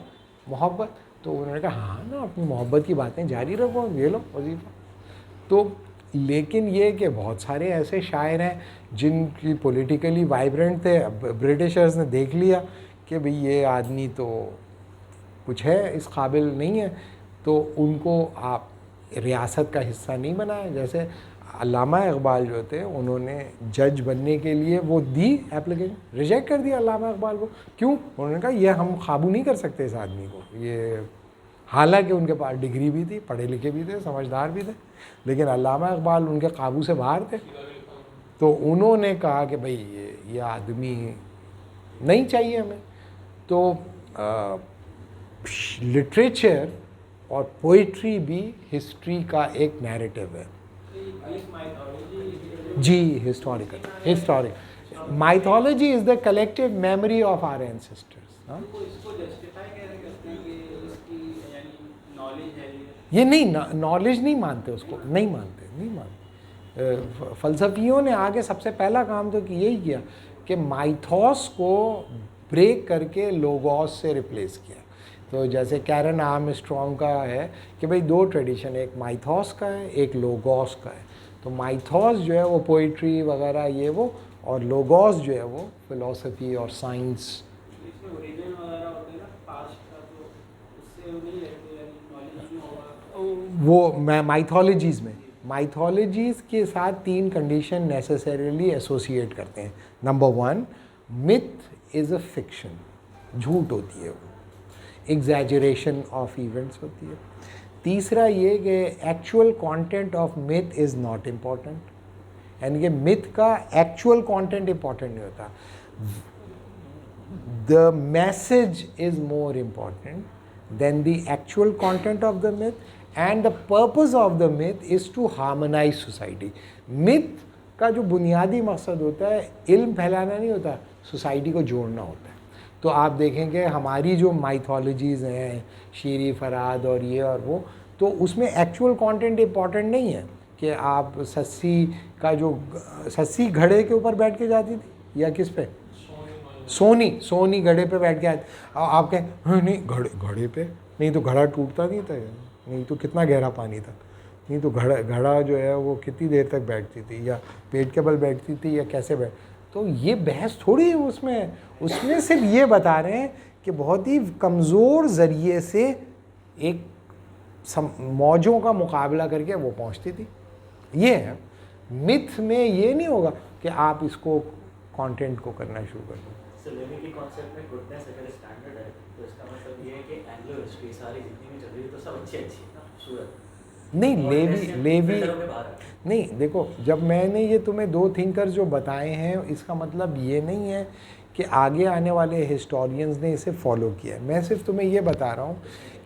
मोहब्बत। तो उन्होंने कहा हाँ ना, अपनी मोहब्बत की बातें जारी रखो, ये लो वजीफ़ा। तो लेकिन ये कि बहुत सारे ऐसे शायर हैं जिनकी पॉलिटिकली वाइब्रेंट थे, ब्रिटिशर्स ने देख लिया कि भाई ये आदमी तो कुछ है, इस काबिल नहीं है, तो उनको आप रियासत का हिस्सा नहीं बनाया। जैसे अल्लामा इकबाल जो थे, उन्होंने जज बनने के लिए वो दी एप्लीकेशन, रिजेक्ट कर दिया अल्लामा इकबाल को। क्यों? उन्होंने कहा ये हम काबू नहीं कर सकते इस आदमी को, ये हालांकि उनके पास डिग्री भी थी, पढ़े लिखे भी थे, समझदार भी थे, लेकिन अल्लामा इकबाल उनके काबू से बाहर थे। तो उन्होंने कहा कि भाई ये आदमी नहीं चाहिए हमें। तो लिटरेचर और पोइट्री भी हिस्ट्री का एक नैरेटिव है। जी, historical mythology is the collective memory of our ancestors. ये नहीं, नॉलेज नहीं मानते उसको, नहीं मानते। फ़लसफ़ियों ने आगे सबसे पहला काम तो यही किया कि माइथॉस को ब्रेक करके लोगोस से रिप्लेस किया। तो जैसे कैरन आर्मस्ट्रॉन्ग का है कि भाई दो ट्रेडिशन, एक माइथॉस का है, एक लोगोस का है। तो माइथॉस जो है वो पोइट्री वगैरह ये वो, और लोगोस जो है वो फिलॉसफी और साइंस। इसमें ओरिजिन वगैरह होते हैं ना पास्ट का, तो उससे वो नहीं रहते, यानी नॉलेज नहीं होगा वो माइथोलॉजीज़ के साथ 3 कंडीशन नेसेसरीली एसोसिएट करते हैं। Number 1, myth is a fiction, झूठ होती है वो, एग्जैजरेशन ऑफ इवेंट्स होती है। तीसरा ये कि actual content of myth is not important, यानी कि मिथ का एक्चुअल कंटेंट इम्पॉर्टेंट नहीं होता, the message is more important than the actual content of the myth, and the purpose of the myth is to harmonise society. Myth का जो बुनियादी मकसद होता है इल्म फैलाना नहीं होता, सोसाइटी को जोड़ना होता है। तो आप देखेंगे हमारी जो माइथोलॉजीज़ हैं, शीरी फराद और ये और वो, तो उसमें एक्चुअल कंटेंट इम्पॉर्टेंट नहीं है कि आप सस्सी घड़े के ऊपर बैठ के जाती थी या किस पे, सोनी घड़े पे बैठ के आती। आप कहें नहीं घड़े पे नहीं तो घड़ा टूटता नहीं था, नहीं तो कितना गहरा पानी था, नहीं तो घड़ा जो है वो कितनी देर तक बैठती थी, या पेट के बल बैठती थी, या कैसे बैठ। तो ये बहस थोड़ी है उसमें सिर्फ ये बता रहे हैं कि बहुत ही कमज़ोर ज़रिए से एक मौजों का मुकाबला करके वो पहुंचती थी। ये है मिथ में, ये नहीं होगा कि आप इसको कंटेंट को करना शुरू कर दो। सो लेवी की कॉन्सेप्ट में गुडनेस अगर स्टैंडर्ड है तो इसका मतलब ये है कि एंग्लो हिस्ट्री सारी जितनी भी चल रही है तो सब अच्छी है ना, सूरत नहीं लेवी नहीं, देखो जब मैंने ये तुम्हें 2 थिंकर्स जो बताए हैं, इसका मतलब ये नहीं है कि आगे आने वाले हिस्टोरियंस ने इसे फॉलो किया है। मैं सिर्फ तुम्हें ये बता रहा हूँ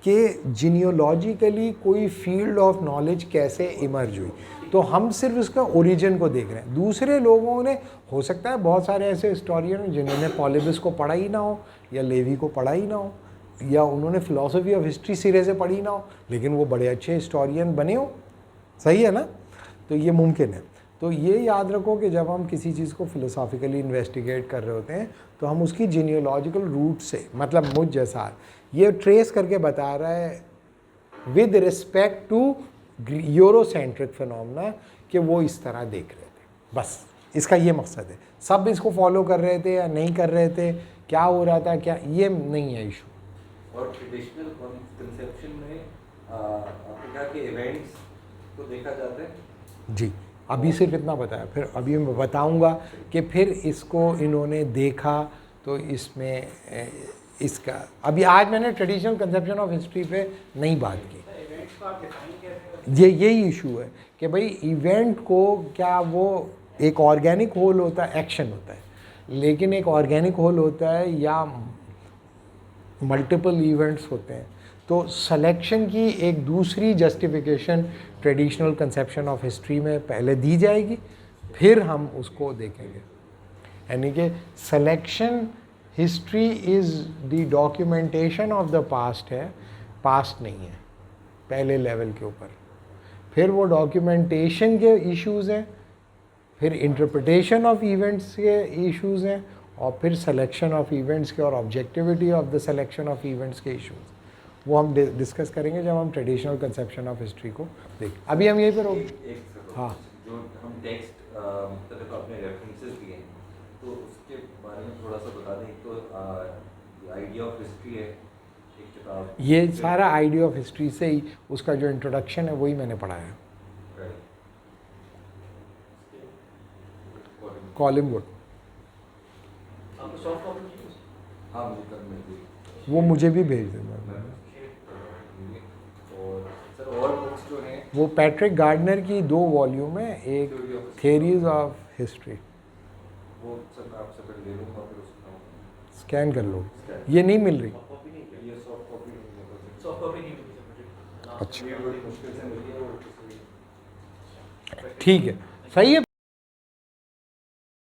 कि जीनियोलॉजिकली कोई फील्ड ऑफ नॉलेज कैसे इमर्ज हुई, तो हम सिर्फ उसका ओरिजिन को देख रहे हैं। दूसरे लोगों ने, हो सकता है बहुत सारे ऐसे हिस्टोरियन जिन्होंने पॉलिबिस को पढ़ा ही ना हो, या लेवी को पढ़ा ही ना हो, या उन्होंने फ़िलासफ़ी ऑफ हिस्ट्री सिरे से पढ़ी ना हो, लेकिन वो बड़े अच्छे हिस्टोरियन बने हो। सही है ना? तो ये मुमकिन है। तो ये याद रखो कि जब हम किसी चीज़ को फ़िलोसॉफिकली इन्वेस्टिगेट कर रहे होते हैं तो हम उसकी जीनियोलॉजिकल रूट से, मतलब मुझ जैसा ये ट्रेस करके बता रहा है with respect to Eurocentric phenomena कि वो इस तरह देख रहे थे। बस इसका ये मकसद है। सब इसको फॉलो कर रहे थे या नहीं कर रहे थे, क्या हो रहा था, क्या, ये नहीं है इशू। और ट्रेडिशनल कंसेप्शन में आपने कहा कि इवेंट्स को देखा जाता है। जी, अभी सिर्फ इतना बताया, फिर अभी मैं बताऊंगा कि फिर इसको इन्होंने देखा तो इसमें इसका, अभी आज मैंने ट्रेडिशनल कंसेप्शन ऑफ हिस्ट्री पे नहीं बात की। इवेंट्स को आप डिफाइन कैसे, यही इशू है कि भाई इवेंट को, क्या वो एक ऑर्गेनिक होल होता है, एक्शन होता है, लेकिन एक ऑर्गेनिक होल होता है या मल्टीपल इवेंट्स होते हैं। तो सिलेक्शन की एक दूसरी justification traditional conception of history में पहले दी जाएगी, फिर हम उसको देखेंगे। यानी कि selection, history is the documentation of the past है, पास्ट नहीं है पहले लेवल के ऊपर। फिर वो डॉक्यूमेंटेशन के इश्यूज़ हैं, फिर इंटरप्रिटेशन ऑफ इवेंट्स के इश्यूज़ हैं, और फिर सिलेक्शन ऑफ इवेंट्स के और objectivity of the selection of events के इश्यूज़, वो हम डिस्कस करेंगे जब हम ट्रेडिशनल कंसेप्शन ऑफ हिस्ट्री को देखें। अभी हम यहीं पर हाँ, जो हम टेक्स्ट मतलब अपने रेफरेंसेस दिए हैं तो उसके बारे में थोड़ा सा बता दें। तो आइडिया ऑफ हिस्ट्री है एक किताब, ये सारा आइडिया ऑफ हिस्ट्री से ही, उसका जो इंट्रोडक्शन है वही मैंने पढ़ाया, कॉलिंग वुड। आपको सॉफ्ट कॉपी चाहिए? हाँ मुझे कल मिल गई, वो मुझे भी भेज देना। और सर और बुक्स जो हैं वो पैट्रिक गार्डनर की 2 वॉल्यूम है, एक थियरीज ऑफ हिस्ट्री, वो सर मैं आपसे फिर ले लूँगा, फिर उसका स्कैन कर लो। ये नहीं मिल रही? कॉपी नहीं चाहिए? ये सॉफ्ट कॉपी नहीं है, सॉफ्ट कॉपी नहीं मिली सर मुझे। अच्छा, ये बड़ी मुश्किल से मिली है, और ठीक है, सही है।